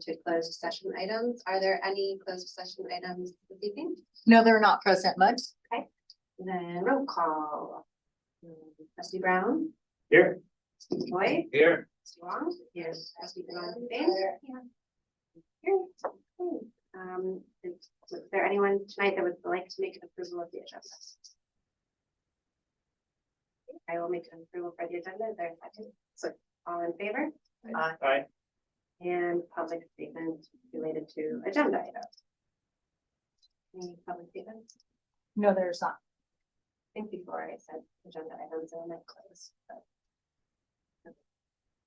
to closed session items. Are there any closed session items this evening? No, they're not present, Mud. Okay, and then roll call. Trustee Brown. Here. Trustee Boyd. Here. Trustee Wong. Yes. Trustee Brown. Here. Here. Okay. Is there anyone tonight that would like to make an approval of the agenda? I will make an approval for the agenda. Is there a second? So all in favor? Aye. And public statement related to agenda items. Any public statements? No, there's not. I think before I said agenda items and then close.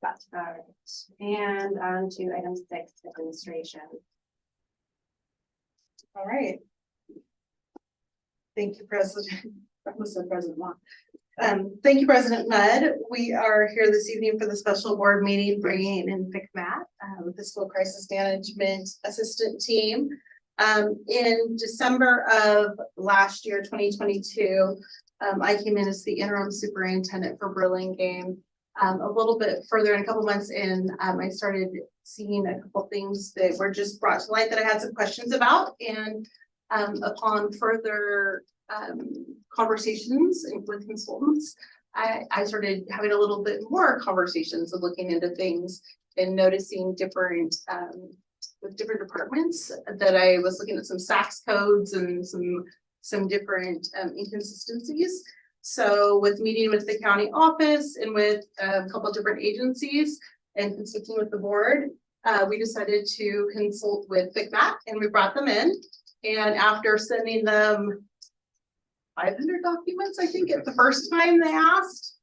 Got all right. And on to item 6, administration. All right. Thank you, President. That was the President Wong. Thank you, President Mudd. We are here this evening for the special board meeting, bringing in FCMAT, Fiscal Crisis Management Assistant Team. In December of last year, 2022, I came in as the interim superintendent for Burlingame. A little bit further, in a couple months in, I started seeing a couple things that were just brought to light that I had some questions about, and upon further conversations with consultants, I started having a little bit more conversations of looking into things and noticing different with different departments that I was looking at some SACS codes and some different inconsistencies. So with meeting with the county office and with a couple of different agencies and consulting with the board, we decided to consult with FCMAT, and we brought them in. And after sending them 500 documents, I think, at the first time they asked.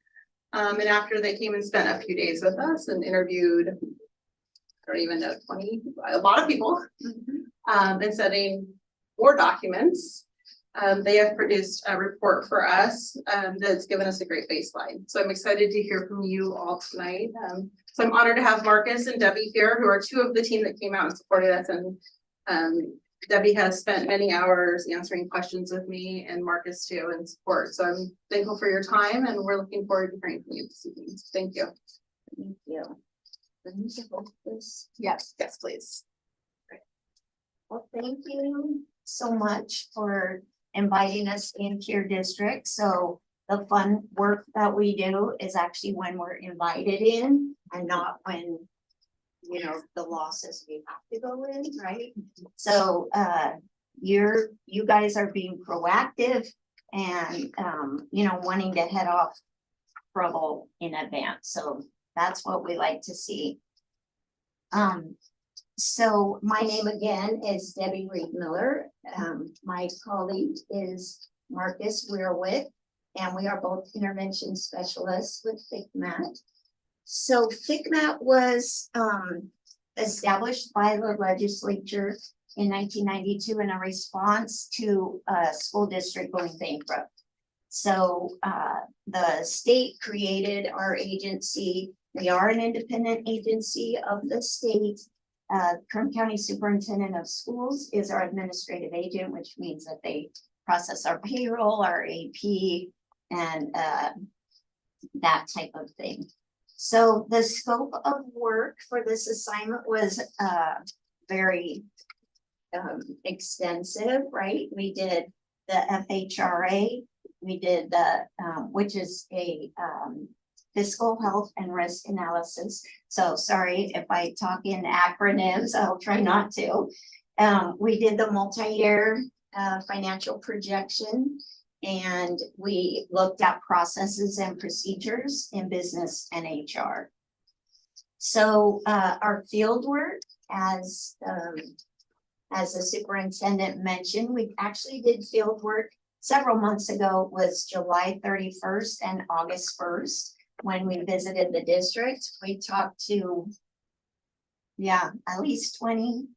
And after they came and spent a few days with us and interviewed, I don't even know, a lot of people, and sending more documents, they have produced a report for us that's given us a great baseline. So I'm excited to hear from you all tonight. So I'm honored to have Marcus and Debbie here, who are 2 of the team that came out and supported us. And Debbie has spent many hours answering questions with me, and Marcus too, in support. So I'm thankful for your time, and we're looking forward to hearing from you this evening. Thank you. Thank you. Yes, please. Well, thank you so much for inviting us into your district. So the fun work that we do is actually when we're invited in and not when, you know, the law says we have to go in, right? So you guys are being proactive and you know, wanting to head off trouble in advance. So that's what we like to see. So my name again is Debbie Reed Miller. My colleague is Marcus Weirwick, and we are both intervention specialists with FCMAT. So FCMAT was established by the legislature in 1992 in a response to a school district going bankrupt. So the state created our agency. We are an independent agency of the state. Kern County Superintendent of Schools is our administrative agent, which means that they process our payroll, our AP, and that type of thing. So the scope of work for this assignment was very extensive, right? We did the FHRA, we did the, which is a fiscal health and risk analysis. So sorry if I talk in acronyms, I'll try not to. We did the multi-year financial projection, and we looked at processes and procedures in business and HR. So our field work, as the superintendent mentioned, we actually did field work several months ago, was July 31st and August 1st. When we visited the district, we talked to, yeah, at least 20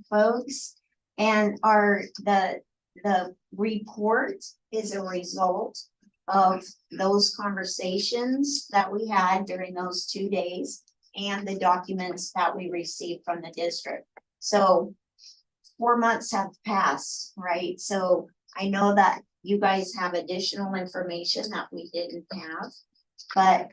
folks. And the report is a result of those conversations that we had during those 2 days and the documents that we received from the district. So 4 months have passed, right? So I know that you guys have additional information that we didn't have, but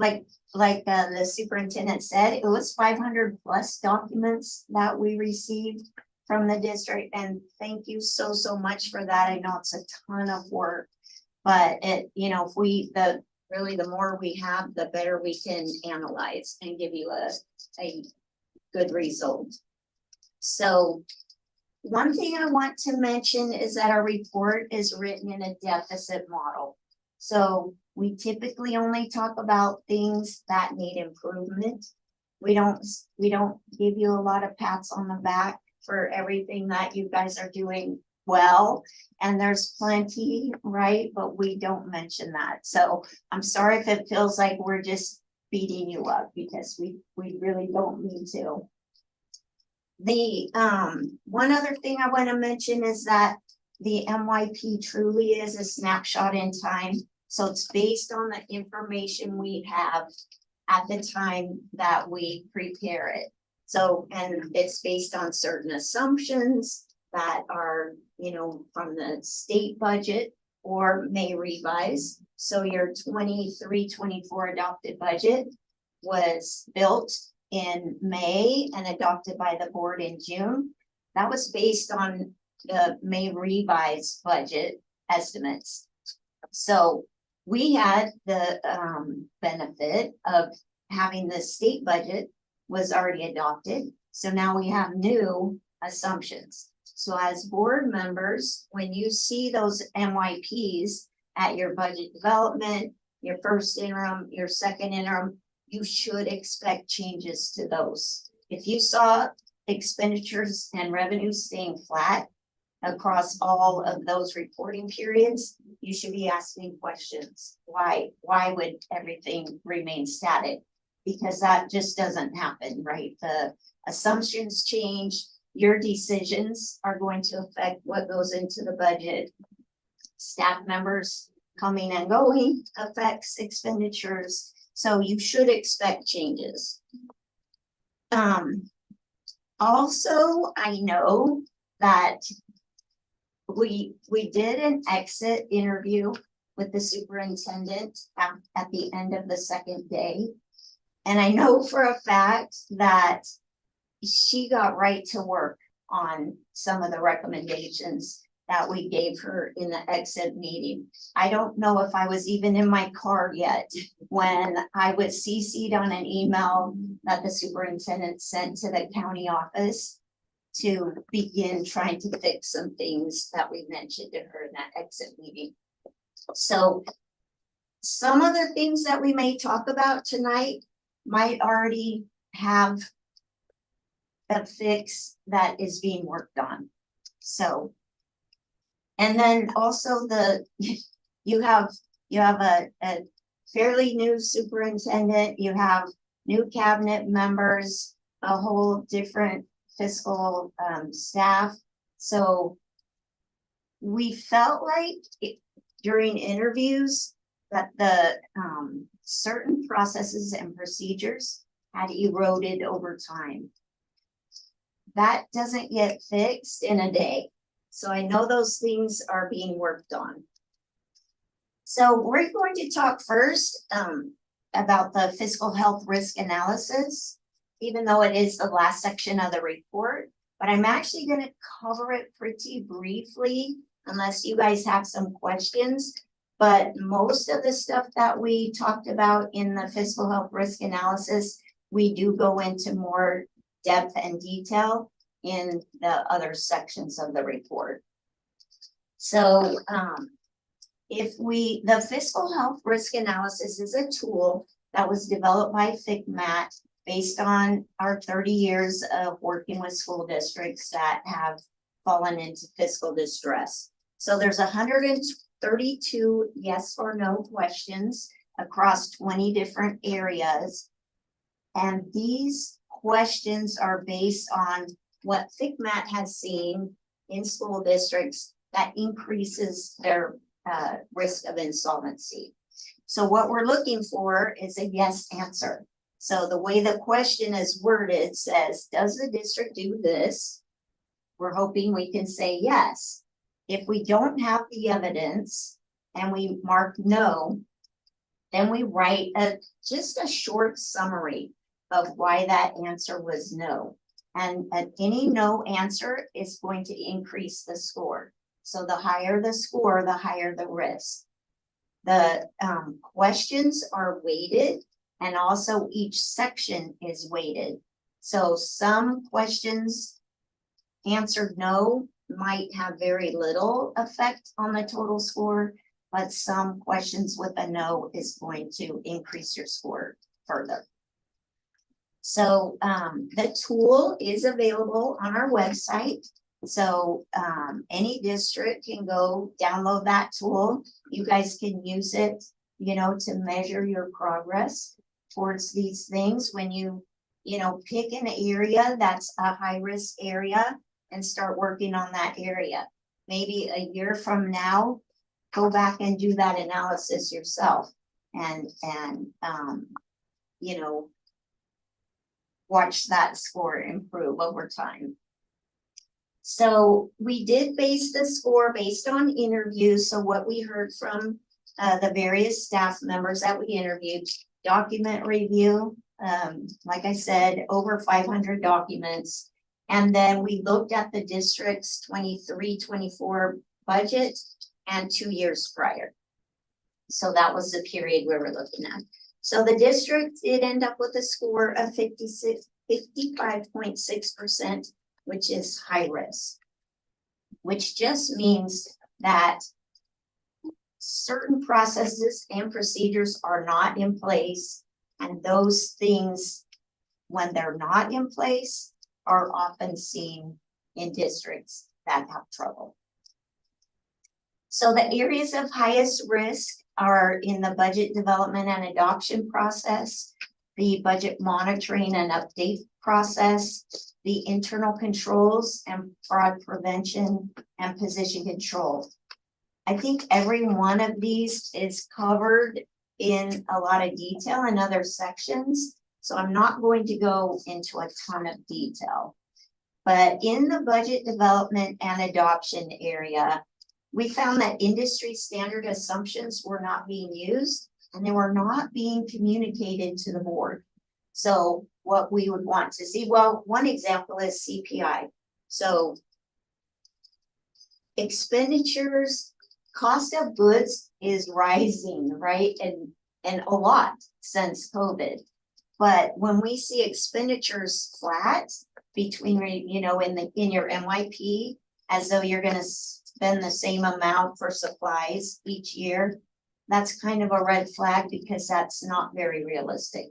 the superintendent said, it was 500 plus documents that we received from the district, and thank you so much for that. I know it's a ton of work, but it, if really the more we have, the better we can analyze and give you a good result. So one thing I want to mention is that our report is written in a deficit model. So we typically only talk about things that need improvement. We don't give you a lot of pats on the back for everything that you guys are doing well. And there's plenty, right? But we don't mention that. So I'm sorry if it feels like we're just beating you up, because we really don't mean to. The one other thing I want to mention is that the MYP truly is a snapshot in time. So it's based on the information we have at the time that we prepare it. So, and it's based on certain assumptions that are, from the state budget or may revise. So your 23-24 adopted budget was built in May and adopted by the board in June. That was based on the May revised budget estimates. So we had the benefit of having the state budget was already adopted. So now we have new assumptions. So as board members, when you see those MYPs at your budget development, your first interim, your second interim, you should expect changes to those. If you saw expenditures and revenues staying flat across all of those reporting periods, you should be asking questions. Why would everything remain static? Because that just doesn't happen, right? The assumptions change, your decisions are going to affect what goes into the budget. Staff members coming and going affects expenditures. So you should expect changes. Also, I know that we did an exit interview with the superintendent at the end of the second day. And I know for a fact that she got right to work on some of the recommendations that we gave her in the exit meeting. I don't know if I was even in my car yet when I was CC'd on an email that the superintendent sent to the county office to begin trying to fix some things that we mentioned to her in that exit meeting. So some of the things that we may talk about tonight might already have a fix that is being worked on. So, and then also you have a fairly new superintendent, you have new cabinet members, a whole different fiscal staff. So we felt like during interviews that the certain processes and procedures had eroded over time. That doesn't get fixed in a day. So I know those things are being worked on. So we're going to talk first about the fiscal health risk analysis, even though it is the last section of the report, but I'm actually going to cover it pretty briefly unless you guys have some questions. But most of the stuff that we talked about in the fiscal health risk analysis, we do go into more depth and detail in the other sections of the report. So the fiscal health risk analysis is a tool that was developed by FCMAT based on our 30 years of working with school districts that have fallen into fiscal distress. So there's 132 yes or no questions across 20 different areas. And these questions are based on what FCMAT has seen in school districts that increases their risk of insolvency. So what we're looking for is a yes answer. So the way the question is worded says, does the district do this? We're hoping we can say yes. If we don't have the evidence and we mark no, Then we write just a short summary of why that answer was no. And any no answer is going to increase the score. So the higher the score, the higher the risk. The questions are weighted, and also each section is weighted. So some questions answered no might have very little effect on the total score, but some questions with a no is going to increase your score further. So the tool is available on our website. So any district can go download that tool. You guys can use it, you know, to measure your progress towards these things. When you know, pick an area that's a high risk area and start working on that area. Maybe a year from now, go back and do that analysis yourself and you know, watch that score improve over time. So we did base the score based on interviews. So what we heard from the various staff members that we interviewed, document review, like I said, over 500 documents. And then we looked at the district's 23-24 budget and 2 years prior. So that was the period we were looking at. So the district did end up with a score of 55.6%, which is high risk, which just means that certain processes and procedures are not in place, and those things, when they're not in place, are often seen in districts that have trouble. So the areas of highest risk are in the budget development and adoption process, the budget monitoring and update process, the internal controls and fraud prevention and position control. I think every one of these is covered in a lot of detail in other sections, so I'm not going to go into a ton of detail. But in the budget development and adoption area, we found that industry standard assumptions were not being used and they were not being communicated to the board. So what we would want to see, well, one example is CPI. So expenditures, cost of goods is rising, right? And a lot since COVID. But when we see expenditures flat between, you know, in your MYP, as though you're going to spend the same amount for supplies each year, that's kind of a red flag because that's not very realistic.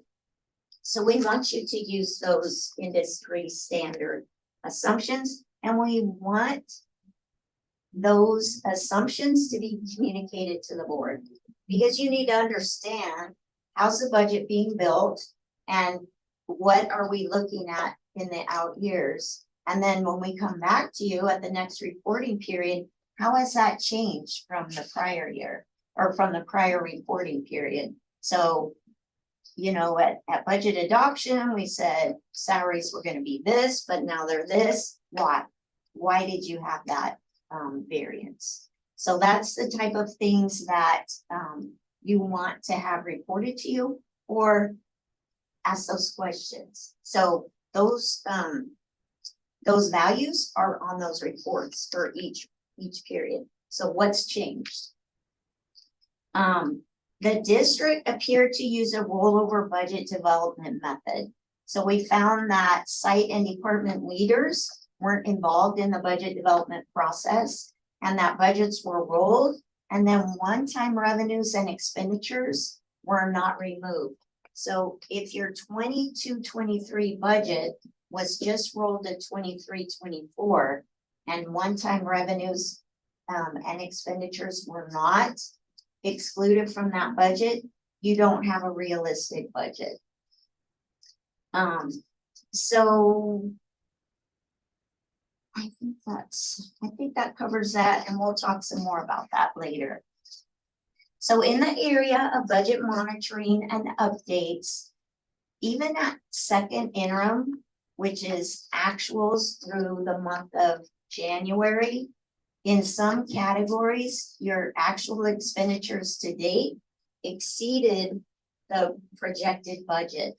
So we want you to use those industry standard assumptions, and we want those assumptions to be communicated to the board, because you need to understand how's the budget being built and what are we looking at in the out years. And then when we come back to you at the next reporting period, how has that changed from the prior year or from the prior reporting period? So, you know, at budget adoption, we said salaries were going to be this, but now they're this. Why? Why did you have that variance? So that's the type of things that you want to have reported to you, or ask those questions. So those values are on those reports for each period. So what's changed? The district appeared to use a rollover budget development method. So we found that site and department leaders weren't involved in the budget development process, and that budgets were rolled, and then one-time revenues and expenditures were not removed. So if your 22-23 budget was just rolled to 23-24, and one-time revenues and expenditures were not excluded from that budget, you don't have a realistic budget. So I think that covers that, and we'll talk some more about that later. So in the area of budget monitoring and updates, even at second interim, which is actuals through the month of January, in some categories, your actual expenditures to date exceeded the projected budget.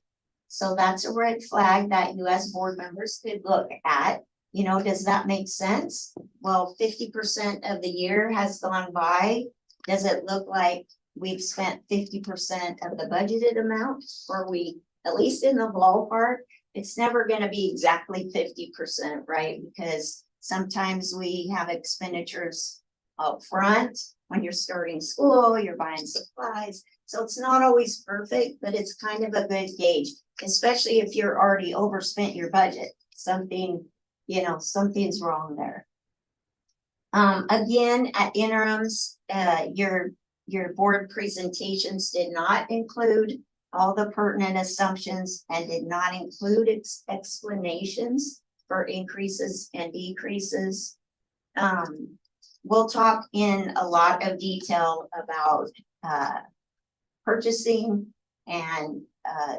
So that's a red flag that you as board members could look at. You know, does that make sense? Well, 50% of the year has gone by. Does it look like we've spent 50% of the budgeted amount? Or we, at least in the ballpark, it's never gonna be exactly 50%, right? Because sometimes we have expenditures up front when you're starting school, you're buying supplies. So it's not always perfect, but it's kind of a good gauge, especially if you're already overspent your budget. Something, you know, something's wrong there. Again, at interims, your board presentations did not include all the pertinent assumptions and did not include explanations for increases and decreases. We'll talk in a lot of detail about purchasing and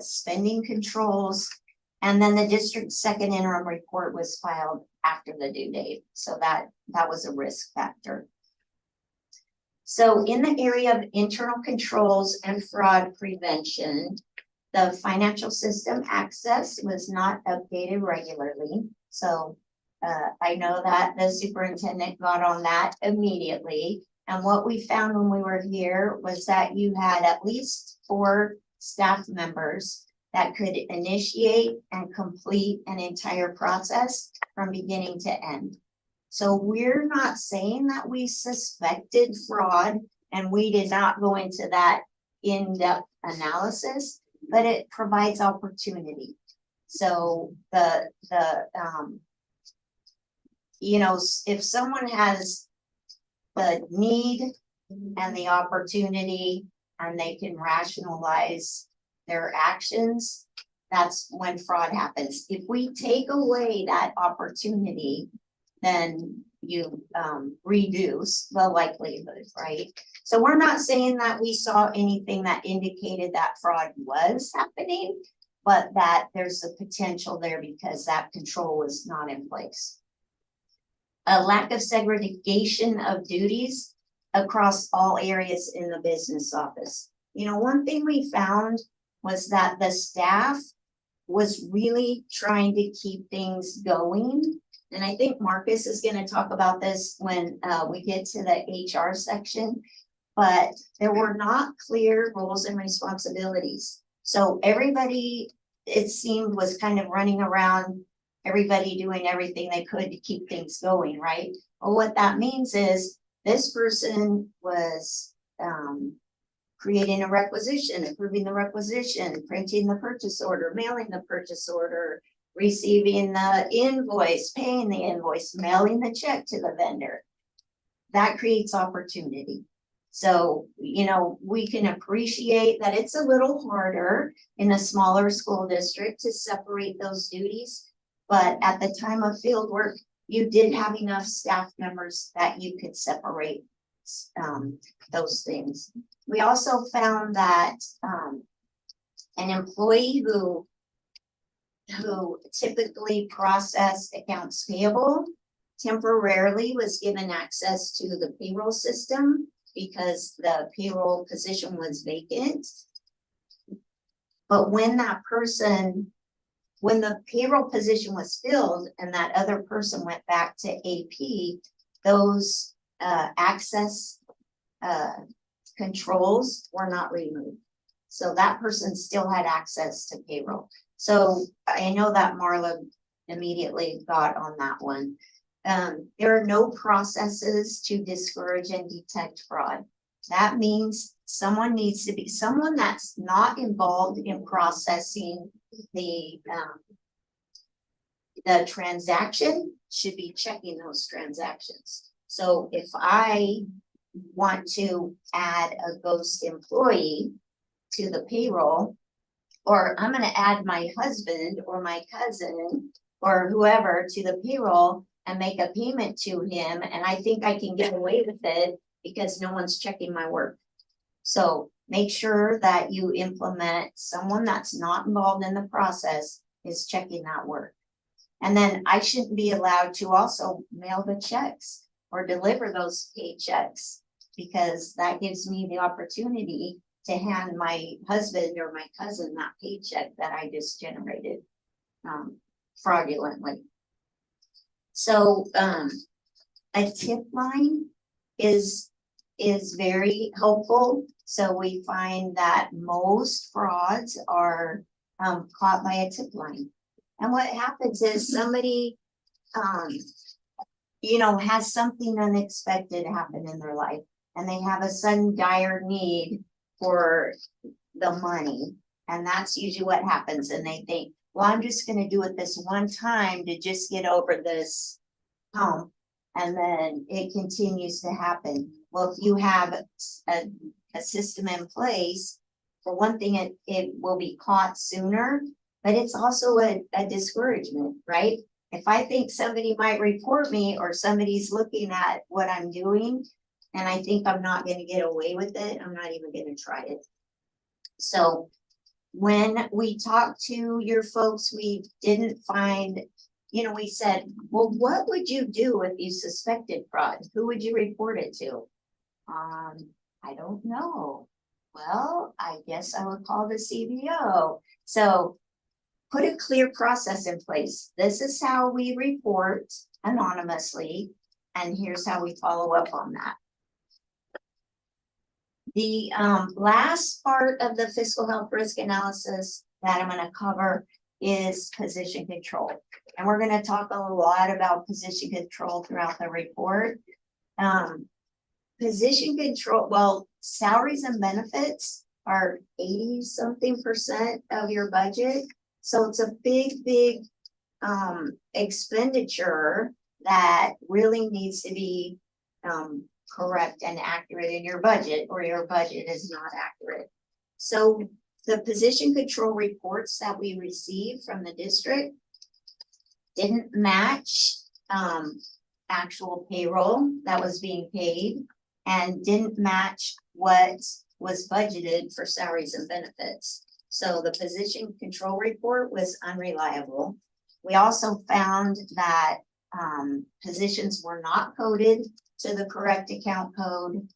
spending controls. And then the district's second interim report was filed after the due date. So that was a risk factor. So in the area of internal controls and fraud prevention, the financial system access was not updated regularly. So I know that the superintendent got on that immediately. And what we found when we were here was that you had at least 4 staff members that could initiate and complete an entire process from beginning to end. So we're not saying that we suspected fraud and we did not go into that in-depth analysis, but it provides opportunity. So you know, if someone has the need and the opportunity and they can rationalize their actions, that's when fraud happens. If we take away that opportunity, then you reduce the likelihood, right? So we're not saying that we saw anything that indicated that fraud was happening, but that there's a potential there because that control was not in place. A lack of segregation of duties across all areas in the business office. You know, one thing we found was that the staff was really trying to keep things going. And I think Marcus is going to talk about this when we get to the HR section, but there were not clear roles and responsibilities. So everybody, it seemed, was kind of running around, everybody doing everything they could to keep things going, right? Well, what that means is this person was creating a requisition, approving the requisition, printing the purchase order, mailing the purchase order, receiving the invoice, paying the invoice, mailing the check to the vendor. That creates opportunity. So, you know, we can appreciate that it's a little harder in a smaller school district to separate those duties. But at the time of field work, you did have enough staff members that you could separate those things. We also found that an employee who typically processed accounts payable temporarily was given access to the payroll system because the payroll position was vacant. But when the payroll position was filled and that other person went back to AP, those access controls were not removed. So that person still had access to payroll. So I know that Marla immediately got on that one. There are no processes to discourage and detect fraud. That means someone needs to be someone that's not involved in processing the transaction should be checking those transactions. So if I want to add a ghost employee to the payroll, or I'm going to add my husband or my cousin or whoever to the payroll and make a payment to him, and I think I can get away with it because no one's checking my work. So make sure that you implement someone that's not involved in the process is checking that work. And then I shouldn't be allowed to also mail the checks or deliver those paychecks because that gives me the opportunity to hand my husband or my cousin that paycheck that I just generated fraudulently. So a tip line is very helpful. So we find that most frauds are caught by a tip line. And what happens is somebody has something unexpected happen in their life, and they have a sudden dire need for the money. And that's usually what happens. And they think, well, I'm just gonna do it this one time to just get over this hump. And then it continues to happen. Well, if you have a system in place, for one thing, it will be caught sooner, but it's also a discouragement, right? If I think somebody might report me or somebody's looking at what I'm doing and I think I'm not gonna get away with it, I'm not even gonna try it. So when we talked to your folks, we didn't find, we said, well, what would you do if you suspected fraud? Who would you report it to? I don't know. Well, I guess I would call the CBO. So put a clear process in place. This is how we report anonymously, and here's how we follow up on that. The last part of the fiscal health risk analysis that I'm going to cover is position control. And we're going to talk a lot about position control throughout the report. Position control, well, salaries and benefits are 80-something% of your budget. So it's a big expenditure that really needs to be correct and accurate in your budget, or your budget is not accurate. So the position control reports that we received from the district didn't match actual payroll that was being paid, and didn't match what was budgeted for salaries and benefits. So the position control report was unreliable. We also found that positions were not coded to the correct account code.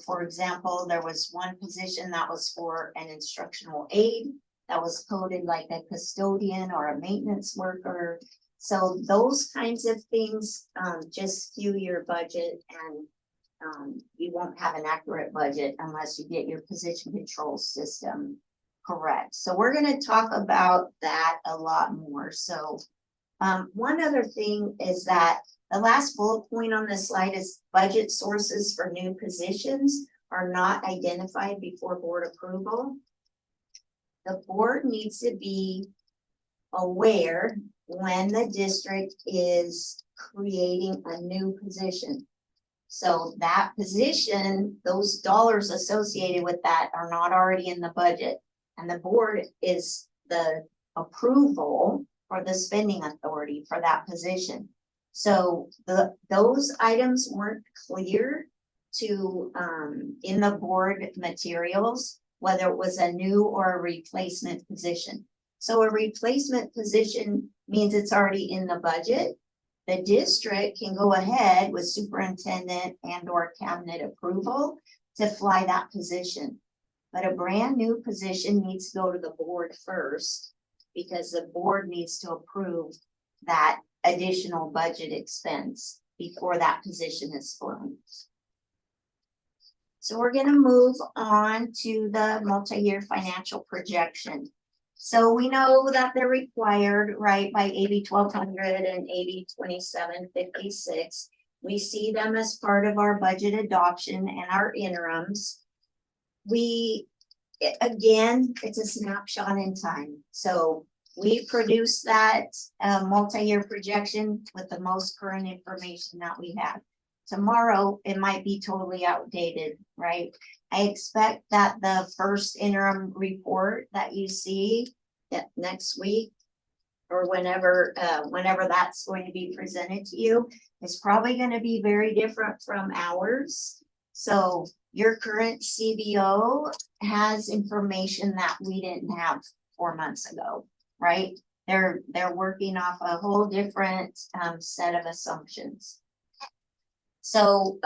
For example, there was one position that was for an instructional aide that was coded like a custodian or a maintenance worker. So those kinds of things just skew your budget, and you won't have an accurate budget unless you get your position control system correct. So we're going to talk about that a lot more. So one other thing is that the last bullet point on this slide is budget sources for new positions are not identified before board approval. The board needs to be aware when the district is creating a new position. So that position, those dollars associated with that are not already in the budget. And the board is the approval for the spending authority for that position. So those items weren't clear to in the board materials, whether it was a new or a replacement position. So a replacement position means it's already in the budget. The district can go ahead with superintendent and or cabinet approval to fly that position. But a brand new position needs to go to the board first, because the board needs to approve that additional budget expense before that position is flown. So we're going to move on to the multi-year financial projection. So we know that they're required, right, by AB 1200 and AB 2756. We see them as part of our budget adoption and our interims. Again, it's a snapshot in time. So we produce that multi-year projection with the most current information that we have. Tomorrow, it might be totally outdated, right? I expect that the first interim report that you see next week, or whenever that's going to be presented to you, is probably going to be very different from ours. So your current CBO has information that we didn't have 4 months ago, right? They're working off a whole different set of assumptions. So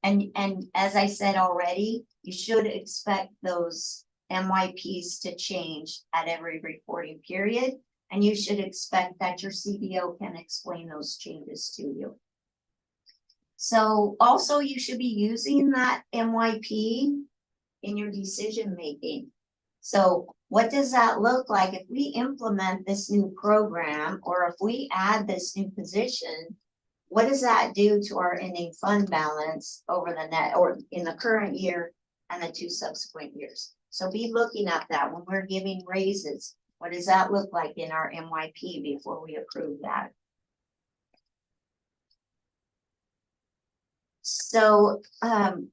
And as I said already, you should expect those MYPs to change at every reporting period. And you should expect that your CBO can explain those changes to you. So also you should be using that MYP in your decision making. So what does that look like if we implement this new program, or if we add this new position? What does that do to our ending fund balance over the net, or in the current year and the 2 subsequent years? So be looking at that when we're giving raises. What does that look like in our MYP before we approve that? So in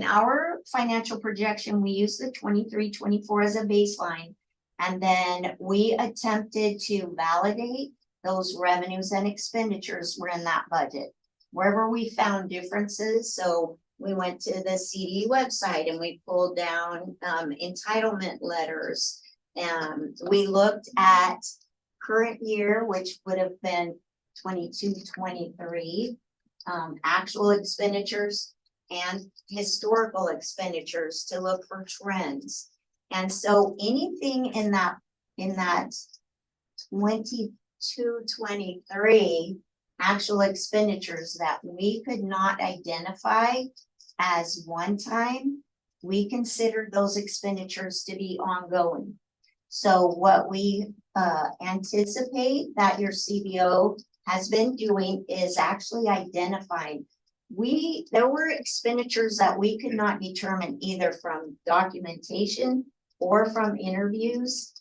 our financial projection, we use the 23-24 as a baseline, and then we attempted to validate those revenues and expenditures were in that budget. Wherever we found differences, so we went to the CD website and we pulled down entitlement letters, and we looked at current year, which would have been 22-23, actual expenditures and historical expenditures to look for trends. And so anything in that 22-23 actual expenditures that we could not identify as one time, we considered those expenditures to be ongoing. So what we anticipate that your CBO has been doing is actually identifying. There were expenditures that we could not determine either from documentation or from interviews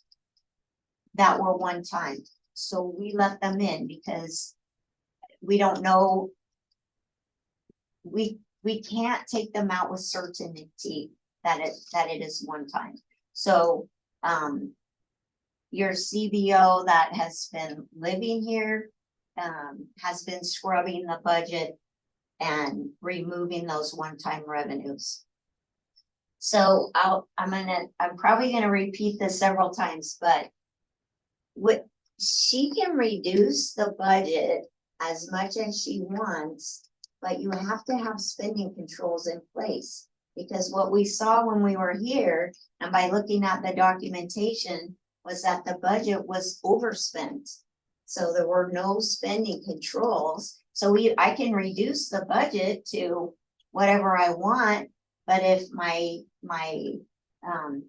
that were one time. So we left them in because we don't know. We can't take them out with certainty that it is one time. So your CBO that has been living here has been scrubbing the budget and removing those one-time revenues. So I'm probably gonna repeat this several times, but she can reduce the budget as much as she wants, but you have to have spending controls in place. Because what we saw when we were here, and by looking at the documentation, was that the budget was overspent. So there were no spending controls. So I can reduce the budget to whatever I want, but if my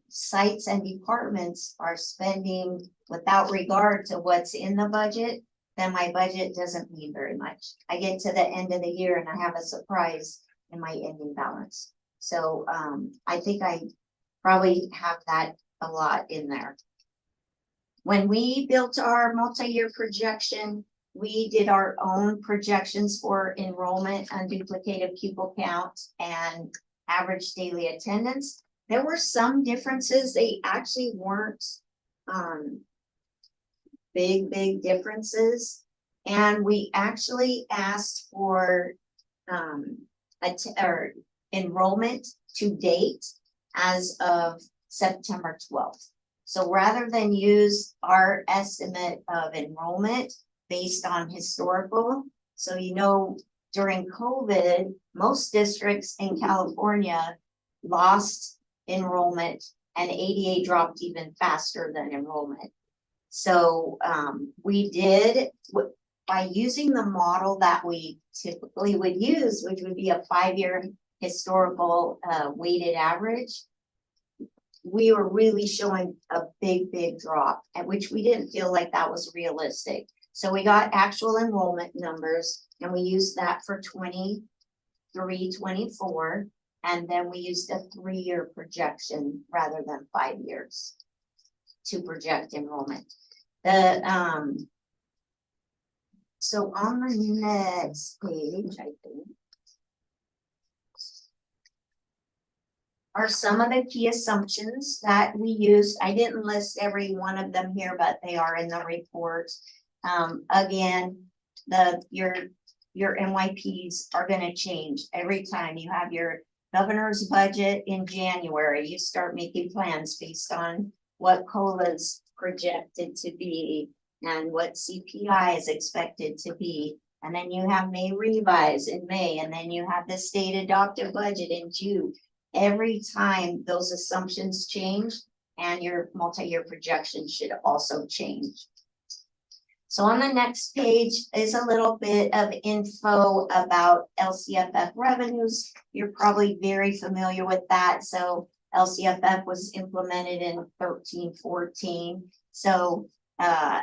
sites and departments are spending without regard to what's in the budget, then my budget doesn't mean very much. I get to the end of the year and I have a surprise in my ending balance. So I think I probably have that a lot in there. When we built our multi-year projection, we did our own projections for enrollment, unduplicated pupil count, and average daily attendance. There were some differences. They actually weren't big differences. And we actually asked for enrollment to date as of September 12th. So rather than use our estimate of enrollment based on historical, so during COVID, most districts in California lost enrollment and ADA dropped even faster than enrollment. So we did, by using the model that we typically would use, which would be a 5-year historical weighted average, we were really showing a big drop, at which we didn't feel like that was realistic. So we got actual enrollment numbers and we used that for 23-24, and then we used a 3-year projection rather than 5 years to project enrollment. So on the next page, I think, are some of the key assumptions that we used. I didn't list every one of them here, but they are in the report. Again, your MYPs are going to change every time you have your governor's budget in January. You start making plans based on what COLA's projected to be and what CPI is expected to be. And then you have May revise in May, and then you have the state adopted budget in June. Every time those assumptions change and your multi-year projection should also change. So on the next page is a little bit of info about LCFF revenues. You're probably very familiar with that. So LCFF was implemented in 13-14. So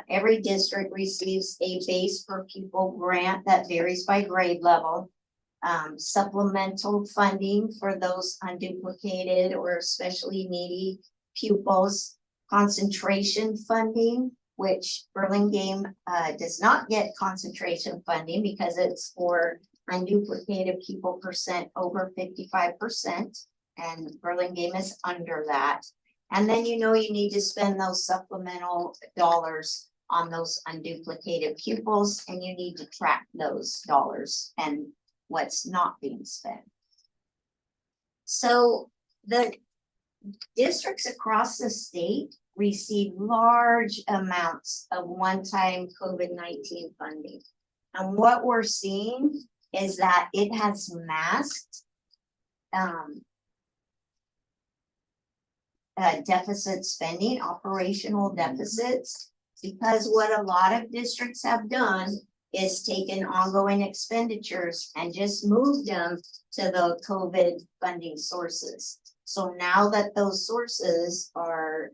every district receives a base per pupil grant that varies by grade level. Supplemental funding for those unduplicated or especially needy pupils. Concentration funding, which Burlingame does not get concentration funding because it's for unduplicated pupil percent over 55%, and Burlingame is under that. And then you need to spend those supplemental dollars on those unduplicated pupils, and you need to track those dollars and what's not being spent. So the districts across the state receive large amounts of one-time COVID-19 funding. And what we're seeing is that it has masked deficit spending, operational deficits, because what a lot of districts have done is taken ongoing expenditures and just moved them to the COVID funding sources. So now that those sources are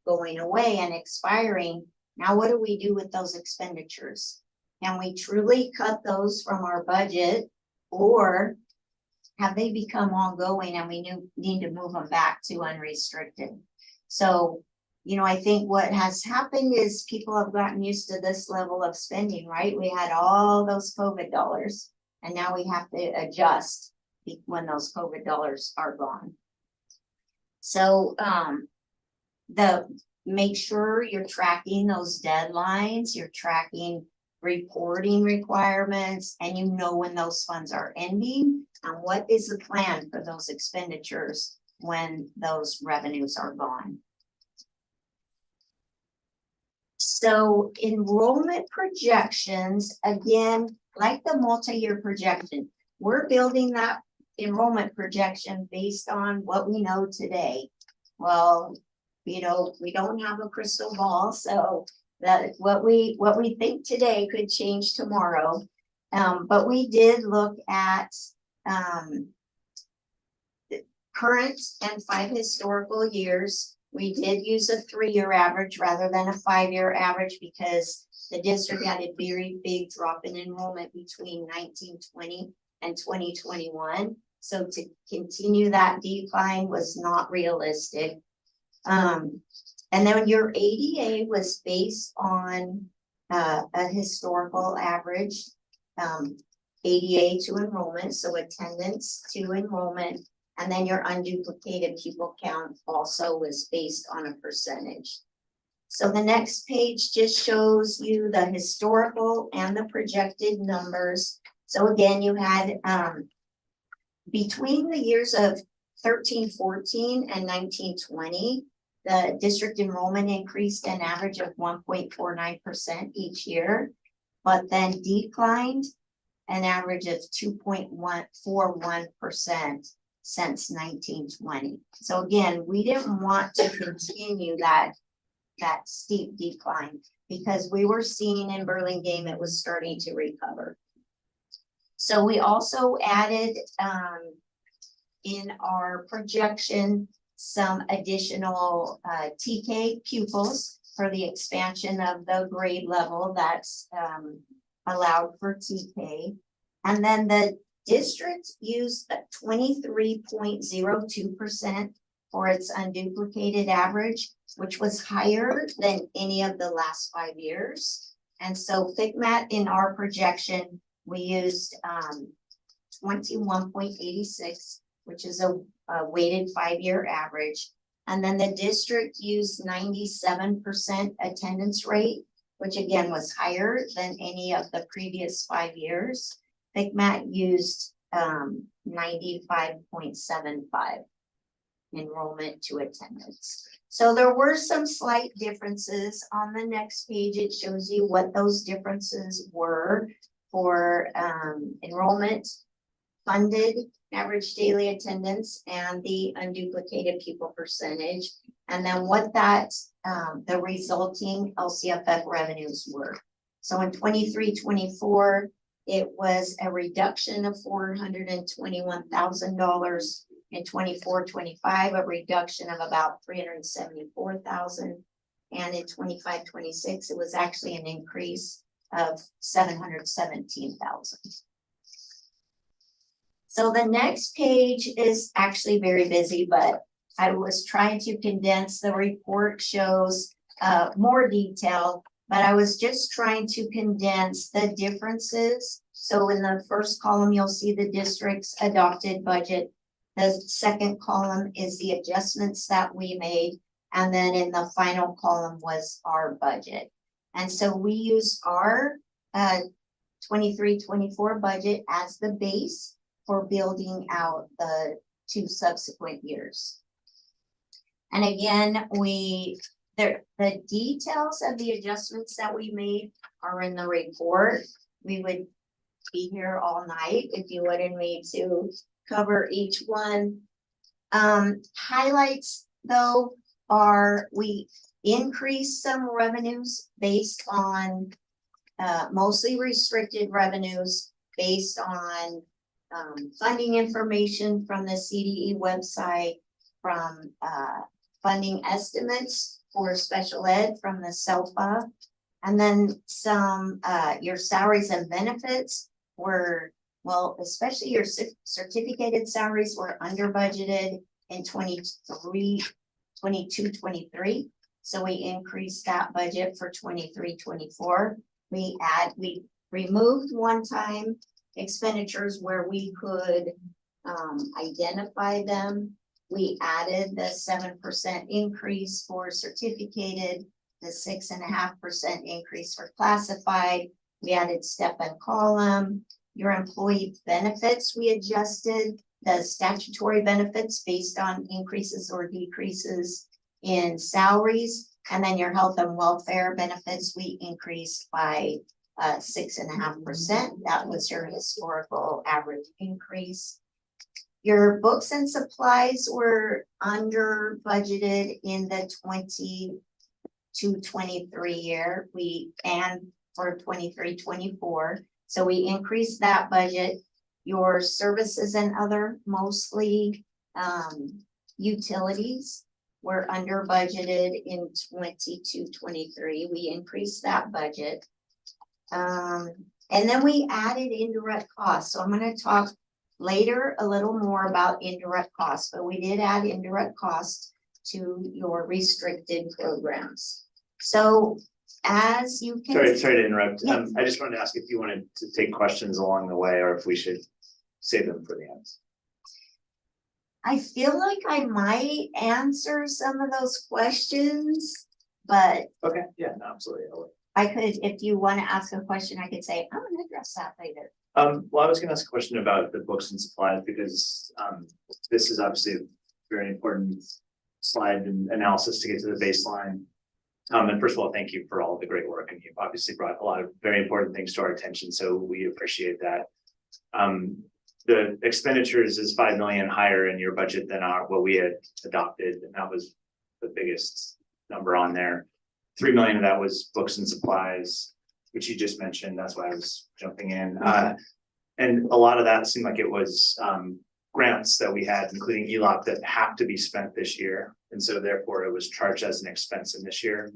going away and expiring, now what do we do with those expenditures? Can we truly cut those from our budget, or have they become ongoing and we need to move them back to unrestricted? So, I think what has happened is people have gotten used to this level of spending, right? We had all those COVID dollars, and now we have to adjust when those COVID dollars are gone. So make sure you're tracking those deadlines, you're tracking reporting requirements, and when those funds are ending, and what is the plan for those expenditures when those revenues are gone. So enrollment projections, again, like the multi-year projection, we're building that enrollment projection based on what we know today. Well, we don't have a crystal ball, so that what we think today could change tomorrow. But we did look at current and 5 historical years. We did use a 3-year average rather than a 5-year average because the district had a very big drop in enrollment between 1920 and 2021. So to continue that decline was not realistic. And then your ADA was based on a historical average, ADA to enrollment, so attendance to enrollment, and then your unduplicated pupil count also was based on a percentage. So the next page just shows you the historical and the projected numbers. So again, you had between the years of 13-14 and 19-20, the district enrollment increased an average of 1.49% each year, but then declined an average of 2.41% since 19-20. So again, we didn't want to continue that steep decline because we were seeing in Burlingame it was starting to recover. So we also added in our projection some additional TK pupils for the expansion of the grade level that's allowed for TK. And then the district used 23.02% for its unduplicated average, which was higher than any of the last 5 years. And so FCMAT in our projection, we used 21.86, which is a weighted 5-year average. And then the district used 97% attendance rate, which again was higher than any of the previous 5 years. FCMAT used 95.75 enrollment to attendance. So there were some slight differences. On the next page, it shows you what those differences were. for enrollment, funded average daily attendance, and the unduplicated pupil percentage. And then what that, the resulting LCFF revenues were. So in 23-24, it was a reduction of $421,000. In 24-25, a reduction of about $374,000. And in 25-26, it was actually an increase of $717,000. So the next page is actually very busy, but I was trying to condense. The report shows more detail, but I was just trying to condense the differences. So in the first column, you'll see the district's adopted budget. The second column is the adjustments that we made. And then in the final column was our budget. And so we used our 23-24 budget as the base for building out the 2 subsequent years. And again, the details of the adjustments that we made are in the report. We would be here all night if you wanted me to cover each one. Highlights though are we increased some revenues based on mostly restricted revenues based on funding information from the CDE website, from funding estimates for special ed from the SELFA, and then some your salaries and benefits were, well, especially your certificated salaries were under budgeted in 22-23. So we increased that budget for 23-24. We removed one-time expenditures where we could identify them. We added the 7% increase for certificated, the 6.5% increase for classified. We added step and column. Your employee benefits, we adjusted the statutory benefits based on increases or decreases in salaries. And then your health and welfare benefits, we increased by 6.5%. That was your historical average increase. Your books and supplies were under budgeted in the 22-23 year. And for 23-24. So we increased that budget. Your services and other, mostly utilities, were under budgeted in 22-23. We increased that budget. And then we added indirect costs. So I'm going to talk later a little more about indirect costs, but we did add indirect costs to your restricted programs. So as you can Sorry to interrupt. Yes. I just wanted to ask if you wanted to take questions along the way or if we should save them for the end. I feel like I might answer some of those questions, but Okay, yeah, no, absolutely. I could, if you want to ask a question, I could say, I'm gonna address that later. Well, I was going to ask a question about the books and supplies because this is obviously a very important slide and analysis to get to the baseline. And first of all, thank you for all the great work, and you've obviously brought a lot of very important things to our attention, so we appreciate that. The expenditures is $5 million higher in your budget than what we had adopted, and that was the biggest number on there. 3 million of that was books and supplies, which you just mentioned. That's why I was jumping in. And a lot of that seemed like it was grants that we had, including ELOP, that have to be spent this year. And so therefore it was charged as an expense in this year.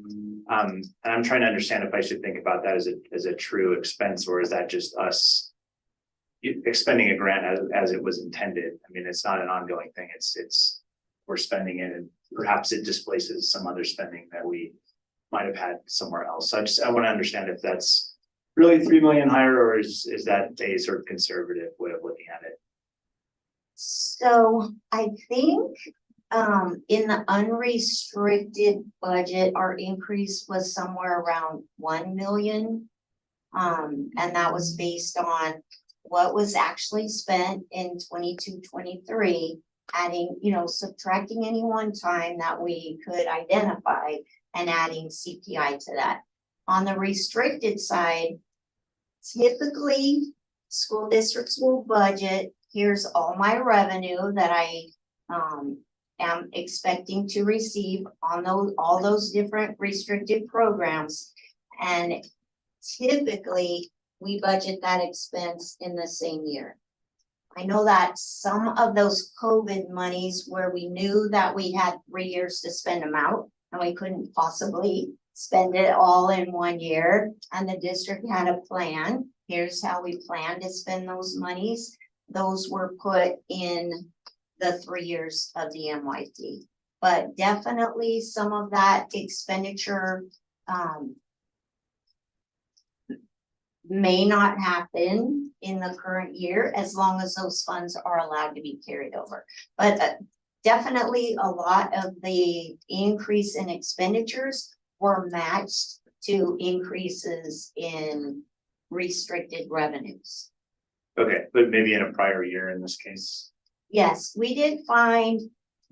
And I'm trying to understand if I should think about that as a true expense, or is that just us expending a grant as it was intended? I mean, it's not an ongoing thing. It's we're spending it, and perhaps it displaces some other spending that we might have had somewhere else. So I want to understand if that's really 3 million higher, or is that a sort of conservative way of looking at it? So I think in the unrestricted budget, our increase was somewhere around 1 million. And that was based on what was actually spent in 22-23, adding, subtracting any one time that we could identify and adding CPI to that. On the restricted side, typically, school districts will budget, here's all my revenue that I am expecting to receive on all those different restricted programs. And typically, we budget that expense in the same year. I know that some of those COVID monies where we knew that we had 3 years to spend them out, and we couldn't possibly spend it all in 1 year, and the district had a plan. Here's how we plan to spend those monies. Those were put in the 3 years of the MYP. But definitely some of that expenditure may not happen in the current year as long as those funds are allowed to be carried over. But definitely a lot of the increase in expenditures were matched to increases in restricted revenues. Okay, but maybe in a prior year in this case. Yes, we did find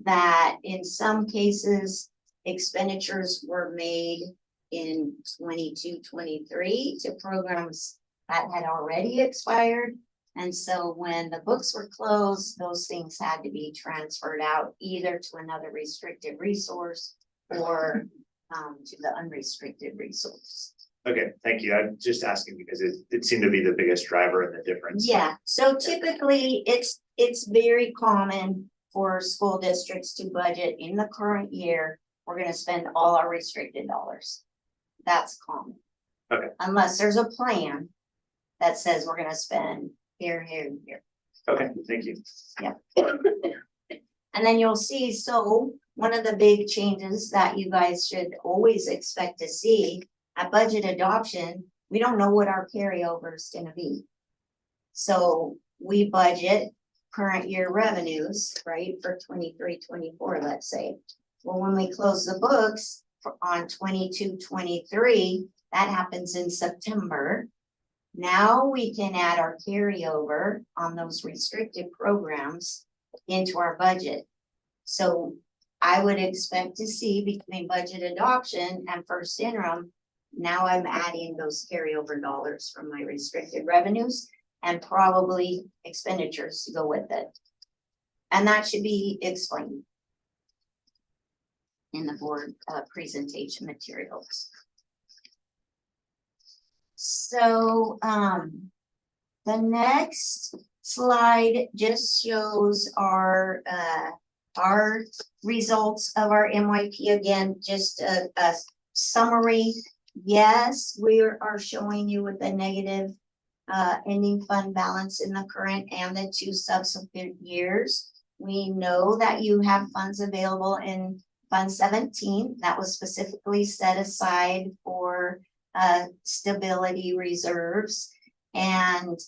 that in some cases, expenditures were made in 22-23 to programs that had already expired. And so when the books were closed, those things had to be transferred out either to another restricted resource or to the unrestricted resource. Okay, thank you. I'm just asking because it seemed to be the biggest driver in the difference. Yeah, so typically it's very common for school districts to budget in the current year. We're gonna spend all our restricted dollars. That's common. Okay. Unless there's a plan that says we're gonna spend here, here, and here. Okay, thank you. And then you'll see, so one of the big changes that you guys should always expect to see at budget adoption, we don't know what our carryover is gonna be. So we budget current year revenues, right, for 23-24, let's say. Well, when we close the books on 22-23, that happens in September. Now we can add our carryover on those restricted programs into our budget. So I would expect to see between budget adoption and first interim, now I'm adding those carryover dollars from my restricted revenues and probably expenditures to go with it. And that should be explained in the board presentation materials. So the next slide just shows our results of our MYP. Again, just a summary. Yes, we are showing you with the negative ending fund balance in the current and the 2 subsequent years. We know that you have funds available in Fund 17 that was specifically set aside for stability reserves. And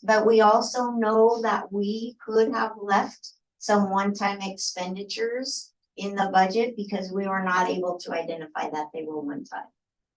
but we also know that we could have left some one-time expenditures in the budget because we were not able to identify that they were one-time.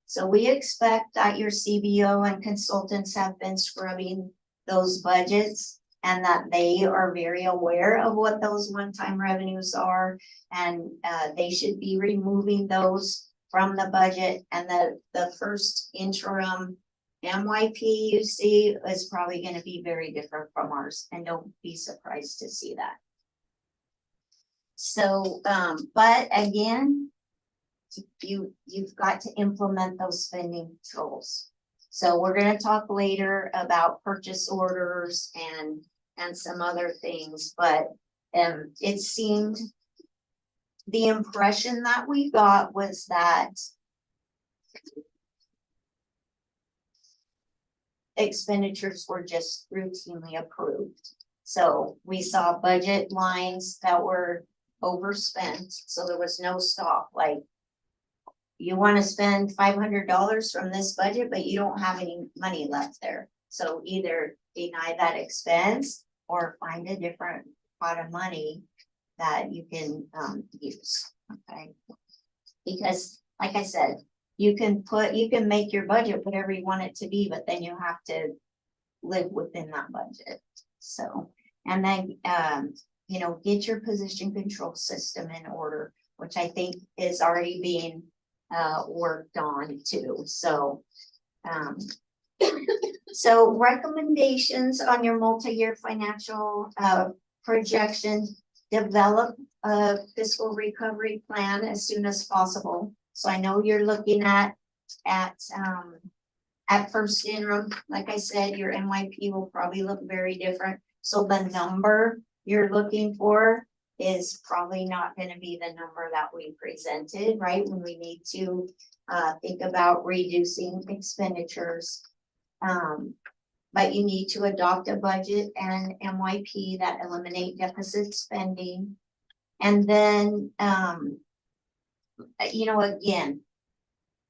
So we expect that your CBO and consultants have been scrubbing those budgets and that they are very aware of what those one-time revenues are. And they should be removing those from the budget. And the first interim MYP you see is probably going to be very different from ours. And don't be surprised to see that. So, but again, you've got to implement those spending controls. So we're going to talk later about purchase orders and some other things, but it seemed the impression that we got was that expenditures were just routinely approved. So we saw budget lines that were overspent, so there was no stop. Like, you want to spend $500 from this budget, but you don't have any money left there. So either deny that expense or find a different pot of money that you can use. Okay. Because like I said, you can make your budget whatever you want it to be, but then you have to live within that budget. So, and then, get your position control system in order, which I think is already being worked on too. So Um, so recommendations on your multi-year financial projection, develop a fiscal recovery plan as soon as possible. So I know you're looking at first interim, like I said, your NYP will probably look very different. So the number you're looking for is probably not gonna be the number that we presented, right? When we need to think about reducing expenditures. But you need to adopt a budget and NYP that eliminate deficit spending. And then, again,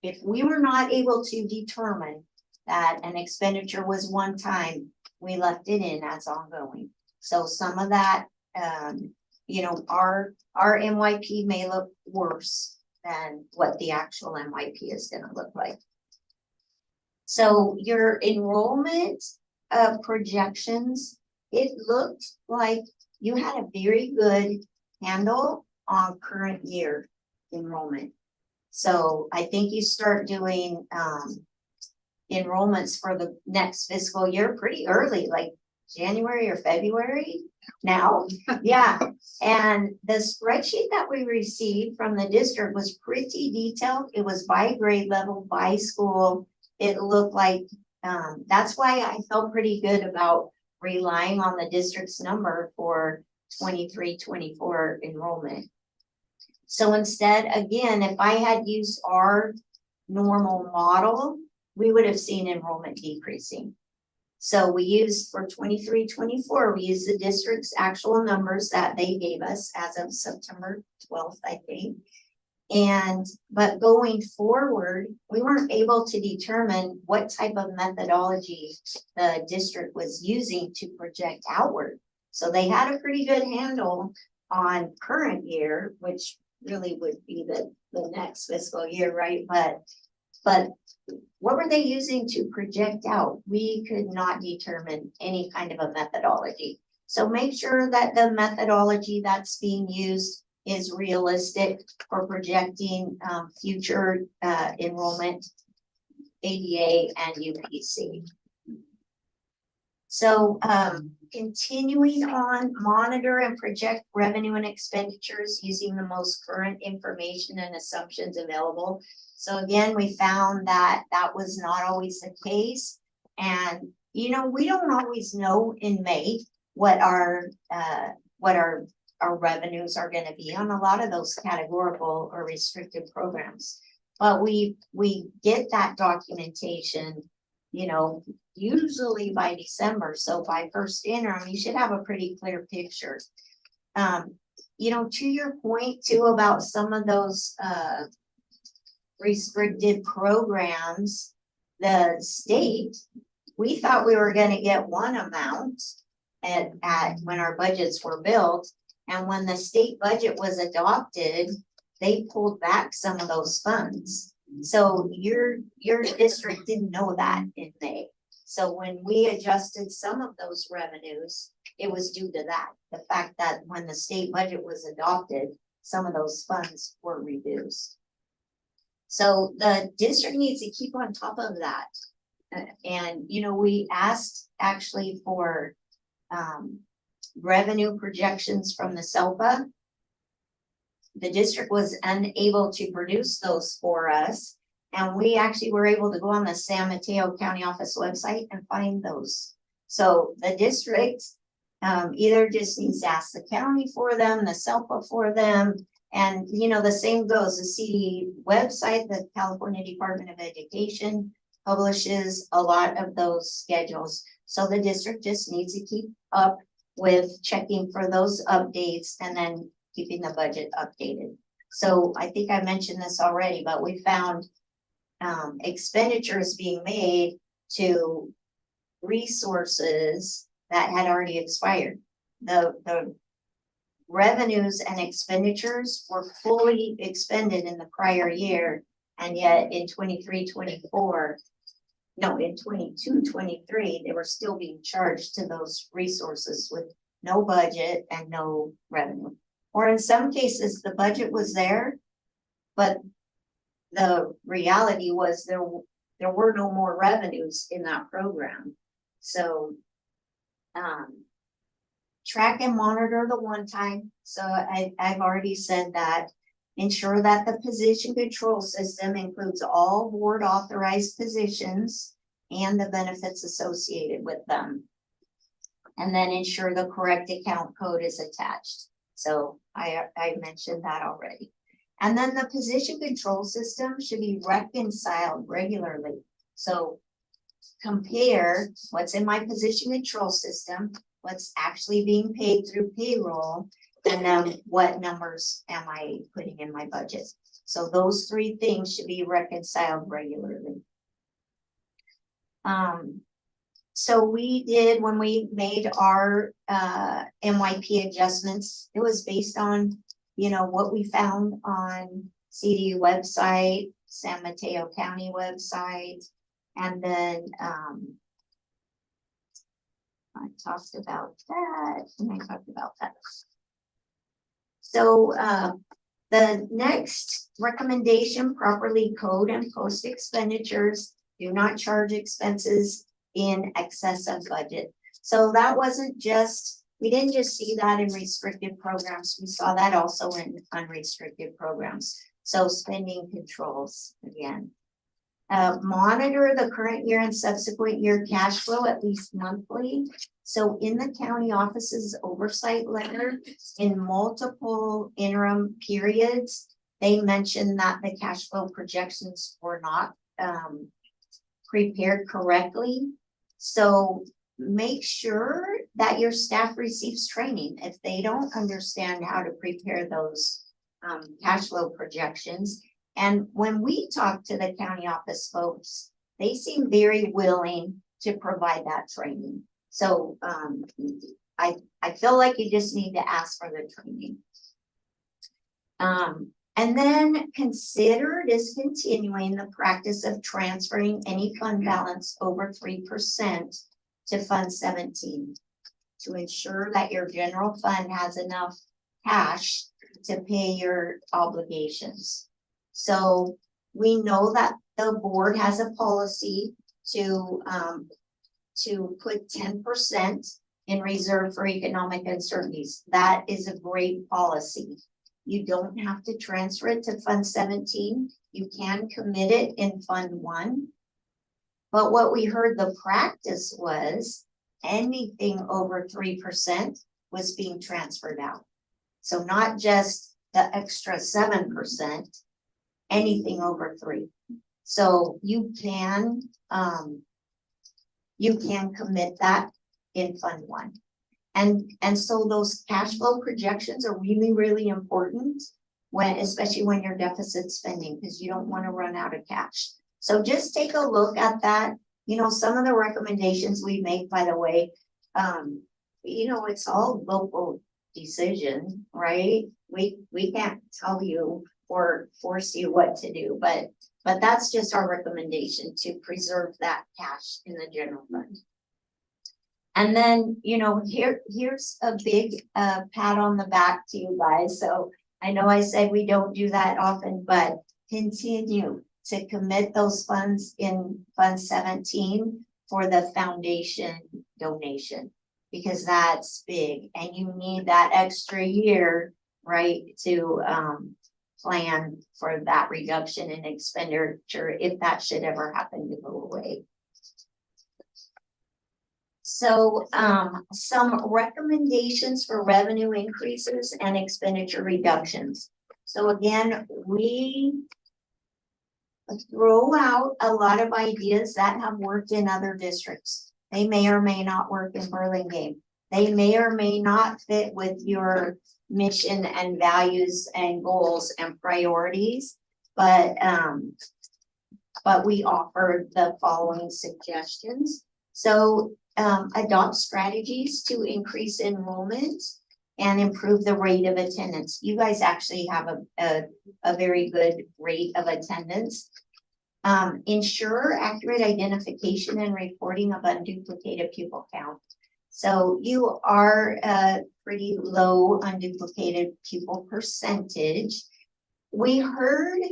if we were not able to determine that an expenditure was one time, we left it in as ongoing. So some of that, our NYP may look worse than what the actual NYP is gonna look like. So your enrollment projections, it looked like you had a very good handle on current year enrollment. So I think you start doing enrollments for the next fiscal year pretty early, like January or February now. Yeah, and the spreadsheet that we received from the district was pretty detailed. It was by grade level, by school. It looked like, that's why I felt pretty good about relying on the district's number for 23-24 enrollment. So instead, again, if I had used our normal model, we would have seen enrollment decreasing. So we used for 23-24, we used the district's actual numbers that they gave us as of September 12th, I think. But going forward, we weren't able to determine what type of methodology the district was using to project outward. So they had a pretty good handle on current year, which really would be the next fiscal year, right? But what were they using to project out? We could not determine any kind of a methodology. So make sure that the methodology that's being used is realistic for projecting future enrollment, ADA and UPC. So continuing on, monitor and project revenue and expenditures using the most current information and assumptions available. So again, we found that that was not always the case. And, we don't always know in May what our revenues are going to be on a lot of those categorical or restricted programs. But we get that documentation, usually by December. So by first interim, you should have a pretty clear picture. To your point too about some of those restricted programs, the state, we thought we were going to get one amount at when our budgets were built. And when the state budget was adopted, they pulled back some of those funds. So your district didn't know that in May. So when we adjusted some of those revenues, it was due to that. The fact that when the state budget was adopted, some of those funds were reduced. So the district needs to keep on top of that. And, we asked actually for revenue projections from the SELPA. The district was unable to produce those for us. And we actually were able to go on the San Mateo County Office website and find those. So the district either just needs to ask the county for them, the SELPA for them. And, the same goes, the CD website, the California Department of Education publishes a lot of those schedules. So the district just needs to keep up with checking for those updates and then keeping the budget updated. So I think I mentioned this already, but we found expenditures being made to resources that had already expired. The revenues and expenditures were fully expended in the prior year, and yet in 23-24, no, in 22-23, they were still being charged to those resources with no budget and no revenue. Or in some cases, the budget was there, but the reality was there were no more revenues in that program. So, track and monitor the one time. So I've already said that. Ensure that the position control system includes all board authorized positions and the benefits associated with them. And then ensure the correct account code is attached. So I mentioned that already. And then the position control system should be reconciled regularly. So compare what's in my position control system, what's actually being paid through payroll, and then what numbers am I putting in my budget. So those three things should be reconciled regularly. So we did, when we made our MYP adjustments, it was based on, you know, what we found on CDU website, San Mateo County website, and then I talked about that, and I talked about that. So the next recommendation, properly code and post expenditures, do not charge expenses in excess of budget. So that wasn't just, we didn't just see that in restricted programs, we saw that also in unrestricted programs. So spending controls again. Monitor the current year and subsequent year cash flow at least monthly. So in the county office's oversight letter, in multiple interim periods, they mentioned that the cash flow projections were not prepared correctly. So make sure that your staff receives training. If they don't understand how to prepare those cash flow projections. And when we talk to the county office folks, they seem very willing to provide that training. So I feel like you just need to ask for the training. And then consider discontinuing the practice of transferring any fund balance over 3% to Fund 17 to ensure that your general fund has enough cash to pay your obligations. So we know that the board has a policy to put 10% in reserve for economic uncertainties. That is a great policy. You don't have to transfer it to Fund 17. You can commit it in Fund 1. But what we heard the practice was anything over 3% was being transferred out. So not just the extra 7%, anything over 3. So you can commit that in Fund 1. And so those cash flow projections are really, really important when, especially when you're deficit spending, because you don't want to run out of cash. So just take a look at that. You know, some of the recommendations we make, by the way, you know, it's all local decision, right? We can't tell you or force you what to do, but that's just our recommendation, to preserve that cash in the general fund. And then, you know, here's a big pat on the back to you guys. So I know I said we don't do that often, but continue to commit those funds in Fund 17 for the foundation donation, because that's big and you need that extra year, right, to plan for that reduction in expenditure if that should ever happen to go away. So some recommendations for revenue increases and expenditure reductions. So again, we throw out a lot of ideas that have worked in other districts. They may or may not work in Burlingame. They may or may not fit with your mission and values and goals and priorities, but we offer the following suggestions. So adopt strategies to increase enrollment and improve the rate of attendance. You guys actually have a very good rate of attendance. Ensure accurate identification and reporting of unduplicated pupil count. So you are pretty low unduplicated pupil percentage. We heard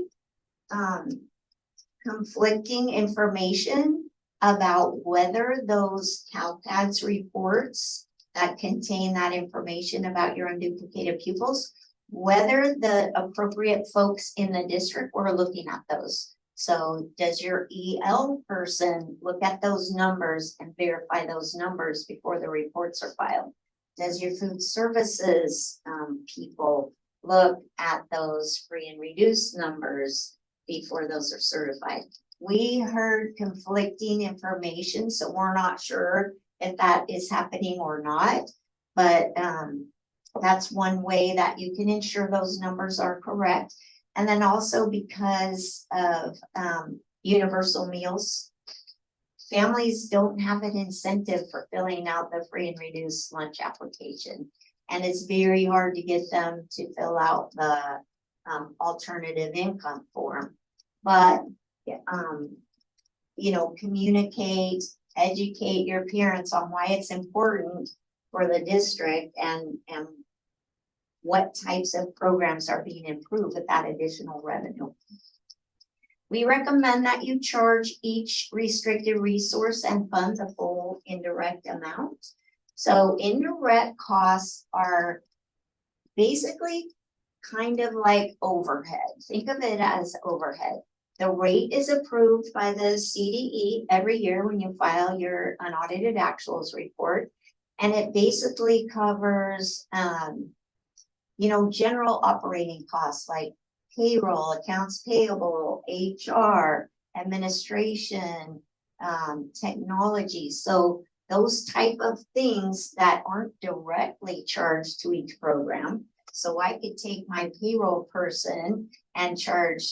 conflicting information about whether those CalPADS reports that contain that information about your unduplicated pupils, whether the appropriate folks in the district were looking at those. So does your EL person look at those numbers and verify those numbers before the reports are filed? Does your food services people look at those free and reduced numbers before those are certified? We heard conflicting information, so we're not sure if that is happening or not. But that's one way that you can ensure those numbers are correct. And then also because of universal meals, families don't have an incentive for filling out the free and reduced lunch application. And it's very hard to get them to fill out the alternative income form. But, you know, communicate, educate your parents on why it's important for the district and what types of programs are being improved with that additional revenue. We recommend that you charge each restricted resource and fund the full indirect amount. So indirect costs are basically kind of like overhead. Think of it as overhead. The rate is approved by the CDE every year when you file your unaudited actuals report. And it basically covers, you know, general operating costs like payroll, accounts payable, HR, administration, technology. So those type of things that aren't directly charged to each program. So I could take my payroll person and charge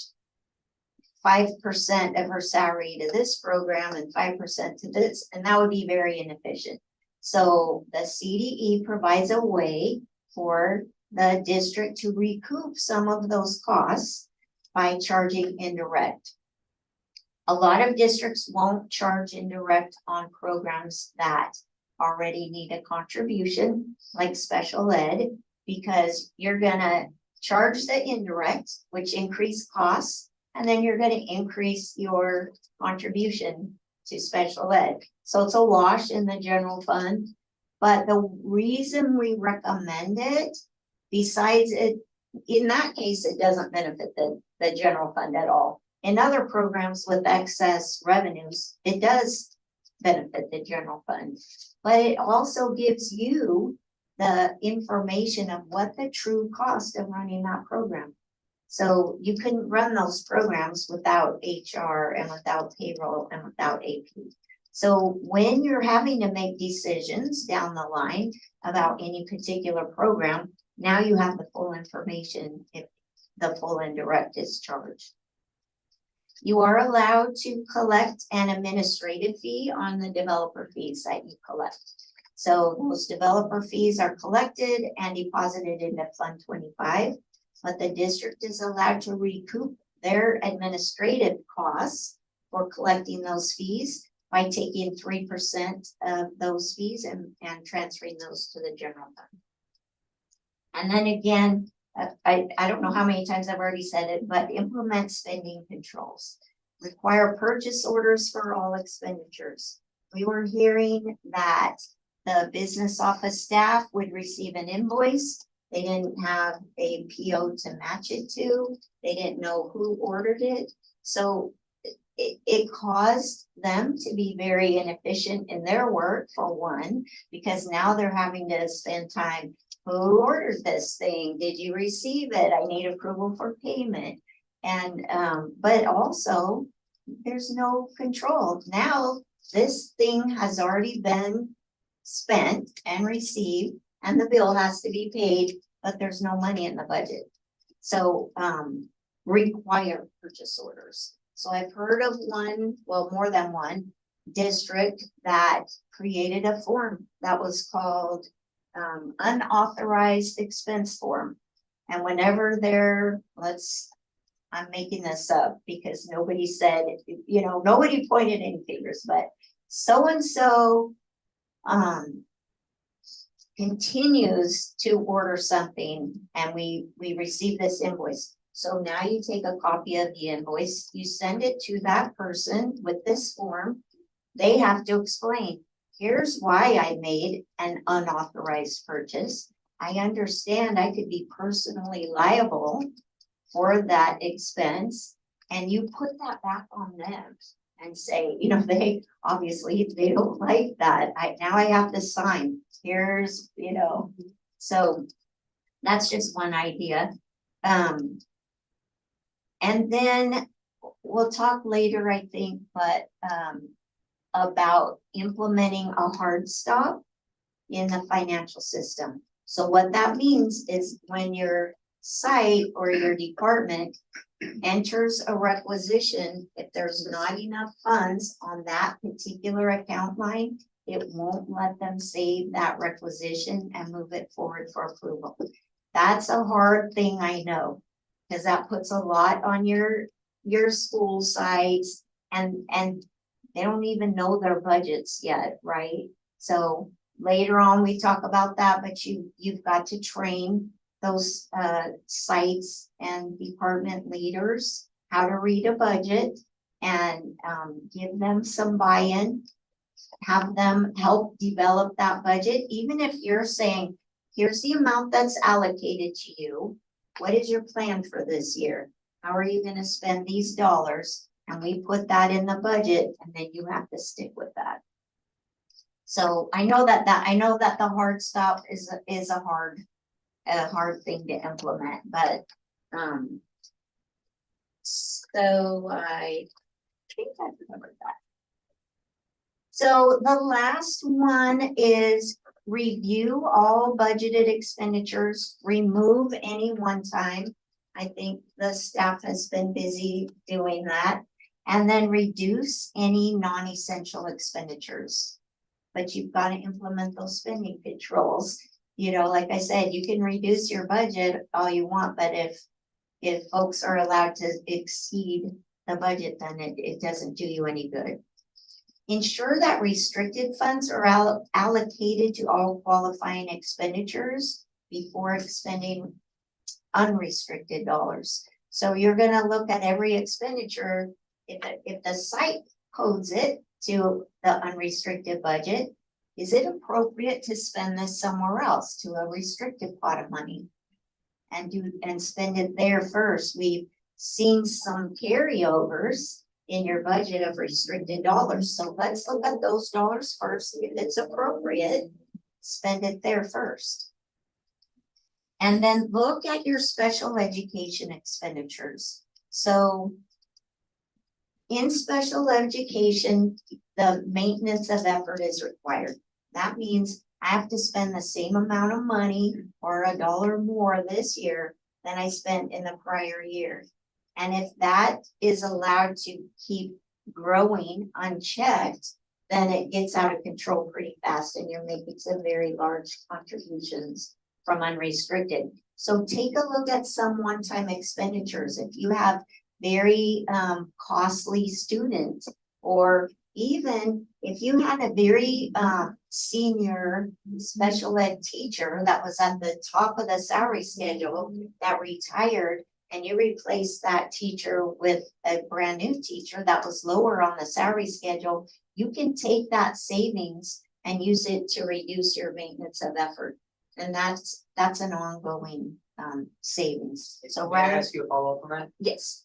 5% of her salary to this program and 5% to this, and that would be very inefficient. So the CDE provides a way for the district to recoup some of those costs by charging indirect. A lot of districts won't charge indirect on programs that already need a contribution, like special ed, because you're gonna charge the indirect, which increase costs, and then you're gonna increase your contribution to special ed. So it's a wash in the general fund. But the reason we recommend it, besides it, in that case, it doesn't benefit the general fund at all. In other programs with excess revenues, it does benefit the general fund. But it also gives you the information of what the true cost of running that program. So you couldn't run those programs without HR and without payroll and without AP. So when you're having to make decisions down the line about any particular program, now you have the full information if the full indirect is charged. You are allowed to collect an administrative fee on the developer fees that you collect. So those developer fees are collected and deposited into Fund 25, but the district is allowed to recoup their administrative costs for collecting those fees by taking 3% of those fees and transferring those to the general fund. And then again, I don't know how many times I've already said it, but implement spending controls. Require purchase orders for all expenditures. We were hearing that the business office staff would receive an invoice. They didn't have a PO to match it to. They didn't know who ordered it. So it caused them to be very inefficient in their work, for one, because now they're having to spend time. Who ordered this thing? Did you receive it? I need approval for payment. And, but also there's no control. Now this thing has already been spent and received and the bill has to be paid, but there's no money in the budget. So, require purchase orders. So I've heard of one, well, more than one district that created a form that was called unauthorized expense form. And whenever they're, I'm making this up because nobody said, you know, nobody pointed any fingers, but so-and-so continues to order something and we receive this invoice. So now you take a copy of the invoice, you send it to that person with this form. They have to explain, here's why I made an unauthorized purchase. I understand I could be personally liable for that expense. And you put that back on them and say, you know, they obviously, they don't like that. Now I have to sign. Here's, you know, so that's just one idea. And then we'll talk later, I think, but about implementing a hard stop in the financial system. So what that means is when your site or your department enters a requisition, if there's not enough funds on that particular account line, it won't let them save that requisition and move it forward for approval. That's a hard thing, I know, because that puts a lot on your school sites, and they don't even know their budgets yet, right? So later on, we talk about that, but you've got to train those sites and department leaders how to read a budget and give them some buy-in, have them help develop that budget. Even if you're saying, here's the amount that's allocated to you, what is your plan for this year? How are you going to spend these dollars? And we put that in the budget, and then you have to stick with that. So I know that the hard stop is a hard thing to implement, but so I think I covered that. So the last one is review all budgeted expenditures, remove any one-time. I think the staff has been busy doing that. And then reduce any non-essential expenditures. But you've got to implement those spending controls. You know, like I said, you can reduce your budget all you want, but if folks are allowed to exceed the budget, then it doesn't do you any good. Ensure that restricted funds are allocated to all qualifying expenditures before expending unrestricted dollars. So you're going to look at every expenditure. If the site codes it to the unrestricted budget, is it appropriate to spend this somewhere else to a restricted pot of money and spend it there first? We've seen some carryovers in your budget of restricted dollars. So let's look at those dollars first. If it's appropriate, spend it there first. And then look at your special education expenditures. So in special education, the maintenance of effort is required. That means I have to spend the same amount of money or $1 more this year than I spent in the prior year. And if that is allowed to keep growing unchecked, then it gets out of control pretty fast and you're making some very large contributions from unrestricted. So take a look at some one-time expenditures. If you have very costly student, or even if you had a very senior special ed teacher that was at the top of the salary schedule that retired, and you replace that teacher with a brand new teacher that was lower on the salary schedule, you can take that savings and use it to reduce your maintenance of effort. And that's an ongoing savings. So May I ask you a follow-up on that? yes.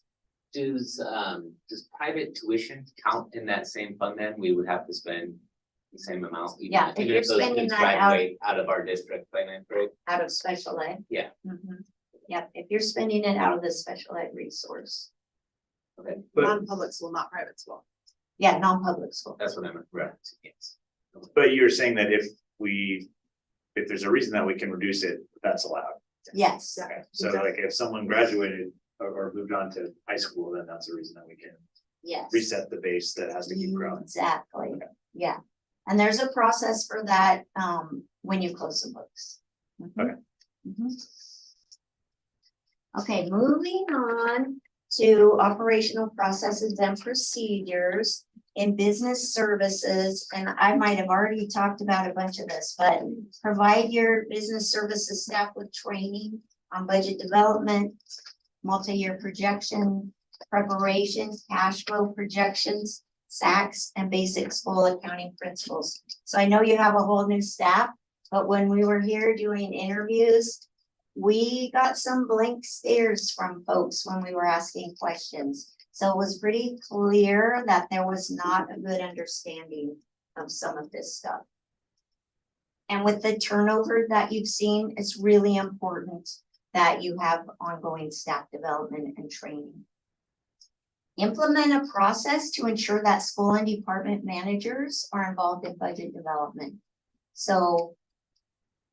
Does private tuition count in that same fund then? We would have to spend the same amount? Yeah, if even you're those spending kids that graduate out of our district finance rate? Out of special ed. Yeah. Yep, if you're spending it out of the special ed resource. Okay, But, Non-public school, not private school. Yeah, non-public school. that's what I'm referencing, yes. but you're saying that if there's a reason that we can reduce it, that's allowed. Yes, Okay, so like if someone graduated or moved on to high school, then that's a reason that we can yes. reset the base that has to keep growing. Exactly, Okay. yeah. And there's a process for that when you close the books. Okay. Okay, moving on to operational processes and procedures in business services. And I might have already talked about a bunch of this, but provide your business services staff with training on budget development, multi-year projection preparations, cash flow projections, SACs, and basic school accounting principles. So I know you have a whole new staff, but when we were here doing interviews, we got some blank stares from folks when we were asking questions. So it was pretty clear that there was not a good understanding of some of this stuff. And with the turnover that you've seen, it's really important that you have ongoing staff development and training. Implement a process to ensure that school and department managers are involved in budget development. So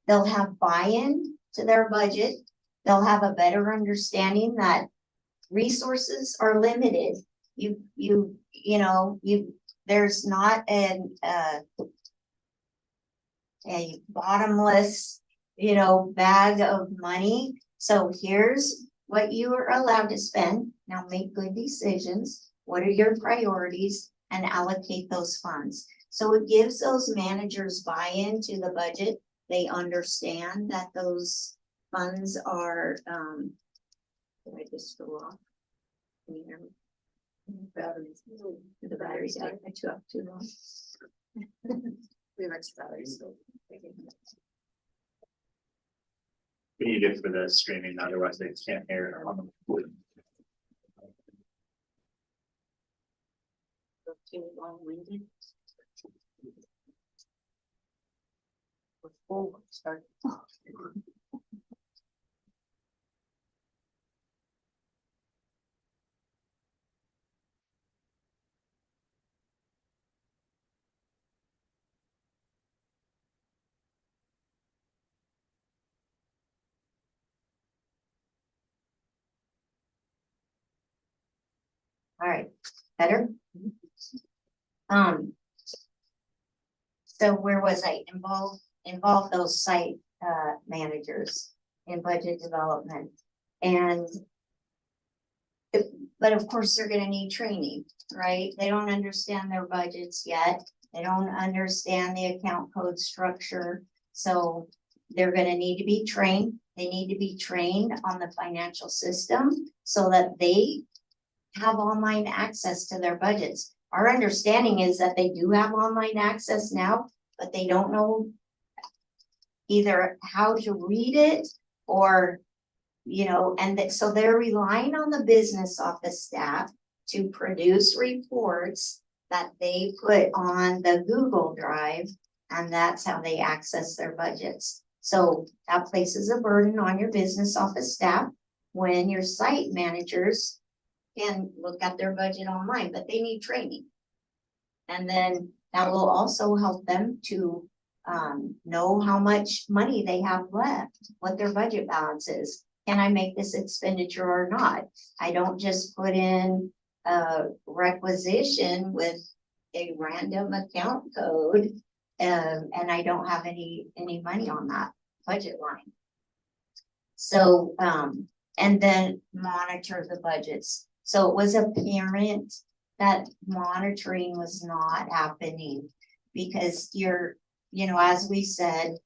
they'll have buy-in to their budget. They'll have a better understanding that resources are limited. There's not a bottomless, bag of money. So here's what you are allowed to spend. Now make good decisions. What are your priorities, and allocate those funds. So it gives those managers buy-in to the budget. They understand that those funds are, did I just go off? Can you hear me? Batteries. The batteries died. I took up too long. We have extra batteries. We need it for the streaming, otherwise they can't hear it on the. Too long-winded. Oh, start. All right, better? So where was I? Involve those site managers in budget development. But of course, they're gonna need training, right? They don't understand their budgets yet. They don't understand the account code structure. So they're gonna need to be trained. They need to be trained on the financial system so that they have online access to their budgets. Our understanding is that they do have online access now, but they don't know either how to read it or, so they're relying on the business office staff to produce reports that they put on the Google Drive, and that's how they access their budgets. So that places a burden on your business office staff when your site managers can look at their budget online, but they need training. And then that will also help them to know how much money they have left, what their budget balance is. Can I make this expenditure or not? I don't just put in a requisition with a random account code and I don't have any money on that budget line. So, and then monitor the budgets. So it was apparent that monitoring was not happening because as we said,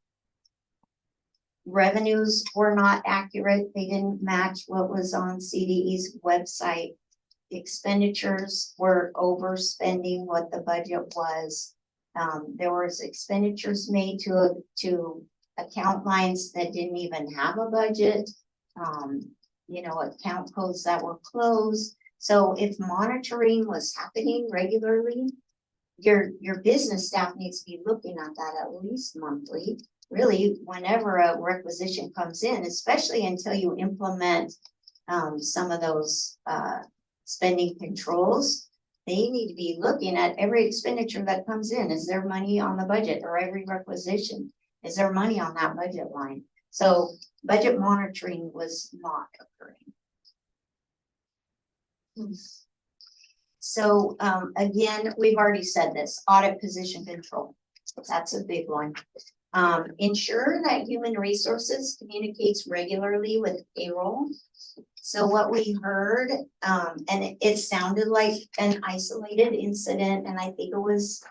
revenues were not accurate. They didn't match what was on CDE's website. Expenditures were overspending what the budget was. There was expenditures made to account lines that didn't even have a budget. Account codes that were closed. So if monitoring was happening regularly, your business staff needs to be looking at that at least monthly. Really, whenever a requisition comes in, especially until you implement some of those spending controls, they need to be looking at every expenditure that comes in. Is there money on the budget? Or every requisition? Is there money on that budget line? So budget monitoring was not occurring. So again, we've already said this, audit position control. That's a big one. Ensure that human resources communicates regularly with payroll. So what we heard, and it sounded like an isolated incident, and I think it was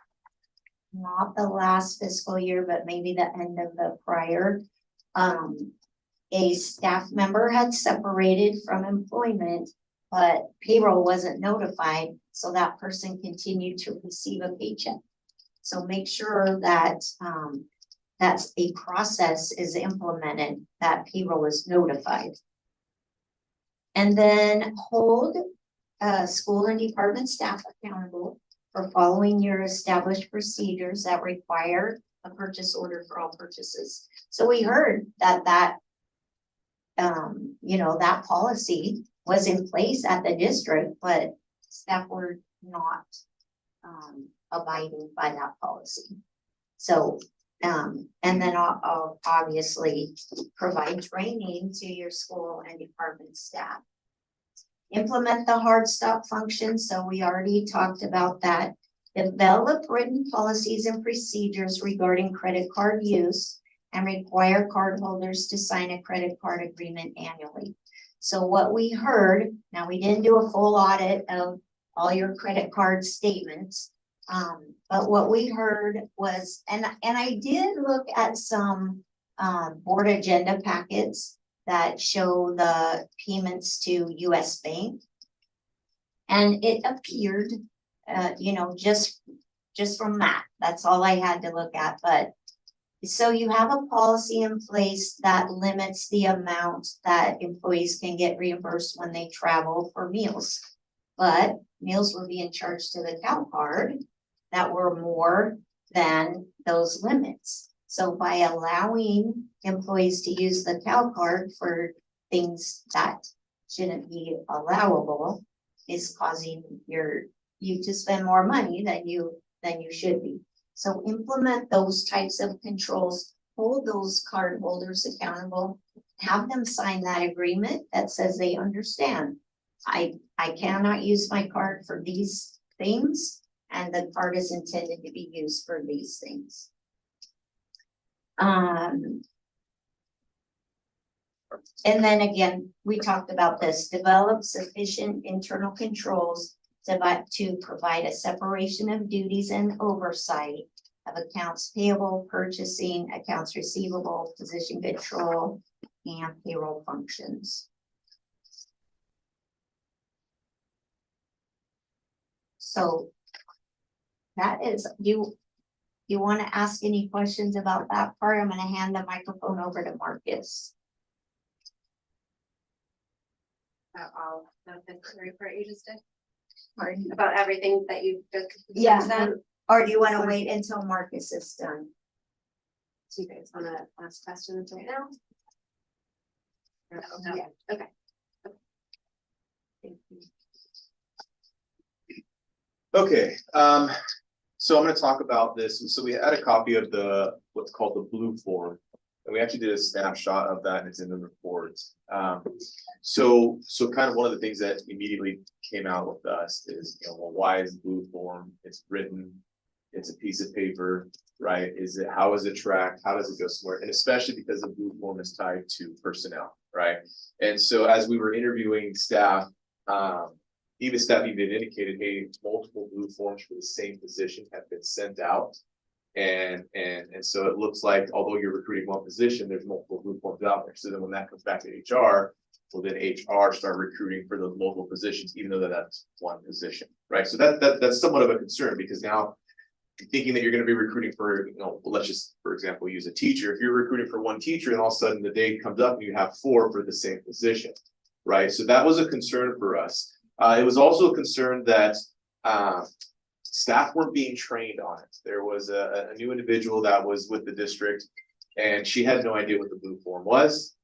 not the last fiscal year, but maybe the end of the prior. a staff member had separated from employment, but payroll wasn't notified, so that person continued to receive a paycheck. So make sure that, that's a process is implemented, that payroll is notified. And then hold, school and department staff accountable for following your established procedures that require a purchase order for all purchases. So we heard that, you know, that policy was in place at the district, but staff were not, abiding by that policy. So, and then I'll obviously provide training to your school and department staff. Implement the hard stop function, so we already talked about that. Develop written policies and procedures regarding credit card use and require cardholders to sign a credit card agreement annually. So what we heard, now we didn't do a full audit of all your credit card statements. But what we heard was, and I did look at some board agenda packets that show the payments to US Bank. And it appeared, you know, just from that, that's all I had to look at. But so you have a policy in place that limits the amount that employees can get reimbursed when they travel for meals. But meals were being charged to the cow card that were more than those limits. So by allowing employees to use the cow card for things that shouldn't be allowable is causing you to spend more money than you should be. So implement those types of controls, hold those card holders accountable, have them sign that agreement that says they understand. I cannot use my card for these things, and the card is intended to be used for these things. And then again, we talked about this, develop sufficient internal controls to provide a separation of duties and oversight of accounts payable, purchasing, accounts receivable, position control, and payroll functions. So that is, you want to ask any questions about that part? I'm going to hand the microphone over to Marcus. All of the report you just did, Pardon? about everything that you just. Yeah, said? or do you want to wait until Marcus is done? So you guys wanna ask questions right now? No? Yeah. Okay. Okay, so I'm gonna talk about this. So we had a copy of what's called the blue form. And we actually did a snapshot of that and it's in the report. So kind of one of the things that immediately came out with us is, you know, well, why is the blue form? It's written, it's a piece of paper, right? How is it tracked? How does it go somewhere? And especially because the blue form is tied to personnel, right? And so as we were interviewing staff, even staff even indicated, hey, multiple blue forms for the same position have been sent out. And so it looks like, although you're recruiting one position, there's multiple blue forms out there. So then when that comes back to HR, well, then HR start recruiting for the local positions, even though that's one position, right? So that's somewhat of a concern, because now thinking that you're going to be recruiting for, you know, let's just, for example, use a teacher. If you're recruiting for one teacher and all of a sudden the day comes up and you have 4 for the same position, right? So that was a concern for us. It was also a concern that staff weren't being trained on it. There was a new individual that was with the district and she had no idea what the blue form was.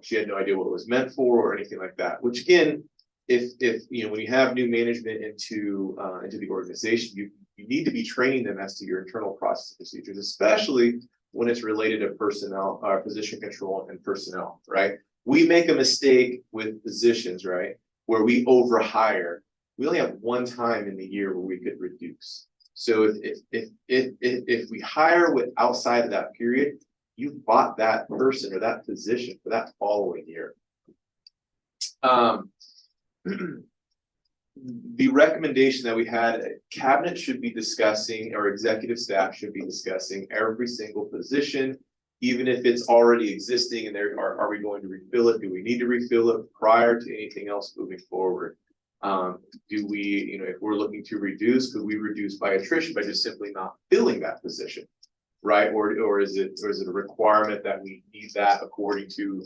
She had no idea what it was meant for or anything like that, which again, if you know, when you have new management into the organization, you need to be training them as to your internal process procedures, especially when it's related to personnel, position control and personnel, right? We make a mistake with positions, right, where we overhire. We only have one time in the year where we could reduce. So if we hire with outside of that period, you bought that person or that position for that following year. The recommendation that we had, cabinet should be discussing, or executive staff should be discussing every single position, even if it's already existing and are we going to refill it? Do we need to refill it prior to anything else moving forward? Do we, if we're looking to reduce, could we reduce by attrition by just simply not filling that position? Right, or is it a requirement that we need that according to,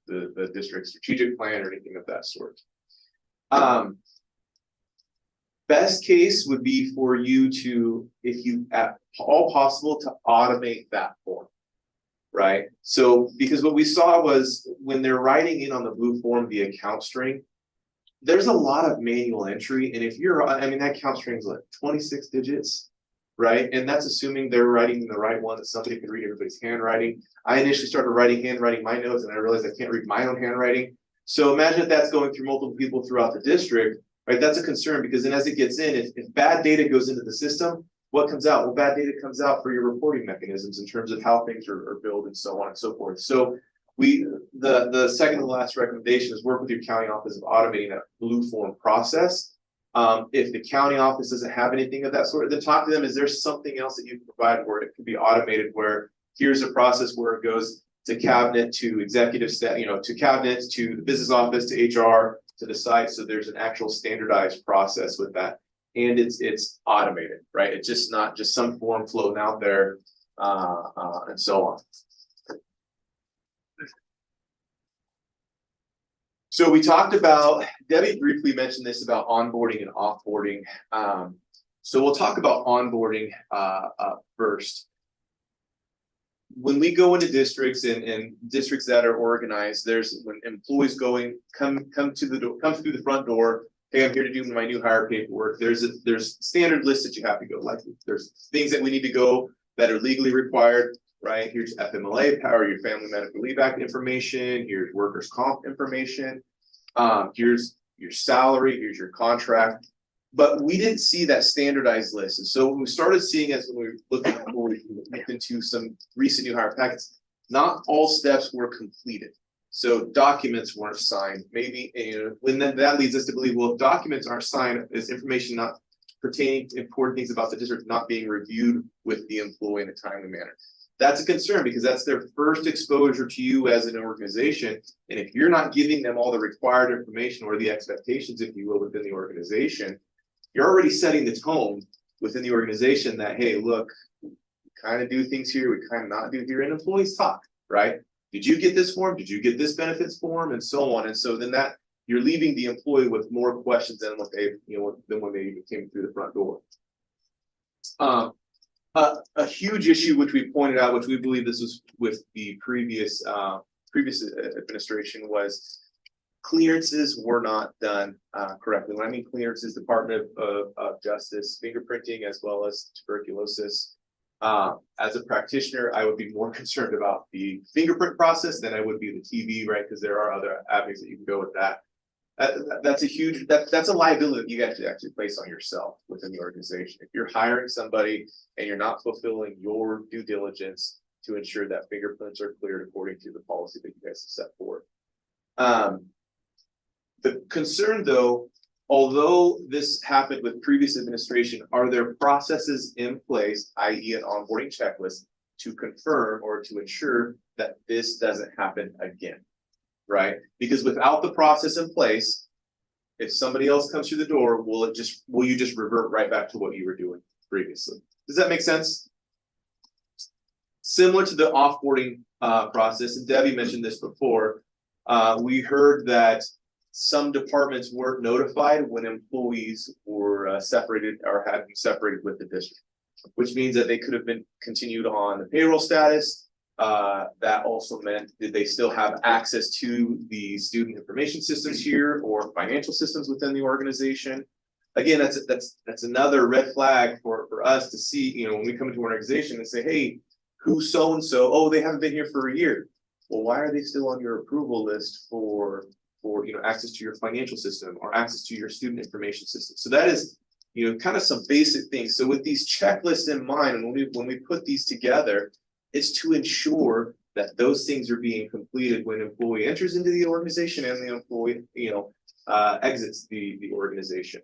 the district strategic plan or anything of that sort? Best case would be for you to, if you at all possible, to automate that form. Right, so because what we saw was when they're writing in on the blue form the account string, there's a lot of manual entry, and if you're, that account string is like 26 digits. Right, and that's assuming they're writing the right one, that somebody can read everybody's handwriting. I initially started handwriting my notes, and I realized I can't read my own handwriting. So imagine if that's going through multiple people throughout the district, right? That's a concern, because then as it gets in, if bad data goes into the system, what comes out? Well, bad data comes out for your reporting mechanisms in terms of how things are billed and so on and so forth. So the second to last recommendation is work with your county office of automating that blue form process. If the county office doesn't have anything of that sort, then talk to them. Is there something else that you can provide where it could be automated, where here's a process where it goes to cabinet, to executive staff, to cabinet, to the business office, to HR, to the site. So there's an actual standardized process with that. And it's automated, right? It's just not just some form floating out there, and so on. So we talked about, Debbie briefly mentioned this about onboarding and offboarding. So we'll talk about onboarding first. When we go into districts and districts that are organized, when employees come through the front door. Hey, I'm here to do my new hire paperwork. There's standard lists that you have to go. Like there's things that we need to go that are legally required. Right, here's FMLA power, your Family Medical Leave Act information, here's workers' comp information, here's your salary, here's your contract. But we didn't see that standardized list. And so what we started seeing as when we looked into some recent new hire packets, not all steps were completed. So documents weren't signed. Maybe when that leads us to believe, well, if documents aren't signed, is information not pertaining to important things about the district not being reviewed with the employee in a timely manner. That's a concern, because that's their first exposure to you as an organization. And if you're not giving them all the required information or the expectations, if you will, within the organization, you're already setting the tone within the organization that, hey, look, we kind of do things here, we kind of not do here, and employees talk, right? Did you get this form? Did you get this benefits form? And so on. And so then that you're leaving the employee with more questions than what they, than when they even came through the front door. A huge issue which we pointed out, which we believe this was with the previous administration, was clearances were not done correctly. When I mean clearances, Department of Justice, fingerprinting, as well as tuberculosis. As a practitioner, I would be more concerned about the fingerprint process than I would be the TB, right? Because there are other avenues that you can go with that. That's a huge, that's a liability that you have to actually place on yourself within the organization. If you're hiring somebody and you're not fulfilling your due diligence to ensure that fingerprints are cleared according to the policy that you guys have set forth. The concern though, although this happened with previous administration, are there processes in place, i.e. an onboarding checklist, to confirm or to ensure that this doesn't happen again? Right? Because without the process in place, if somebody else comes through the door, will you just revert right back to what you were doing previously? Does that make sense? Similar to the offboarding process, and Debbie mentioned this before, we heard that some departments weren't notified when employees were separated or had been separated with the district, which means that they could have been continued on the payroll status. That also meant, did they still have access to the student information systems here or financial systems within the organization? Again, that's another red flag for us to see, when we come into an organization and say, hey, who's so-and-so? Oh, they haven't been here for a year. Well, why are they still on your approval list for access to your financial system or access to your student information system? So that is, kind of some basic things. So with these checklists in mind, and when we put these together, it's to ensure that those things are being completed when an employee enters into the organization and the employee, exits the organization.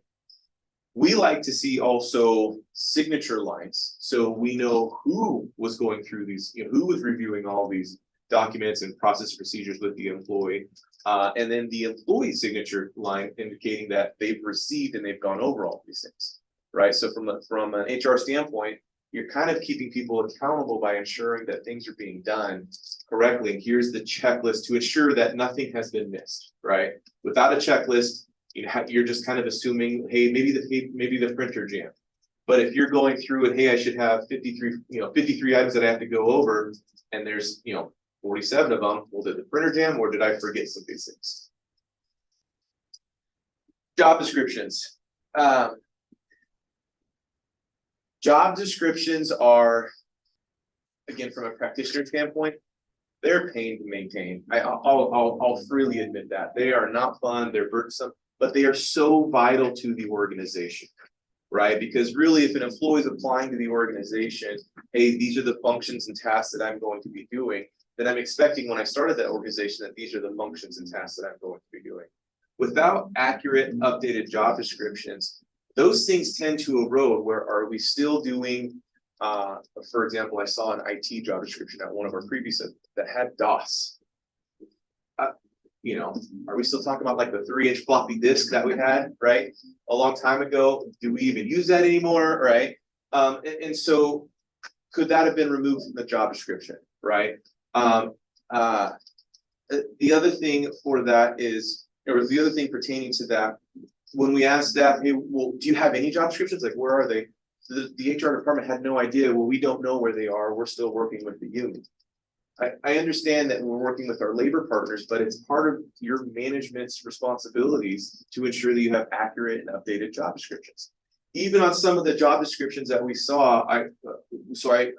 We like to see also signature lines, so we know who was going through these, who was reviewing all these documents and process procedures with the employee. And then the employee signature line indicating that they've received and they've gone over all these things, right? So from an HR standpoint, you're kind of keeping people accountable by ensuring that things are being done correctly. And here's the checklist to ensure that nothing has been missed, right? Without a checklist, you're just kind of assuming, hey, maybe the printer jammed. But if you're going through and, hey, I should have 53 items that I have to go over, and there's 47 of them, well, did the printer jam or did I forget some of these things? Job descriptions. Job descriptions are, again, from a practitioner standpoint, they're a pain to maintain. I'll freely admit that. They are not fun, they're burdensome, but they are so vital to the organization, right? Because really, if an employee is applying to the organization, hey, these are the functions and tasks that I'm going to be doing, then I'm expecting when I started that organization that these are the functions and tasks that I'm going to be doing. Without accurate, updated job descriptions, those things tend to erode. Where are we still doing, for example, I saw an IT job description at one of our previous that had DOS. Are we still talking about like the 3-inch floppy disk that we had, right? A long time ago. Do we even use that anymore, right? And so could that have been removed from the job description, right? The other thing for that is, or the other thing pertaining to that, when we asked staff, hey, well, do you have any job descriptions? Like, where are they? The HR department had no idea. Well, we don't know where they are. We're still working with the union. I understand that we're working with our labor partners, but it's part of your management's responsibilities to ensure that you have accurate and updated job descriptions. Even on some of the job descriptions that we saw, I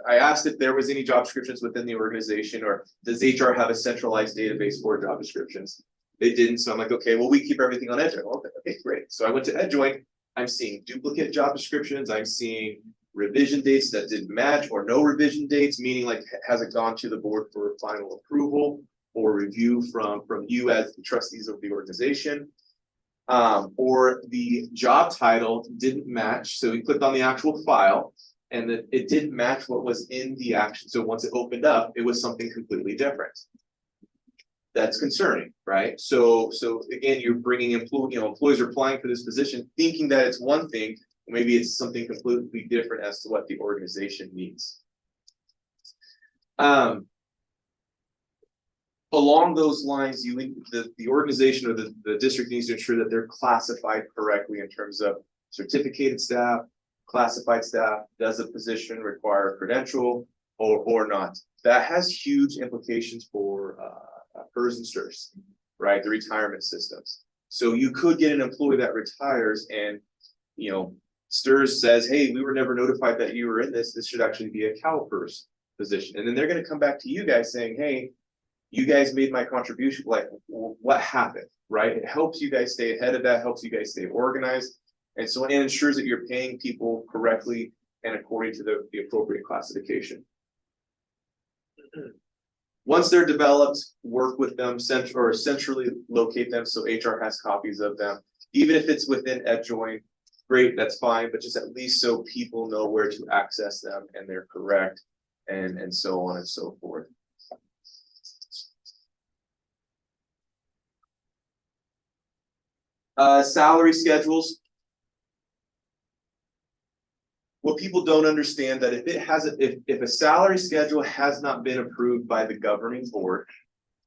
asked if there was any job descriptions within the organization, or does HR have a centralized database for job descriptions? They didn't, so I'm like, okay, well, we keep everything on EdJoint. Okay, great. So I went to EdJoint. I'm seeing duplicate job descriptions. I'm seeing revision dates that didn't match, or no revision dates, meaning like, has it gone to the board for final approval or review from you as the trustees of the organization? Or the job title didn't match. So we clicked on the actual file and it didn't match what was in the action. So once it opened up, it was something completely different. That's concerning, right? So again, you're bringing employees are applying for this position, thinking that it's one thing, maybe it's something completely different as to what the organization needs. Along those lines, the organization or the district needs to ensure that they're classified correctly in terms of certificated staff, classified staff. Does the position require a credential or not? That has huge implications for PERS and STIRS, right? The retirement systems. So you could get an employee that retires and, STIRS says, hey, we were never notified that you were in this. This should actually be a CalPERS position. And then they're going to come back to you guys saying, hey, you guys made my contribution. Like, what happened, right? It helps you guys stay ahead of that, helps you guys stay organized. And so it ensures that you're paying people correctly and according to the appropriate classification. Once they're developed, work with them centrally locate them so HR has copies of them. Even if it's within EdJoint, great, that's fine, but just at least so people know where to access them and they're correct, and so on and so forth. Salary schedules. What people don't understand that if a salary schedule has not been approved by the governing board,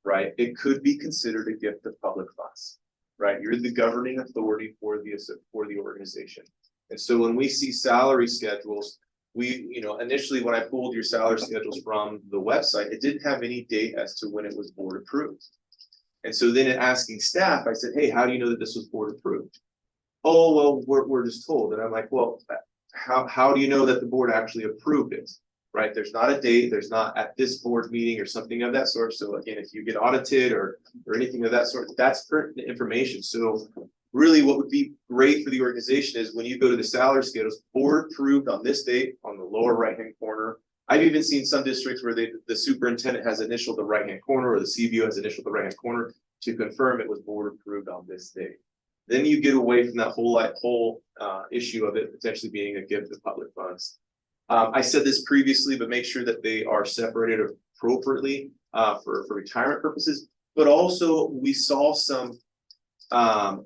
right, it could be considered a gift of public funds, right? You're the governing authority for the organization. And so when we see salary schedules, initially when I pulled your salary schedules from the website, it didn't have any date as to when it was board approved. And so then in asking staff, I said, hey, how do you know that this was board approved? Oh, well, we're just told. And I'm like, well, how do you know that the board actually approved it, right? There's not a date, there's not at this board meeting or something of that sort. So again, if you get audited or anything of that sort, that's pertinent information. So really what would be great for the organization is when you go to the salary schedules, board approved on this date on the lower right-hand corner. I've even seen some districts where the superintendent has initialed the right-hand corner or the CBO has initialed the right-hand corner to confirm it was board approved on this date. then you get away from that whole issue of it potentially being a gift of public funds. I said this previously, but make sure that they are separated appropriately for retirement purposes. But also we saw some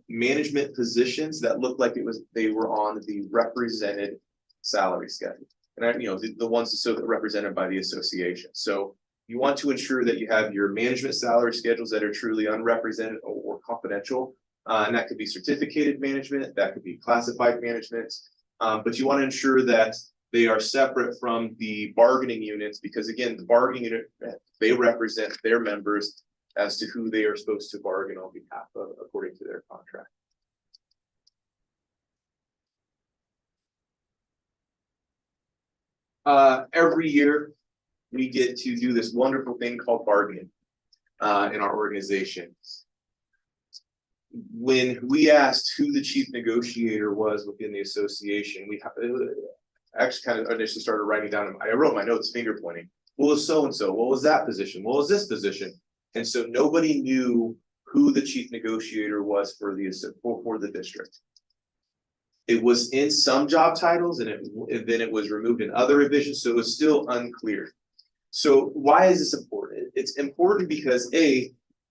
management positions that looked like they were on the represented salary schedule. And the ones represented by the association. So you want to ensure that you have your management salary schedules that are truly unrepresented or confidential. And that could be certificated management, that could be classified management. But you want to ensure that they are separate from the bargaining units, because again, the bargaining unit, they represent their members as to who they are supposed to bargain on behalf of according to their contract. Every year we get to do this wonderful thing called bargaining in our organization. When we asked who the chief negotiator was within the association, we actually kind of initially started writing down. I wrote my notes, finger pointing. What was so and so? What was that position? What was this position? And so nobody knew who the chief negotiator was for the district. It was in some job titles, and then it was removed in other revisions, so it was still unclear. So why is this important? It's important because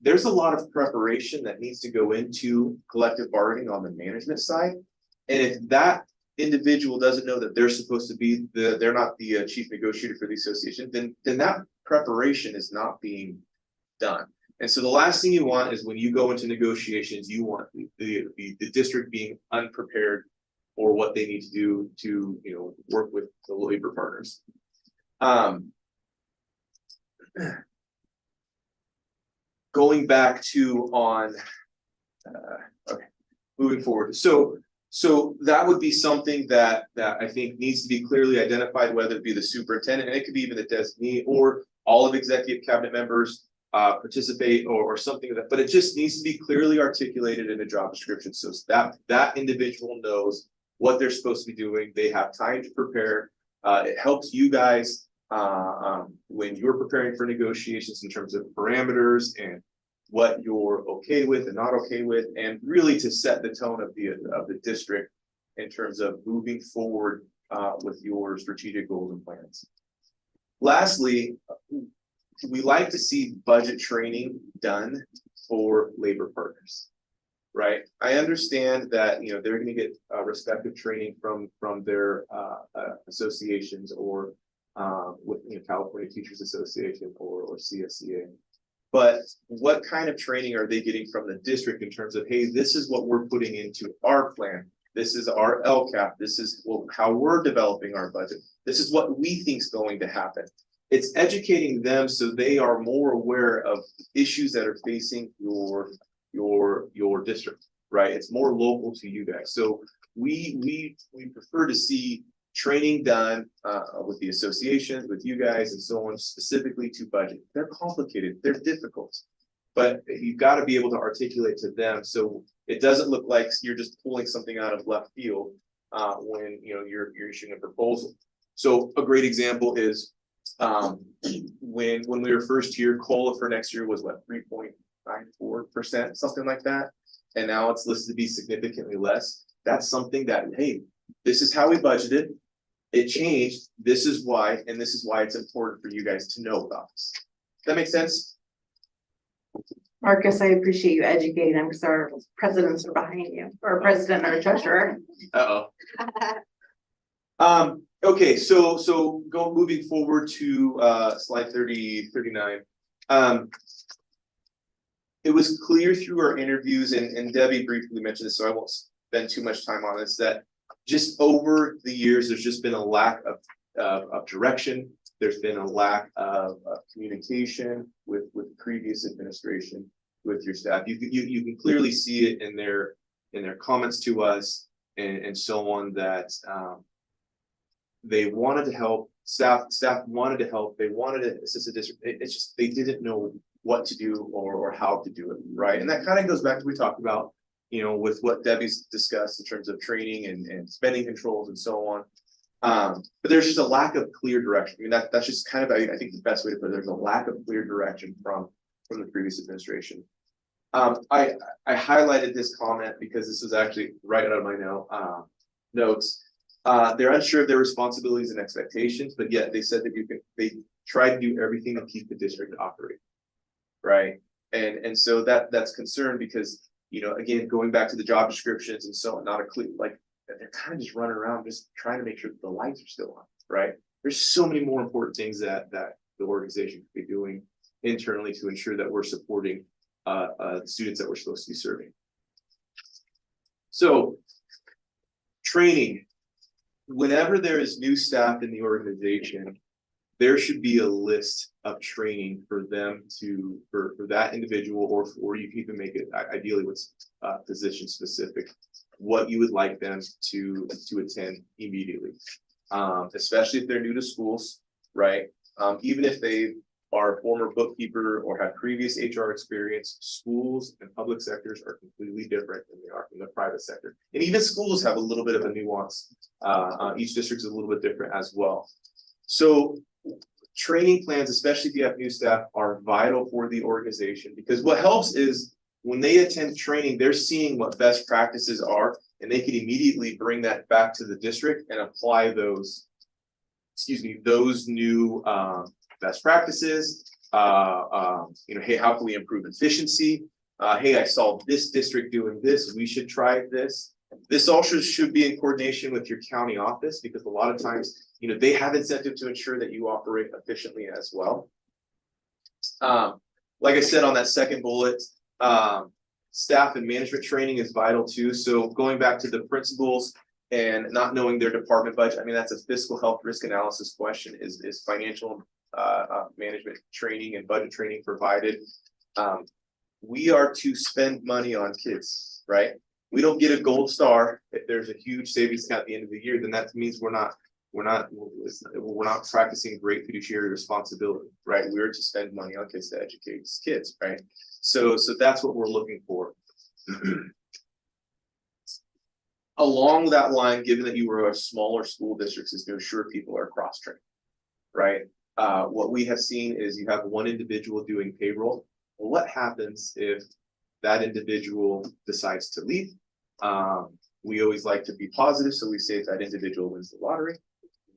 there's a lot of preparation that needs to go into collective bargaining on the management side. And if that individual doesn't know that they're supposed to be they're not the chief negotiator for the association, then that preparation is not being done. And so the last thing you want is when you go into negotiations, you want the district being unprepared for what they need to do to work with the labor partners. Going back to moving forward. So that would be something that I think needs to be clearly identified, whether it be the superintendent, and it could be even the designee, or all of executive cabinet members participate or something like that. But it just needs to be clearly articulated in a job description so that individual knows what they're supposed to be doing. They have time to prepare. It helps you guys when you're preparing for negotiations in terms of parameters and what you're okay with and not okay with, and really to set the tone of the district in terms of moving forward with your strategic goals and plans. Lastly, we like to see budget training done for labor partners, right? I understand that they're going to get respective training from their associations or with California Teachers Association or CSCA. But what kind of training are they getting from the district in terms of, hey, this is what we're putting into our plan. This is our LCAP. This is how we're developing our budget. This is what we think is going to happen. It's educating them so they are more aware of issues that are facing your district, right? It's more local to you guys. So we prefer to see training done with the associations, with you guys, and so on, specifically to budget. They're complicated, they're difficult, but you've got to be able to articulate to them so it doesn't look like you're just pulling something out of left field when you're issuing a proposal. So a great example is when we were first here, COLA for next year was what, 3.94%, something like that, and now it's listed to be significantly less. That's something that, hey, this is how we budgeted. It changed. This is why, and this is why it's important for you guys to know about this. Does that make sense? Marcus, I appreciate you educating them because our presidents are behind you, or president or treasurer. Okay, so moving forward to slide 39. It was clear through our interviews, and Debbie briefly mentioned this, so I won't spend too much time on this, that just over the years, there's just been a lack of direction. There's been a lack of communication with previous administration, with your staff. You can clearly see it in their comments to us and so on, that they wanted to help. Staff wanted to help. They wanted to assist the district. It's just they didn't know what to do or how to do it, right? And that kind of goes back to what we talked about, with what Debbie's discussed in terms of training and spending controls and so on. But there's just a lack of clear direction. I mean, that's just kind of, I think the best way to put it. There's a lack of clear direction from the previous administration. I highlighted this comment because this was actually right out of my notes. They're unsure of their responsibilities and expectations, but yet they said that they try to do everything to keep the district operating. Right, and so that's concerned because, you know, again, going back to the job descriptions and so on, not a clear, like, they're kind of just running around just trying to make sure that the lights are still on, right? There's so many more important things that the organization could be doing internally to ensure that we're supporting the students that we're supposed to be serving. So training, whenever there is new staff in the organization, there should be a list of training for them to, for that individual, or you can even make it ideally what's position specific, what you would like them to attend immediately. Especially if they're new to schools, right? Even if they are a former bookkeeper or have previous HR experience, schools and public sectors are completely different than they are from the private sector. And even schools have a little bit of a nuance. Each district is a little bit different as well. So training plans, especially if you have new staff, are vital for the organization, because what helps is when they attend training, they're seeing what best practices are, and they can immediately bring that back to the district and apply those, those new best practices. You know, hey, how can we improve efficiency? Hey, I saw this district doing this, we should try this. This also should be in coordination with your county office, because a lot of times, you know, they have incentive to ensure that you operate efficiently as well. Like I said on that second bullet, staff and management training is vital too. So going back to the principals and not knowing their department budget, I mean, that's a fiscal health risk analysis question. Is financial management training and budget training provided? We are to spend money on kids, right? We don't get a gold star if there's a huge savings account at the end of the year. Then that means we're not practicing great fiduciary responsibility, right? We're to spend money on kids to educate kids, right? So that's what we're looking for. Along that line, given that you were a smaller school districts, is to ensure people are cross-trained, right? What we have seen is you have one individual doing payroll. Well, what happens if that individual decides to leave? We always like to be positive, so we say if that individual wins the lottery,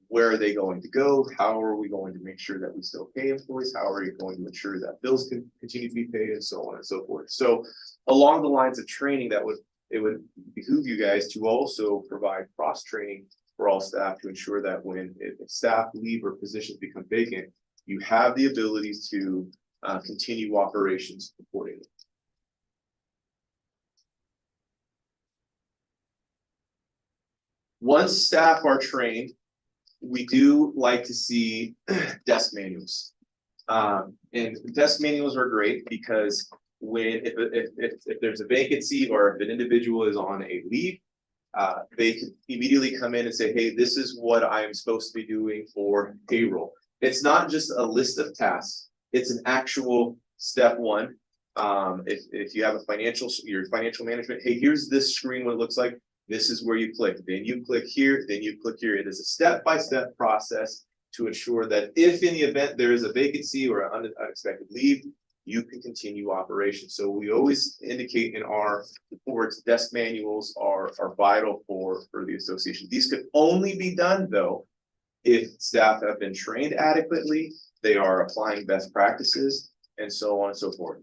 where are they going to go? How are we going to make sure that we still pay employees? How are you going to ensure that bills can continue to be paid, and so on and so forth? So along the lines of training, it would behoove you guys to also provide cross training for all staff to ensure that when if staff leave or positions become vacant, you have the ability to continue operations accordingly. Once staff are trained, we do like to see desk manuals. And desk manuals are great because if there's a vacancy or if an individual is on a leave, they can immediately come in and say, hey, this is what I am supposed to be doing for payroll. It's not just a list of tasks, it's an actual step one. If you have your financial management, hey, here's this screen, what it looks like. This is where you click, then you click here, then you click here. It is a step-by-step process to ensure that if in the event there is a vacancy or an unexpected leave, you can continue operations. So we always indicate in our reports, desk manuals are vital for the association. These could only be done though if staff have been trained adequately, they are applying best practices, and so on and so forth.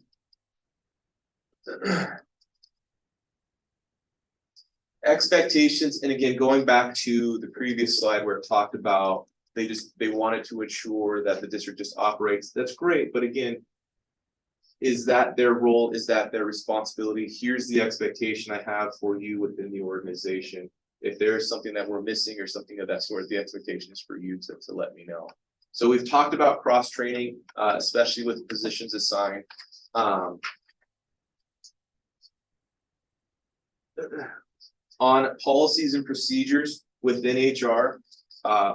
Expectations, and again, going back to the previous slide where it talked about they wanted to ensure that the district just operates. That's great, but again, is that their role? Is that their responsibility? Here's the expectation I have for you within the organization. If there is something that we're missing or something of that sort, the expectation is for you to let me know. So we've talked about cross training, especially with positions assigned. On policies and procedures within HR,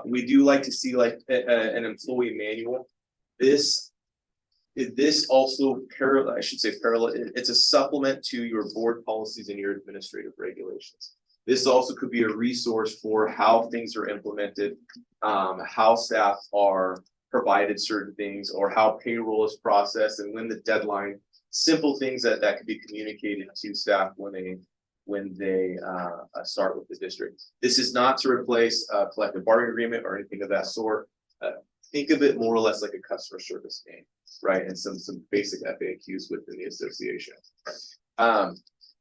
we do like to see like an employee manual. This also parallel, I should say parallel, it's a supplement to your board policies and your administrative regulations. This also could be a resource for how things are implemented, how staff are provided certain things, or how payroll is processed and when the deadline simple things that could be communicated to staff when they start with the district. This is not to replace a collective bargaining agreement or anything of that sort. Think of it more or less like a customer service name, right? And some basic FAQs within the association.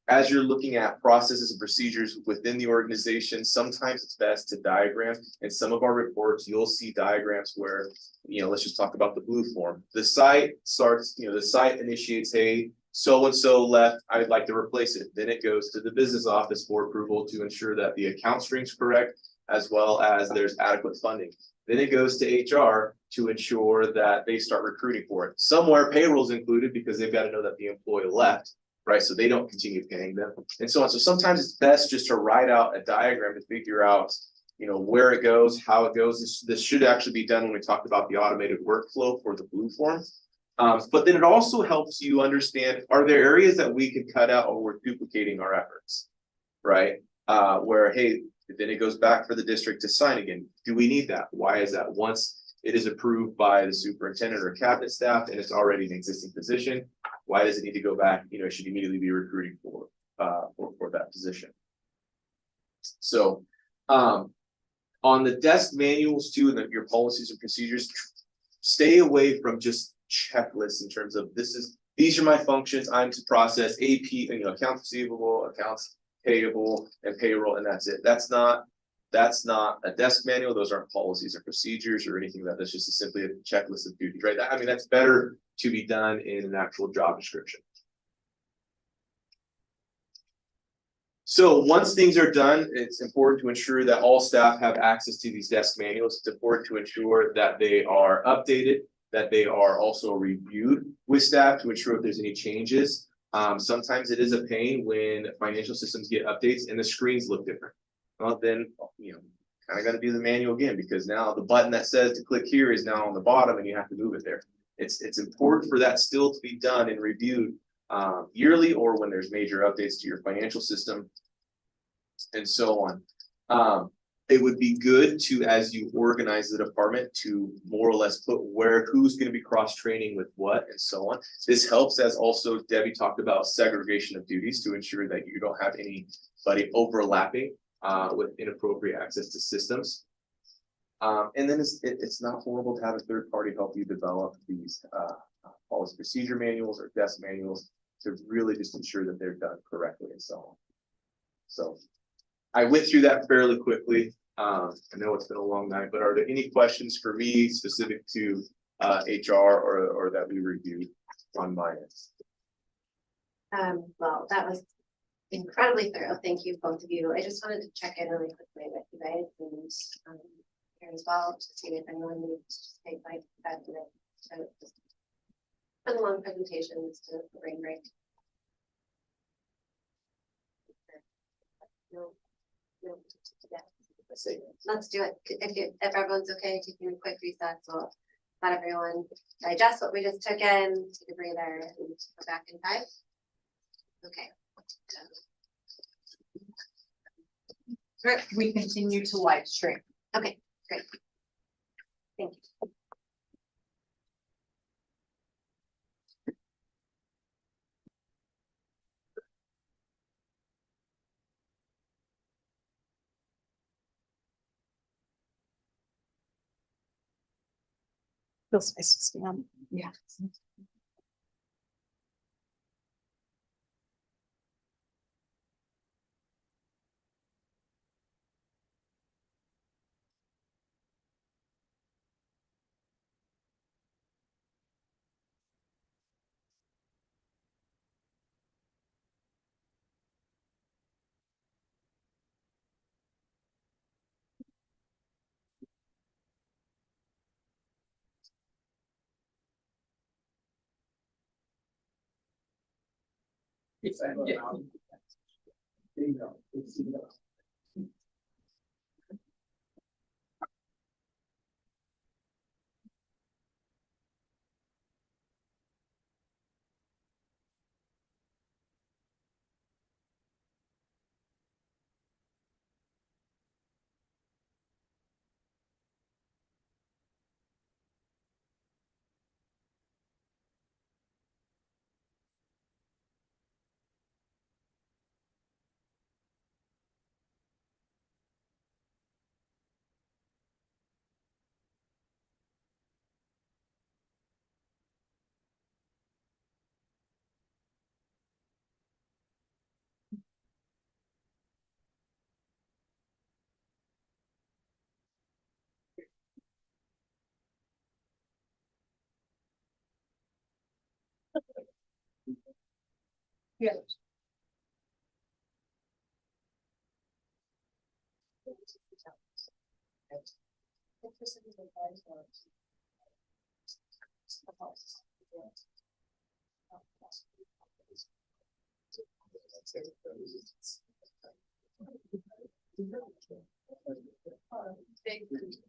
As you're looking at processes and procedures within the organization, sometimes it's best to diagram. In some of our reports, you'll see diagrams where, let's just talk about the blue form. The site starts, the site initiates, hey, so-and-so left, I'd like to replace it. Then it goes to the business office for approval to ensure that the account string's correct, as well as there's adequate funding. Then it goes to HR to ensure that they start recruiting for it. Somewhere payroll's included because they've got to know that the employee left, right? So they don't continue paying them and so on. So sometimes it's best just to write out a diagram to figure out, where it goes, how it goes. This should actually be done when we talked about the automated workflow for the blue form. But then it also helps you understand, are there areas that we could cut out or we're duplicating our efforts, right? Where, hey, then it goes back for the district to sign again. Do we need that? Why is that? Once it is approved by the superintendent or cabinet staff and it's already an existing position, why does it need to go back? It should immediately be recruiting for that position. So on the desk manuals too, and your policies and procedures, stay away from just checklists in terms of these are my functions. I'm to process AP, accounts receivable, accounts payable, and payroll, and that's it. That's not a desk manual. Those aren't policies or procedures or anything like that. That's just simply a checklist of duties, right? That's better to be done in an actual job description. So once things are done, it's important to ensure that all staff have access to these desk manuals. It's important to ensure that they are updated, that they are also reviewed with staff to ensure if there's any changes. Sometimes it is a pain when financial systems get updates and the screens look different. Well, then, kind of got to do the manual again, because now the button that says to click here is now on the bottom and you have to move it there. It's important for that still to be done and reviewed yearly or when there's major updates to your financial system and so on. It would be good to, as you organize the department, to more or less put who's going to be cross-training with what and so on. This helps, as also Debbie talked about, segregation of duties to ensure that you don't have anybody overlapping with inappropriate access to systems. And then it's not horrible to have a third party help you develop these policy procedure manuals or desk manuals to really just ensure that they're done correctly and so on. So I went through that fairly quickly. I know it's been a long night, but are there any questions for me specific to HR or that we reviewed on my end? Well, that was incredibly thorough. Thank you, both of you. I just wanted to check in really quickly with you guys and here as well to see if anyone needs to take like 5 minutes to just put long presentations to the brain break. No. Let's do it. If everyone's okay, taking a quick reset, so let everyone digest what we just took in, take a breather, and go back in 5. Okay. We continue to live stream. Okay, great. Thank you. Feels nice to see them. Yeah. Yeah.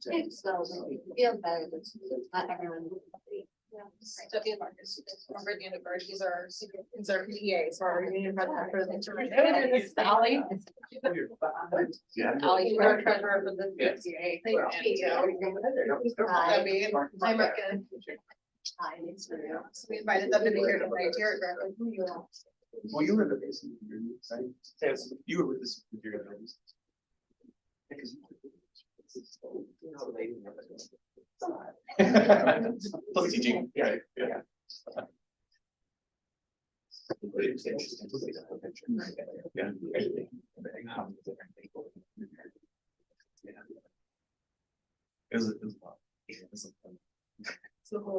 It's so, feel better, but not everyone. Stephanie and Marcus, remember the end of bird, he's our PAs for our union president for the interim. And this is Ally. Yeah. Ally, you're our treasurer for the Yes. PA. Hi. Debbie and hi, Marcus. Hi, it's Maria. So we invited them to be here tonight. Here, Well, you were the basic, yes, you were with this. With your guys. Because plus teaching, yeah. It was a lot. Yeah.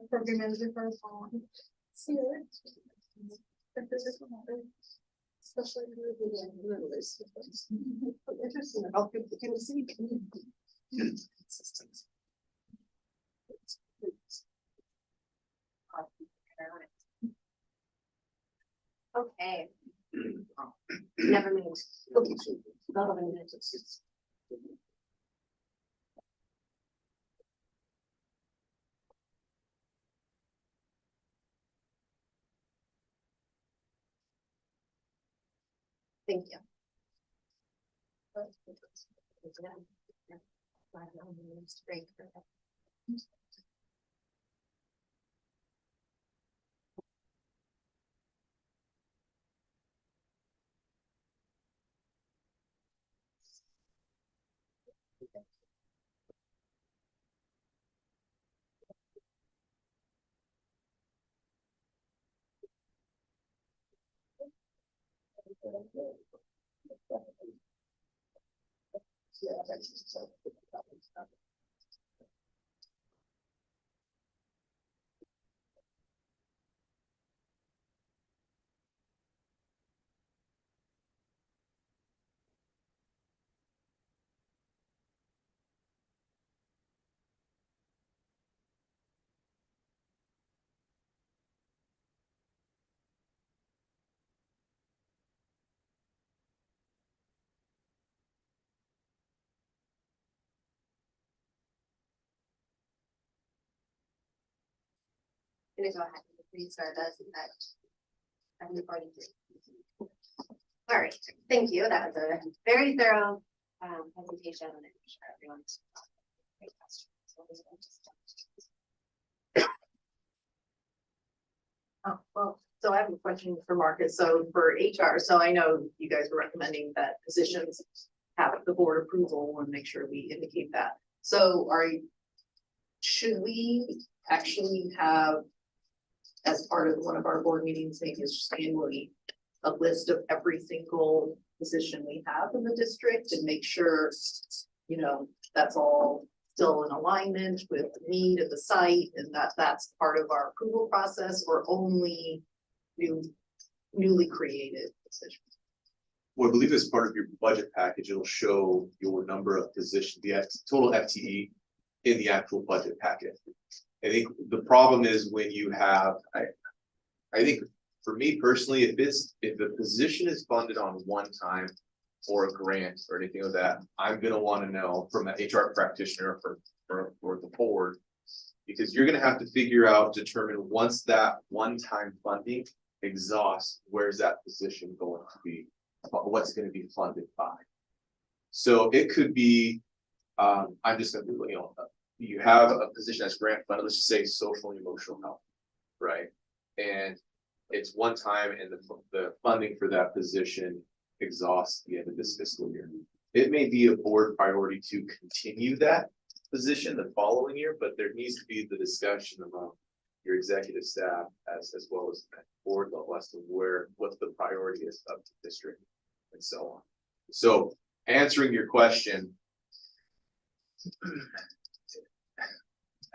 Program manager for see it. Especially. Interesting. I'll give the see. Okay. Never mind. Okay. Not of a minute. Thank you. Gonna go ahead and restart us in that. I'm recording. All right, thank you. That was a very thorough presentation and I'm sure everyone's. Great questions. Oh, well, so I have a question for Marcus. So for HR, so I know you guys were recommending that positions have the board approval and make sure we indicate that. So should we actually have, as part of one of our board meetings, maybe it's just annually, a list of every single position we have in the district and make sure, you know, that's all still in alignment with the need of the site and that's part of our approval process, or only newly created positions? Well, I believe as part of your budget package, it'll show your number of positions, the total FTE in the actual budget packet. I think the problem is when you have, I think for me personally, if the position is funded on one time or a grant or anything like that, I'm gonna want to know from an HR practitioner or the board, because you're gonna have to figure out, determine once that one-time funding exhausts, where's that position going to be, what's gonna be funded by. So it could be, I'm just gonna do, you have a position that's grant funded, let's just say social and emotional health, right? And it's one time and the funding for that position exhausts the end of this fiscal year. It may be a board priority to continue that position the following year, but there needs to be the discussion among your executive staff as well as the board level as to what the priority is of the district and so on. So answering your question,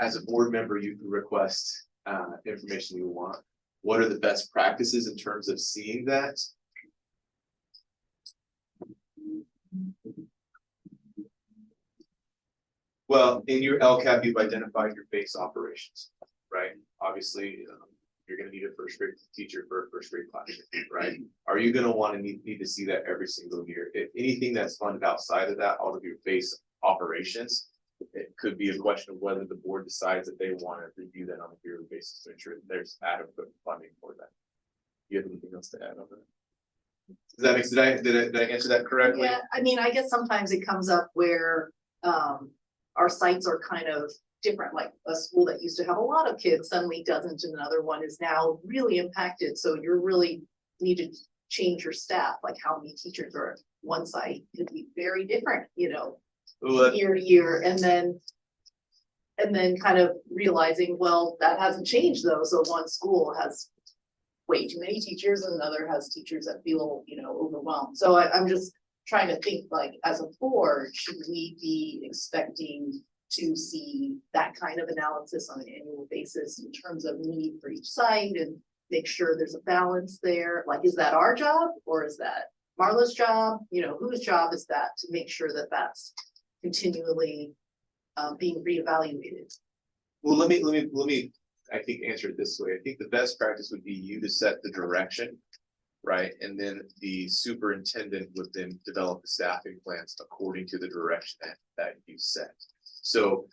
as a board member, you can request information you want. What are the best practices in terms of seeing that? Well, in your LCAP, you've identified your base operations, right? Obviously, you're gonna need a first grade teacher for a first grade class, right? Are you gonna wanna need to see that every single year? If anything that's funded outside of that, out of your base operations, it could be a question of whether the board decides that they wanna review that on a yearly basis to ensure that there's adequate funding for that. Do you have anything else to add on that? Does that make, did I answer that correctly? Yeah, I mean, I guess sometimes it comes up where, our sites are kind of different, like a school that used to have a lot of kids suddenly doesn't, and another one is now really impacted, so you're really need to change your staff, like how many teachers are at one site could be very different, you know, Well, year to year, and then kind of realizing, well, that hasn't changed though, so one school has way too many teachers and another has teachers that feel, you know, overwhelmed. So I'm just trying to think, like, as a board, should we be expecting to see that kind of analysis on an annual basis in terms of need for each site and make sure there's a balance there? Like, is that our job or is that Marla's job? You know, whose job is that to make sure that that's continually being reevaluated? well, let me, I think, answer it this way. I think the best practice would be you to set the direction, right? And then the superintendent would then develop the staffing plans according to the direction that you set. So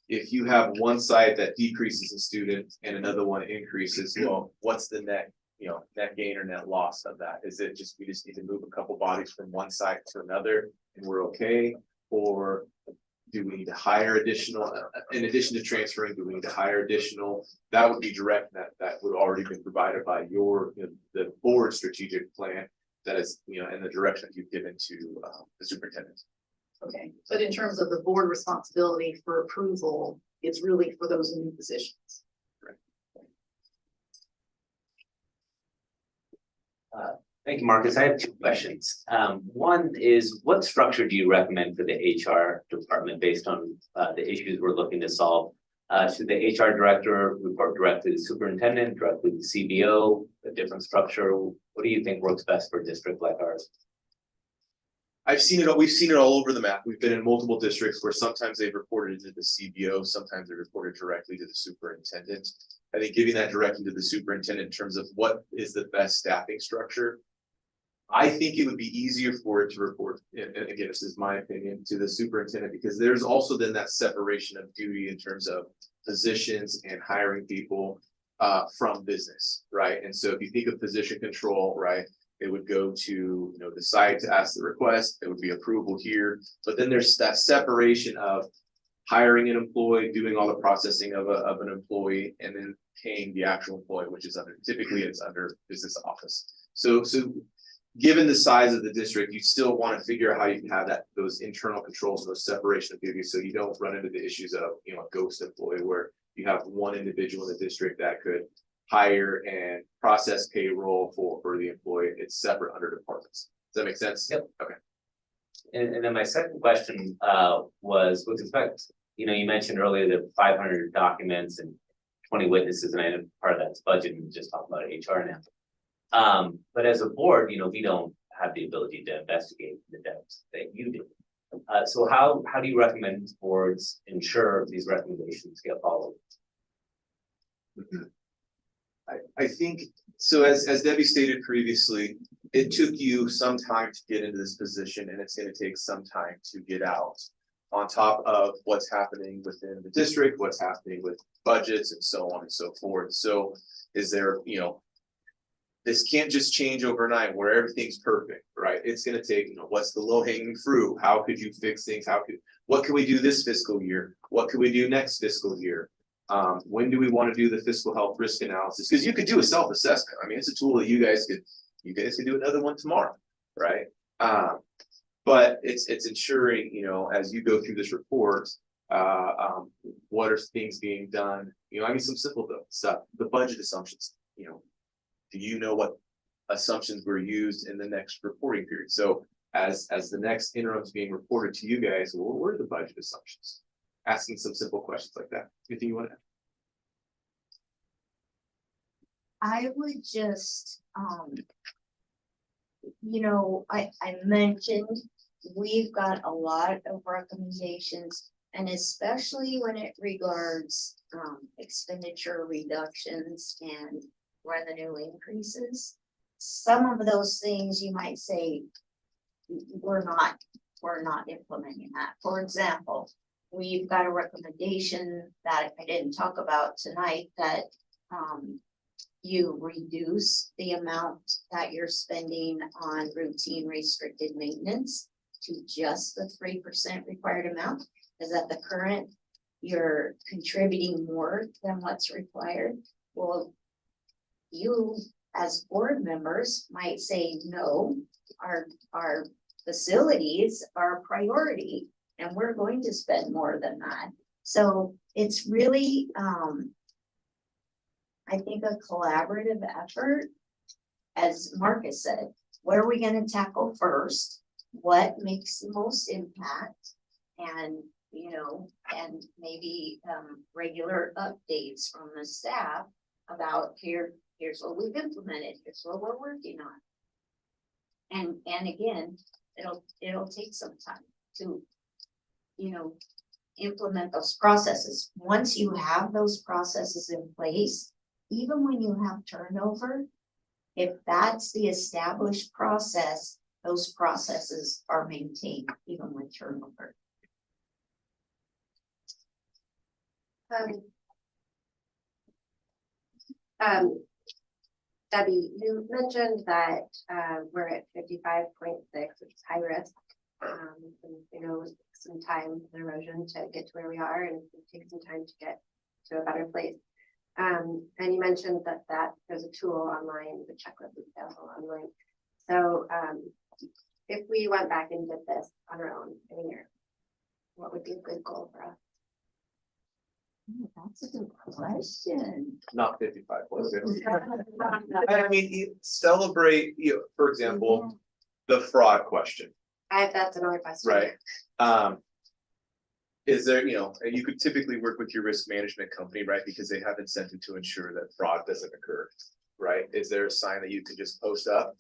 if you have one site that decreases in students and another one increases, well, what's the net, you know, net gain or net loss of that? Is it just, we just need to move a couple bodies from one site to another and we're okay? Or do we need to hire additional, in addition to transferring, do we need to hire additional? That would be direct, that would already been provided by your, you know, the board strategic plan that is, you know, in the direction that you've given to the superintendent. Okay, but in terms of the board responsibility for approval, it's really for those new positions. Thank you, Marcus. I have two questions. One is, what structure do you recommend for the HR department based on the issues we're looking to solve? Should the HR director report directly to the superintendent, directly to the CBO, a different structure? What do you think works best for a district like ours? I've seen it all, we've seen it all over the map. We've been in multiple districts where sometimes they've reported to the CBO, sometimes they reported directly to the superintendent. I think giving that directly to the superintendent in terms of what is the best staffing structure. I think it would be easier for it to report, and again, this is my opinion, to the superintendent, because there's also then that separation of duty in terms of positions and hiring people from business, right? And so if you think of position control, right, it would go to, you know, the site to ask the request, it would be approval here, but then there's that separation of hiring an employee, doing all the processing of an employee, and then paying the actual employee, which is typically it's under business office. So given the size of the district, you still want to figure out how you can have those internal controls, those separation of duties, so you don't run into the issues of, you know, a ghost employee where you have one individual in the district that could hire and process payroll for the employee. It's separate under departments. Does that make sense? Yep. Okay. And then my second question was with respect, you know, you mentioned earlier that 500 documents and 20 witnesses, and I know part of that's budget, and just talking about HR now. But as a board, you know, we don't have the ability to investigate the depths that you do. So how do you recommend boards ensure these recommendations get followed? I think, so as Debbie stated previously, it took you some time to get into this position and it's gonna take some time to get out. On top of what's happening within the district, what's happening with budgets and so on and so forth. So is there, you know, this can't just change overnight where everything's perfect, right? It's gonna take, you know, what's the low hanging fruit? How could you fix things? What can we do this fiscal year? What can we do next fiscal year? When do we want to do the fiscal health risk analysis? Because you could do a self-assessment. I mean, it's a tool that you guys could do another one tomorrow, right? But it's ensuring, you know, as you go through this report, what are things being done? You know, I mean, some simple stuff, the budget assumptions, you know, do you know what assumptions were used in the next reporting period? So as the next interim is being reported to you guys, well, what are the budget assumptions? Asking some simple questions like that. Anything you want to add? I would just, I mentioned, we've got a lot of recommendations. And especially when it regards, expenditure reductions and revenue increases. Some of those things you might say, we're not implementing that. For example, we've got a recommendation that I didn't talk about tonight that, you reduce the amount that you're spending on routine restricted maintenance to just the 3% required amount. Is at the current, you're contributing more than what's required. Well, you as board members might say, no, our facilities are a priority and we're going to spend more than that. So it's really, I think, a collaborative effort. As Marcus said, what are we going to tackle first? What makes the most impact? And, and maybe regular updates from the staff about here's what we've implemented, here's what we're working on. And again, it'll take some time to, implement those processes. Once you have those processes in place, even when you have turnover, if that's the established process, those processes are maintained even with turnover. Debbie, you mentioned that we're at 55.6, which is high risk. And, some time and erosion to get to where we are, and it takes some time to get to a better place. And you mentioned that there's a tool online, the checklist is available online. So if we went back and did this on our own in a year, what would be a good goal for us? That's a good question. Not 55. Was it? I mean, celebrate, for example, the fraud question. That's another question. Right. Is there, you could typically work with your risk management company, right? Because they have incentive to ensure that fraud doesn't occur, right? Is there a sign that you can just post up?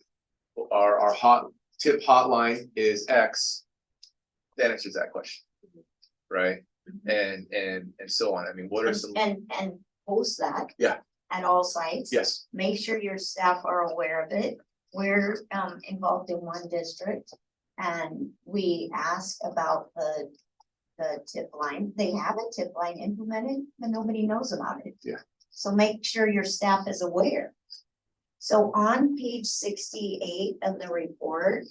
Our hot tip hotline is X. That answers that question, right? And so on. I mean, what are some? And post that. Yeah. At all sites. Yes. Make sure your staff are aware of it. We're involved in one district, and we ask about the tip line. They have a tip line implemented, but nobody knows about it. Yeah. So make sure your staff is aware. So on page 68 of the report,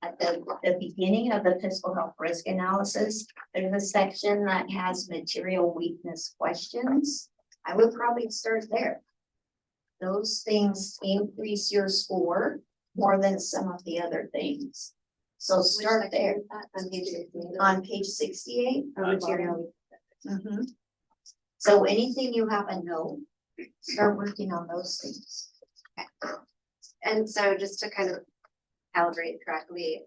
at the beginning of the fiscal health risk analysis, there's a section that has material weakness questions. I would probably start there. Those things increase your score more than some of the other things. So start there on page 68. Material. So anything you have a note, start working on those things. And so just to kind of calibrate correctly,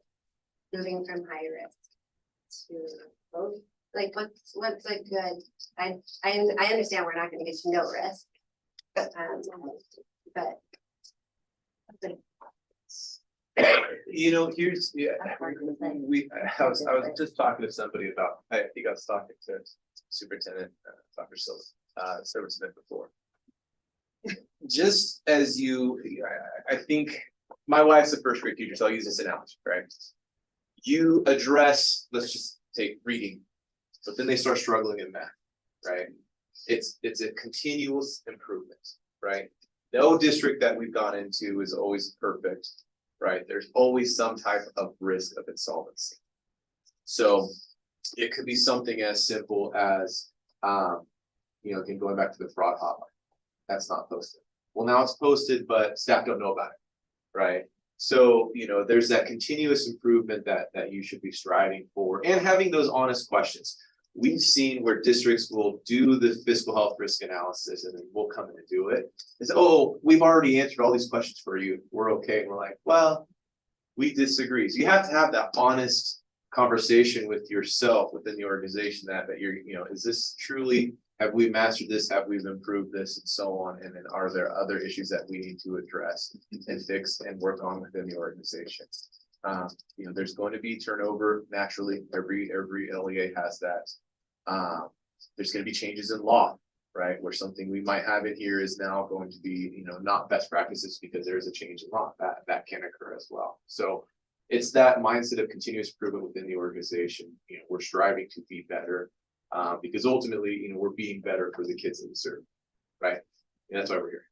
moving from high risk to low, like what's a good, I understand we're not gonna get to no risk. But here's, I was just talking to somebody about, I think I was talking to Superintendent Dr. Silverson before. Just as I think my wife's a first grade teacher, so I'll use this analogy, right? You address, let's just take reading, but then they start struggling in math, right? It's a continuous improvement, right? No district that we've gone into is always perfect, right? There's always some type of risk of insolvency. So it could be something as simple as, again, going back to the fraud hotline, that's not posted. Well, now it's posted, but staff don't know about it, right? So, there's that continuous improvement that you should be striving for and having those honest questions. We've seen where districts will do the fiscal health risk analysis and then we'll come in and do it. It's, oh, we've already answered all these questions for you. We're okay. And we're like, well, we disagree. So you have to have that honest conversation with yourself within the organization that you're, is this truly, have we mastered this? Have we improved this and so on? And then are there other issues that we need to address and fix and work on within the organization? There's going to be turnover naturally. Every LEA has that. There's going to be changes in law, right? Where something we might have in here is now going to be, not best practices because there is a change in law that can occur as well. So it's that mindset of continuous improvement within the organization. We're striving to be better because ultimately, we're being better for the kids that we serve, right? And that's why we're here.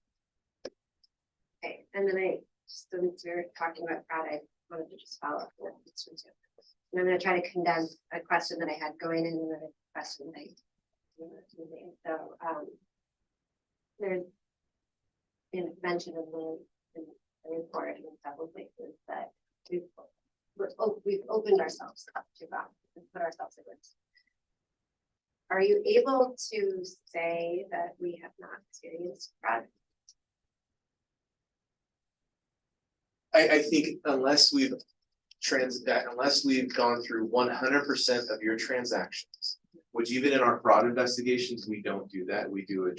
Okay, and then since we were talking about fraud, I wanted to just follow up with this one too. And I'm gonna try to condense a question that I had going in and then a question that there's been mentioned in the report in several places that we've opened ourselves up to that and put ourselves at risk. Are you able to say that we have not experienced fraud? I think unless we've gone through 100% of your transactions, which even in our fraud investigations, we don't do that. We do a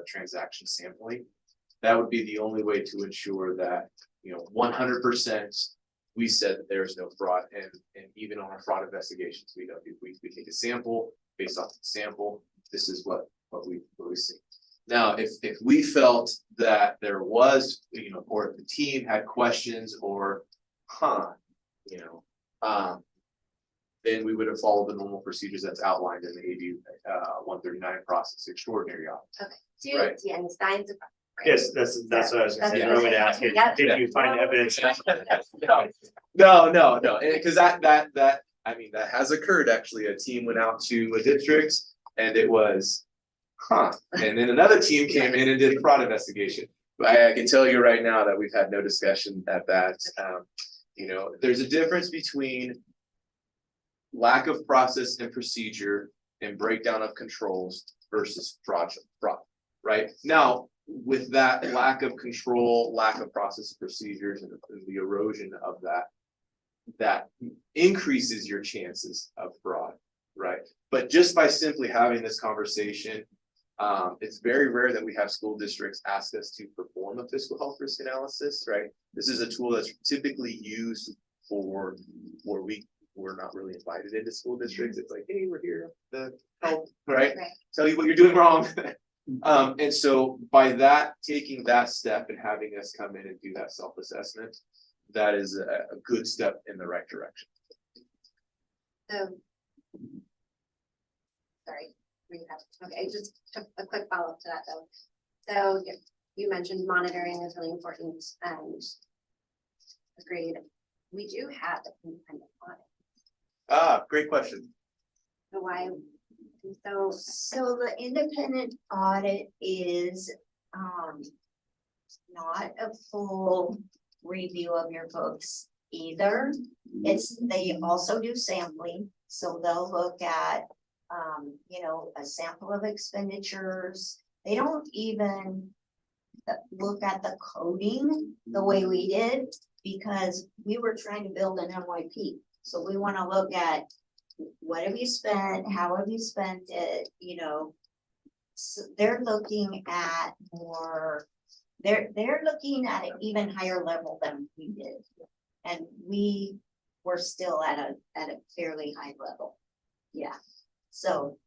transaction sampling. That would be the only way to ensure that, 100% we said that there's no fraud. And even on our fraud investigations, we don't do, we take a sample based off the sample. This is what we see. Now, if we felt that there was, or if the team had questions or, then we would have followed the normal procedures that's outlined in the AB 139 process extraordinary audit. Okay. Do you see any signs of? Yes, that's what I was gonna say. That's I was gonna ask you, yeah. did you find evidence? No, because that has occurred. Actually, a team went out to a district and it was, and then another team came in and did a fraud investigation. I can tell you right now that we've had no discussion at that. There's a difference between lack of process and procedure and breakdown of controls versus fraud, right? Now, with that lack of control, lack of process procedures and the erosion of that increases your chances of fraud, right? But just by simply having this conversation, it's very rare that we have school districts ask us to perform a fiscal health risk analysis, right? This is a tool that's typically used for where we're not really invited into school districts. It's like, hey, we're here to help, right? Tell you what you're doing wrong. And so by that, taking that step and having us come in and do that self-assessment, that is a good step in the right direction. Sorry, okay, just a quick follow-up to that though. So you mentioned monitoring is really important and agreed. We do have an independent audit. Great question. So why? So the independent audit is not a full review of your books either. They also do sampling, so they'll look at a sample of expenditures. They don't even look at the coding the way we did because we were trying to build an NYP. So we want to look at what have you spent, how have you spent it, so they're looking at more, they're looking at an even higher level than we did. And we were still at a fairly high level. Yeah. So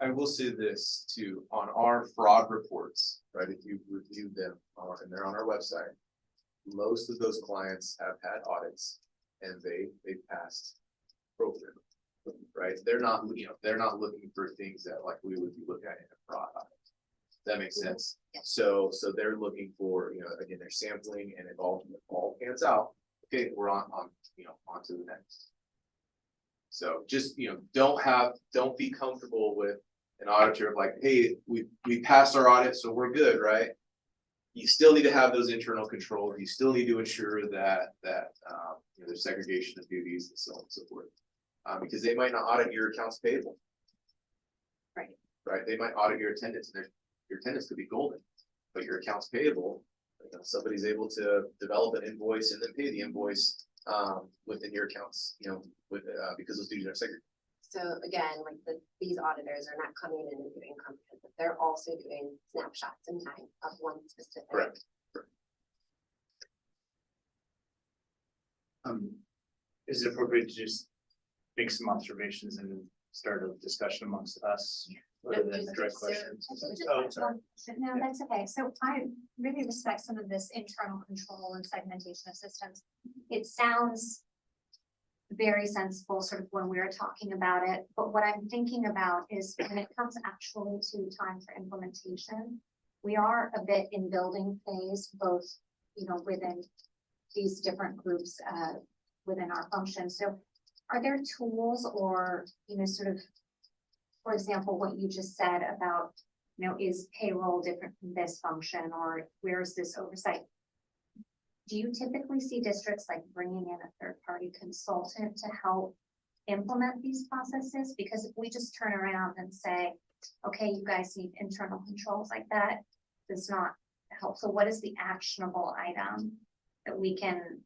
I will say this too, on our fraud reports, right? If you review them and they're on our website, most of those clients have had audits and they passed program, right? They're not looking for things that like we would be looking at in a fraud audit. That makes sense. So they're looking for, again, they're sampling and it all pans out. Okay, we're on to the next. So just, don't be comfortable with an auditor of like, hey, we passed our audit, so we're good, right? You still need to have those internal controls. You still need to ensure that there's segregation of duties and so on and so forth. Because they might not audit your accounts payable. Right. Right. They might audit your attendance and your attendance could be golden, but your accounts payable Somebody's able to develop an invoice and then pay the invoice within your accounts, with because those duties are segregated. So again, like these auditors are not coming in and doing comprehensive, they're also doing snapshots in time of one specific. Correct. Is it appropriate to just make some observations and start a discussion amongst us? Rather than direct questions? Oh, sorry. No, that's okay. So I really respect some of this internal control and segmentation of systems. It sounds very sensible sort of when we're talking about it, but what I'm thinking about is when it comes actually to time for implementation, we are a bit in building phase, both, within these different groups, within our function. So are there tools or, sort of, for example, what you just said about, is payroll different from this function, or where's this oversight? Do you typically see districts like bringing in a third-party consultant to help implement these processes? Because if we just turn around and say, okay, you guys need internal controls like that, does not help. So what is the actionable item that we can,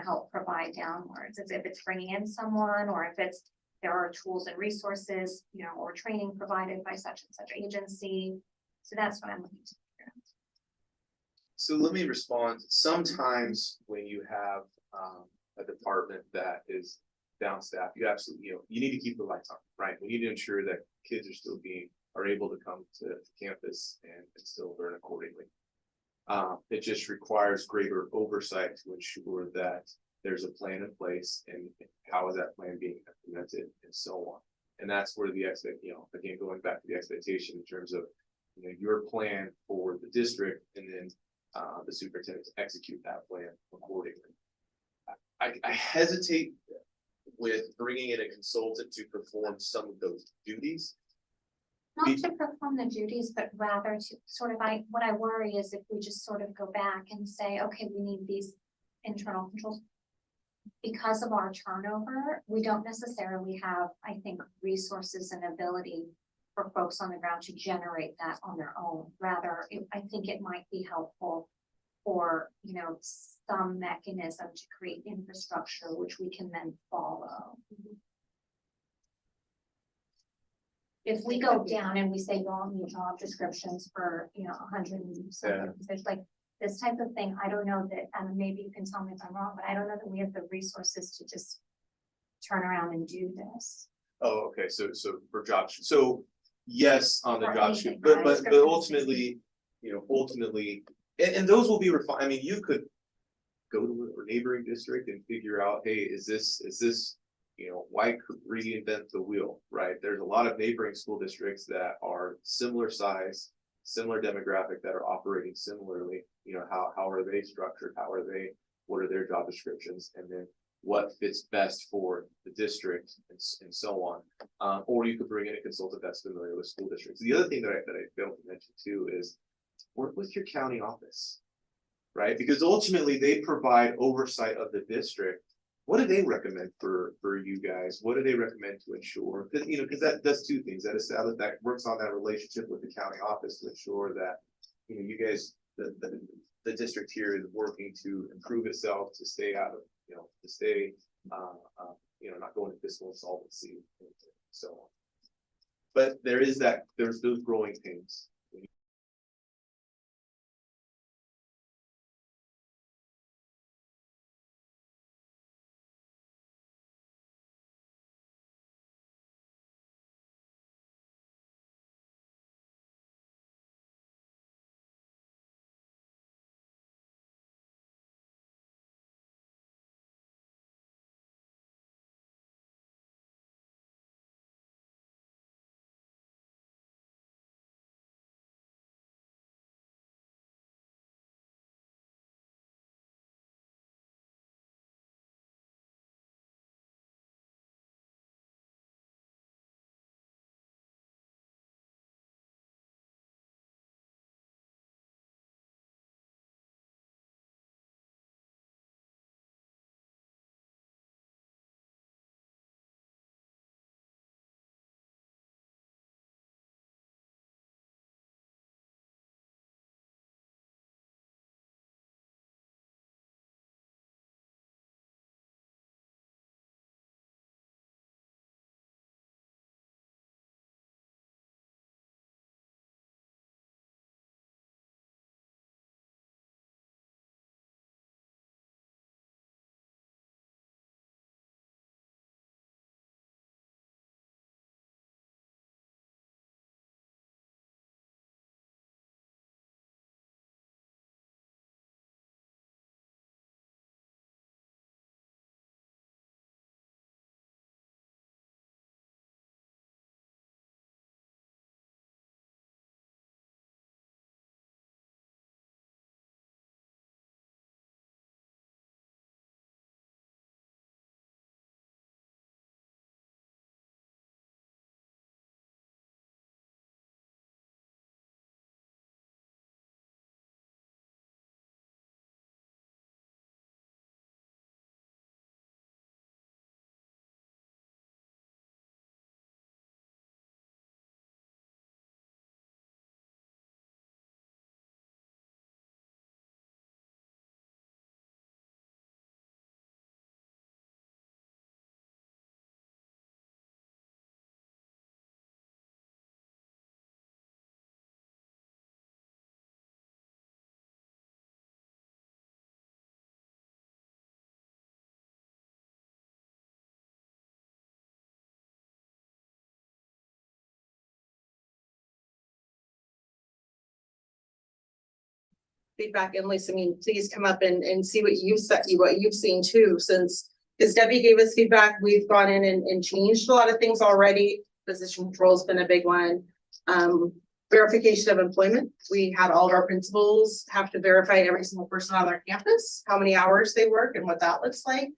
help provide downwards? As if it's bringing in someone, or if it's, there are tools and resources, or training provided by such and such agency. So that's what I'm looking to. So let me respond. Sometimes when you have a department that is downstaffed, you absolutely, you need to keep the lights on, right? We need to ensure that kids are able to come to campus and still learn accordingly. It just requires greater oversight to ensure that there's a plan in place and how is that plan being implemented and so on. And that's where the again, going back to the expectation in terms of, your plan for the district and then the superintendent to execute that plan accordingly. I hesitate with bringing in a consultant to perform some of those duties. Not to perform the duties, but rather to sort of, what I worry is if we just sort of go back and say, okay, we need these internal controls. Because of our turnover, we don't necessarily have, I think, resources and ability for folks on the ground to generate that on their own. Rather, I think it might be helpful for, some mechanism to create infrastructure, which we can then follow. If we go down and we say, you all need job descriptions for, 100 and something, there's like this type of thing, I don't know that, and maybe you can tell me if I'm wrong, but I don't know that we have the resources to just turn around and do this. Oh, okay, so for job, so yes, on the Or job anything, shoot, but right? ultimately, and those will be refined. I mean, you could go to a neighboring district and figure out, hey, is this, why reinvent the wheel, right? There's a lot of neighboring school districts that are similar size, similar demographic that are operating similarly. How are they structured? What are their job descriptions? And then what fits best for the district and so on. Or you could bring in a consultant that's familiar with school districts. The other thing that I failed to mention too is work with your county office, right? Because ultimately they provide oversight of the district. What do they recommend for you guys? What do they recommend to ensure? Because that does two things. That works on that relationship with the county office to ensure that you guys, the district here is working to improve itself, to stay out of, to stay not going to fiscal insolvency and so on. But there's those growing pains. feedback, and Lisa, I mean, please come up and see what you've seen too, since. Because Debbie gave us feedback, we've gone in and changed a lot of things already. Position control's been a big one. Verification of employment. We had all of our principals have to verify every single person on their campus, how many hours they work and what that looks like.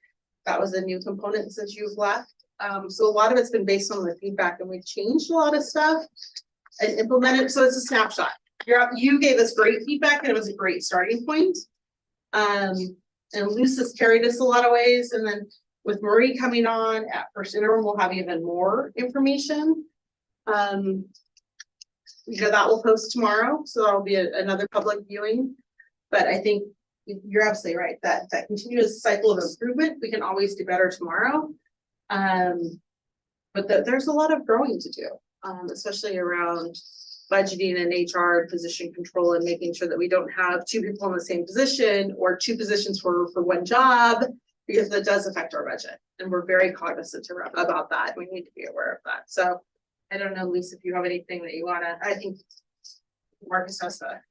That was a new component since you've left. So a lot of it's been based on the feedback, and we've changed a lot of stuff and implemented. So it's a snapshot. You gave us great feedback, and it was a great starting point. And Lucis carried us a lot of ways. And then with Marie coming on at first interim, we'll have even more information. That will post tomorrow. So that'll be another public viewing. But I think you're absolutely right, that continuous cycle of improvement, we can always do better tomorrow. But there's a lot of growing to do, especially around budgeting and HR position control, and making sure that we don't have two people in the same position or two positions for one job, because that does affect our budget. And we're very cognizant about that. We need to be aware of that. So I don't know, Lisa, if you have anything that you wanna, I think Marcus has that.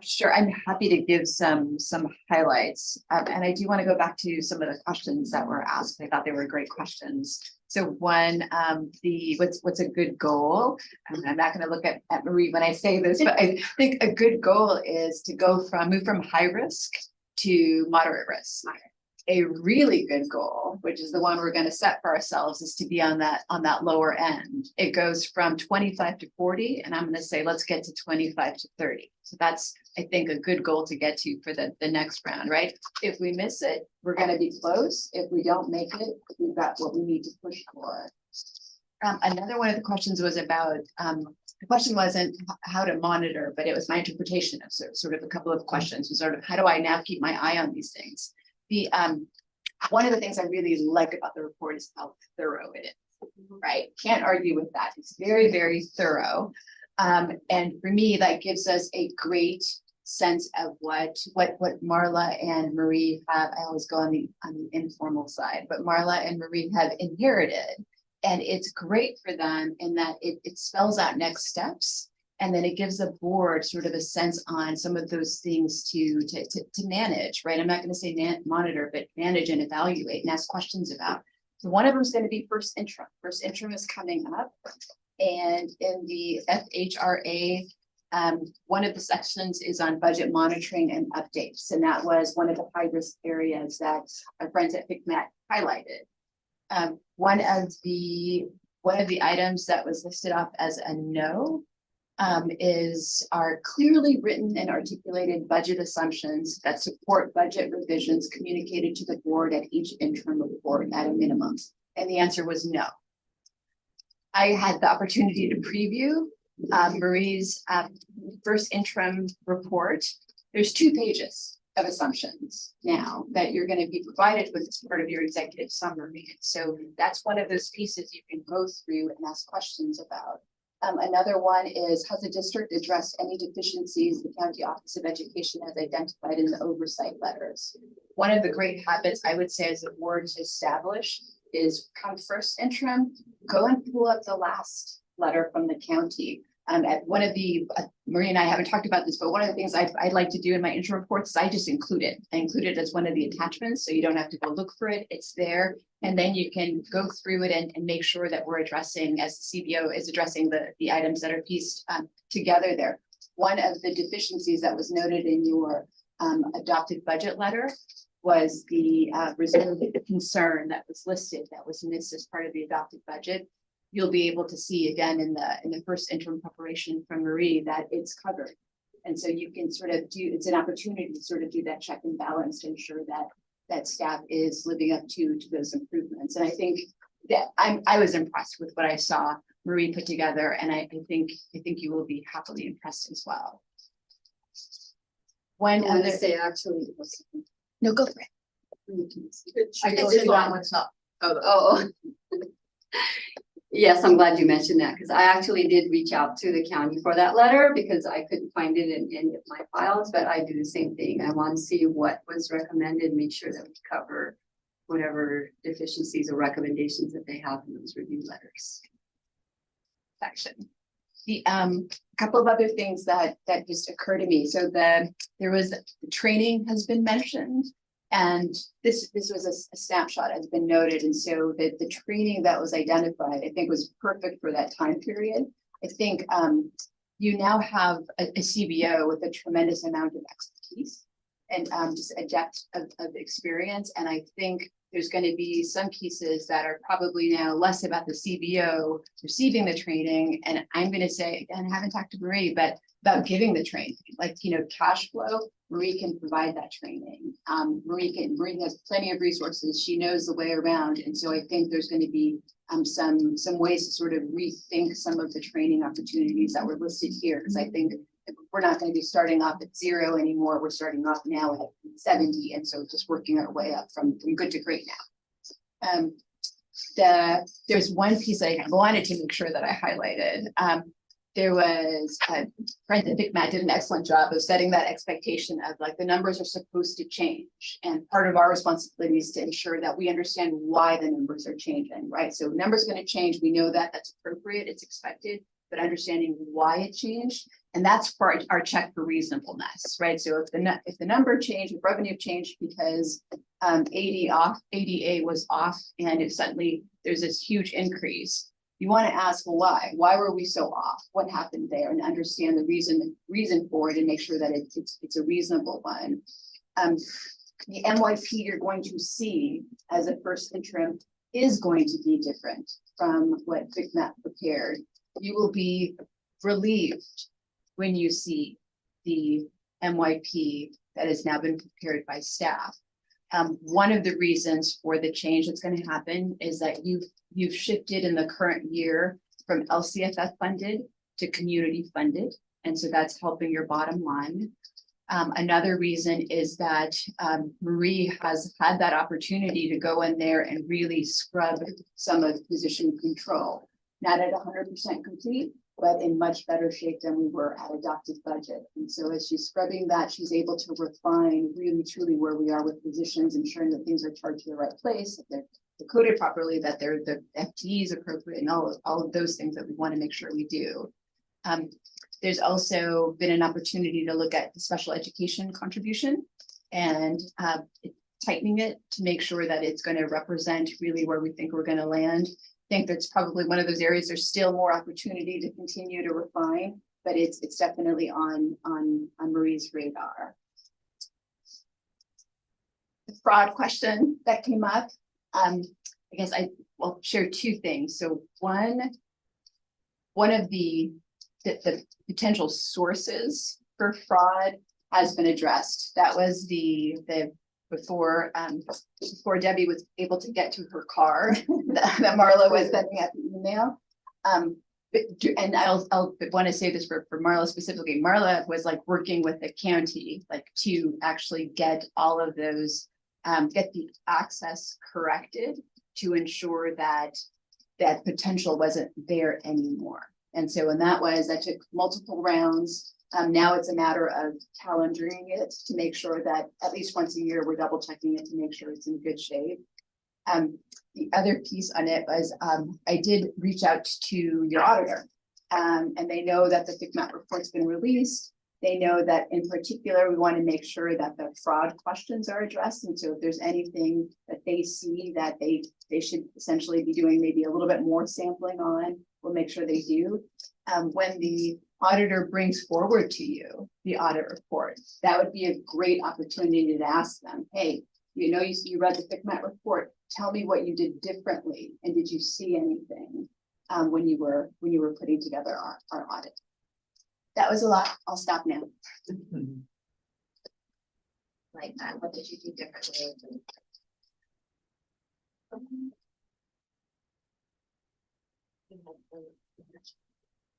Sure, I'm happy to give some highlights. And I do want to go back to some of the questions that were asked. I thought they were great questions. So one, what's a good goal? I'm not going to look at Marie when I say this, but I think a good goal is to move from high risk to moderate risk. A really good goal, which is the one we're going to set for ourselves, is to be on that lower end. It goes from 25 to 40, and I'm going to say let's get to 25 to 30. So that's, I think, a good goal to get to for the next round, right? If we miss it, we're going to be close. If we don't make it, we've got what we need to push for. Another one of the questions was about, the question wasn't how to monitor, but it was my interpretation of sort of a couple of questions, was sort of how do I now keep my eye on these things? One of the things I really like about the report is how thorough it is, right? Can't argue with that. It's very, very thorough. And for me, that gives us a great sense of what Marla and Marie have. I always go on the informal side, but Marla and Marie have inherited. And it's great for them in that it spells out next steps. And then it gives the board sort of a sense on some of those things to manage, right? I'm not going to say monitor, but manage and evaluate and ask questions about. So one of them is going to be first interim. First interim is coming up. And in the FHRA, one of the sections is on budget monitoring and updates. And that was one of the high risk areas that our friends at FICMAT highlighted. One of the items that was listed off as a no is our clearly written and articulated budget assumptions that support budget revisions communicated to the board at each interim report at a minimum. And the answer was no. I had the opportunity to preview Marie's first interim report. There's 2 pages of assumptions now that you're going to be provided with as part of your executive summary. So that's one of those pieces you can go through and ask questions about. Another one is, has the district addressed any deficiencies the County Office of Education has identified in the oversight letters? One of the great habits I would say as a board to establish is come first interim, go and pull up the last letter from the county. At one of the, Marie and I haven't talked about this, but one of the things I'd like to do in my interim reports is I just include it. I include it as one of the attachments, so you don't have to go look for it. It's there. And then you can go through it and make sure that we're addressing, as the CBO is addressing the items that are pieced together there. One of the deficiencies that was noted in your adopted budget letter was the reserve concern that was listed, that was missed as part of the adopted budget. You'll be able to see again in the first interim preparation from Marie that it's covered. And so you can sort of it's an opportunity to sort of do that check and balance to ensure that staff is living up to those improvements. And I think that I was impressed with what I saw Marie put together, and I think you will be happily impressed as well. One other say actually, no, go for it. I told you that one's not. Oh. Yes, I'm glad you mentioned that, because I actually did reach out to the county for that letter because I couldn't find it in any of my files, but I do the same thing. I want to see what was recommended, make sure that we cover whatever deficiencies or recommendations that they have in those review letters. Section. The couple of other things that just occur to me. So the training has been mentioned. And this was a snapshot has been noted. And so the training that was identified, I think was perfect for that time period. I think you now have a CBO with a tremendous amount of expertise and just a depth of experience. And I think there's going to be some pieces that are probably now less about the CBO receiving the training. And I'm going to say, again, I haven't talked to Marie, but about giving the training, like, cash flow, Marie can provide that training. Marie has plenty of resources. She knows the way around. And so I think there's going to be some ways to sort of rethink some of the training opportunities that were listed here. Because I think we're not going to be starting off at 0 anymore. We're starting off now at 70. And so just working our way up from good to great now. There's one piece I wanted to make sure that I highlighted. There was Brent, I think Matt did an excellent job of setting that expectation of like the numbers are supposed to change. And part of our responsibility is to ensure that we understand why the numbers are changing, right? So numbers are going to change. We know that that's appropriate, it's expected, but understanding why it changed. And that's for our check for reasonableness, right? So if the number changed, if revenue changed because ADA was off and it suddenly there's this huge increase, you want to ask, well, why? Why were we so off? What happened there? And understand the reason for it and make sure that it's a reasonable one. The MYP you're going to see as a first interim is going to be different from what FICMAT prepared. You will be relieved when you see the MYP that has now been prepared by staff. One of the reasons for the change that's going to happen is that you've shifted in the current year from LCFF funded to community funded. And so that's helping your bottom line. Another reason is that Marie has had that opportunity to go in there and really scrub some of position control. Not at 100% complete, but in much better shape than we were at adopted budget. And so as she's scrubbing that, she's able to refine really truly where we are with positions, ensuring that things are charged to the right place, that they're coded properly, that the FTE is appropriate, and all of those things that we want to make sure we do. There's also been an opportunity to look at the special education contribution and tightening it to make sure that it's going to represent really where we think we're going to land. I think that's probably one of those areas there's still more opportunity to continue to refine, but it's definitely on Marie's radar. The fraud question that came up, I guess I will share two things. So one of the potential sources for fraud has been addressed. That was before Debbie was able to get to her car that Marla was sending out the email. And I'll want to say this for Marla specifically. Marla was like working with the county, like to actually get all of those, get the access corrected to ensure that that potential wasn't there anymore. And so, and that took multiple rounds. Now it's a matter of calendaring it to make sure that at least once a year, we're double checking it to make sure it's in good shape. The other piece on it was I did reach out to your auditor and they know that the FICMAT report's been released. They know that in particular, we want to make sure that the fraud questions are addressed. And so if there's anything that they see that they should essentially be doing maybe a little bit more sampling on, we'll make sure they do. When the auditor brings forward to you the audit report, that would be a great opportunity to ask them, hey, you read the FICMAT report, tell me what you did differently, and did you see anything when you were putting together our audit? That was a lot. I'll stop now. Like that, what did you do differently?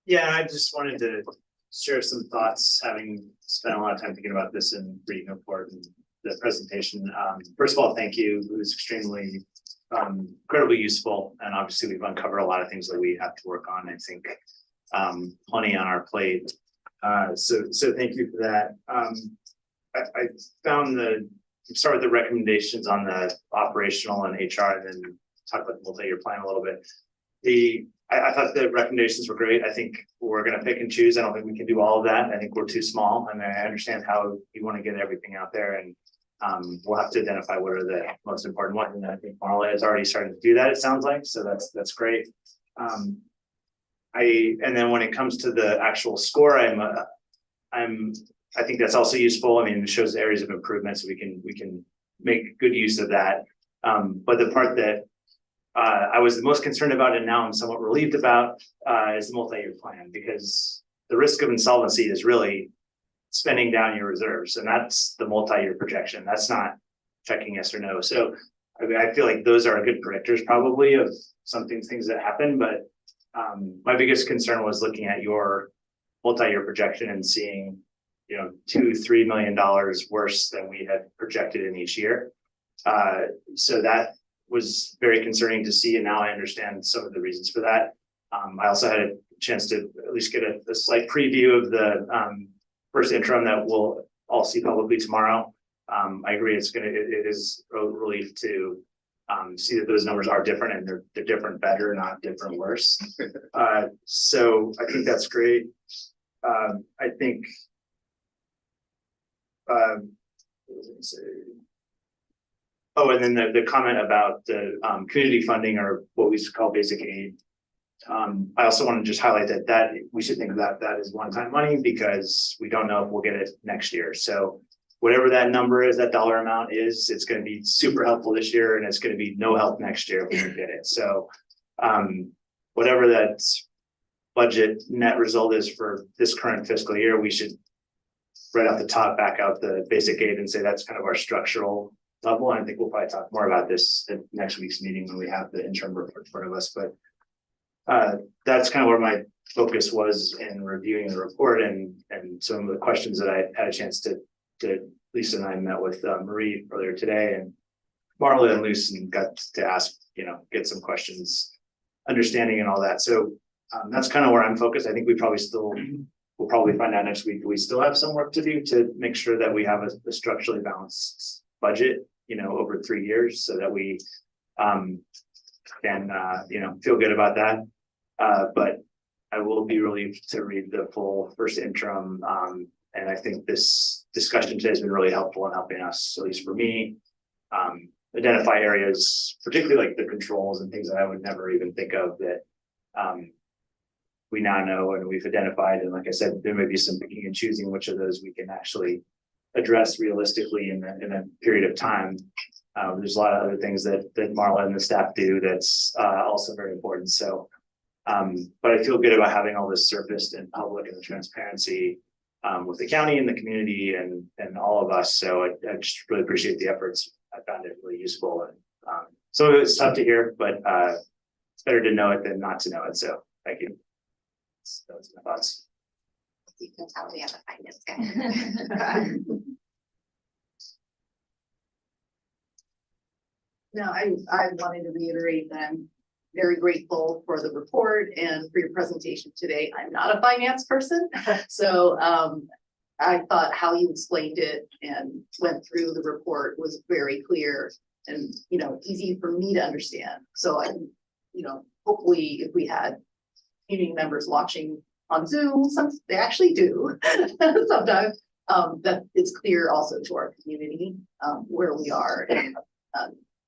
Yeah, I just wanted to share some thoughts, having spent a lot of time thinking about this and reading the report and the presentation. First of all, thank you. It was extremely incredibly useful, and obviously we've uncovered a lot of things that we have to work on. I think plenty on our plate. So thank you for that. I found start with the recommendations on the operational and HR, and then talk about the multi-year plan a little bit. I thought the recommendations were great. I think we're gonna pick and choose. I don't think we can do all of that. I think we're too small, and I understand how you want to get everything out there, and we'll have to identify what are the most important ones, and I think Marla is already starting to do that, it sounds like, so that's great. And then when it comes to the actual score, I think that's also useful. I mean, it shows areas of improvement, so we can make good use of that. But the part that I was the most concerned about, and now I'm somewhat relieved about, is the multi-year plan, because the risk of insolvency is really spending down your reserves, and that's the multi-year projection. That's not checking yes or no. So I mean, I feel like those are good predictors probably of things that happen, but my biggest concern was looking at your multi-year projection and seeing, you know, $2-3 million worse than we had projected in each year. So that was very concerning to see, and now I understand some of the reasons for that. I also had a chance to at least get a slight preview of the first interim that we'll all see publicly tomorrow. I agree, it is a relief to see that those numbers are different, and they're different better, not different worse. So I think that's great. I think oh, and then the comment about the community funding, or what we call basic aid. I also want to just highlight that we should think about that as one-time money, because we don't know if we'll get it next year. So whatever that number is, that dollar amount is, it's going to be super helpful this year, and it's going to be no help next year if we don't get it. So whatever that budget net result is for this current fiscal year, we should right off the top back out the basic aid and say that's kind of our structural level. And I think we'll probably talk more about this at next week's meeting when we have the interim report in front of us. But that's kind of where my focus was in reviewing the report, and some of the questions that I had a chance to Lisa and I met with Marie earlier today, and Marla and Luce, and got to ask, get some questions, understanding and all that. So that's kind of where I'm focused. I think we'll probably find out next week. We still have some work to do to make sure that we have a structurally balanced budget, over 3 years, so that we can, feel good about that. But I will be relieved to read the full first interim. And I think this discussion today has been really helpful in helping us, at least for me, identify areas, particularly like the controls and things that I would never even think of, that we now know and we've identified. And like I said, there may be some picking and choosing which of those we can actually address realistically in a period of time. There's a lot of other things that Marla and the staff do that's also very important. So, but I feel good about having all this surfaced in public, and the transparency with the county and the community and all of us. So I just really appreciate the efforts. I found it really useful, and some of it's tough to hear, but it's better to know it than not to know it. So thank you. Those are my thoughts. You can tell we have a finance guy. No, I wanted to reiterate that I'm very grateful for the report and for your presentation today. I'm not a finance person, so I thought how you explained it and went through the report was very clear and, easy for me to understand. So hopefully if we had community members watching on Zoom, they actually do sometimes, that it's clear also to our community where we are and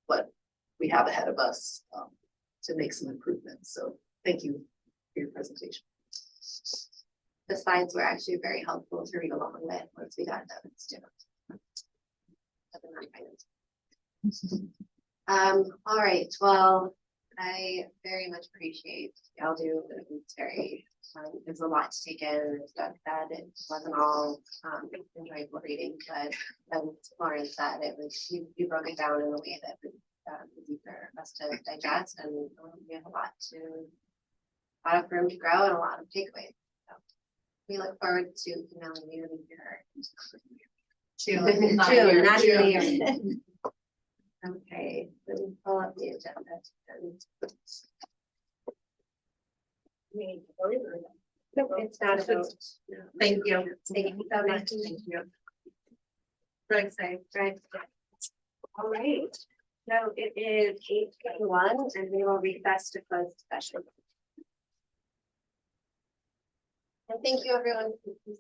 what we have ahead of us to make some improvements. So thank you for your presentation. The slides were actually very helpful to read along with once we got them. All right, well, I very much appreciate y'all do. It's very, there's a lot to take in. Stuff that it wasn't all enjoyable reading, but Lauren said, it was you broke it down in a way that was easy for us to digest, and we have a lot of room to grow and a lot of takeaways. So we look forward to emailing you June, not year. Okay, let me pull up the agenda. No, it's not a vote. No. Thank you. Thank you so much. Thank you. Right side, right. All right. So it is 8:21, and we will recess to close session. And thank you, everyone. who came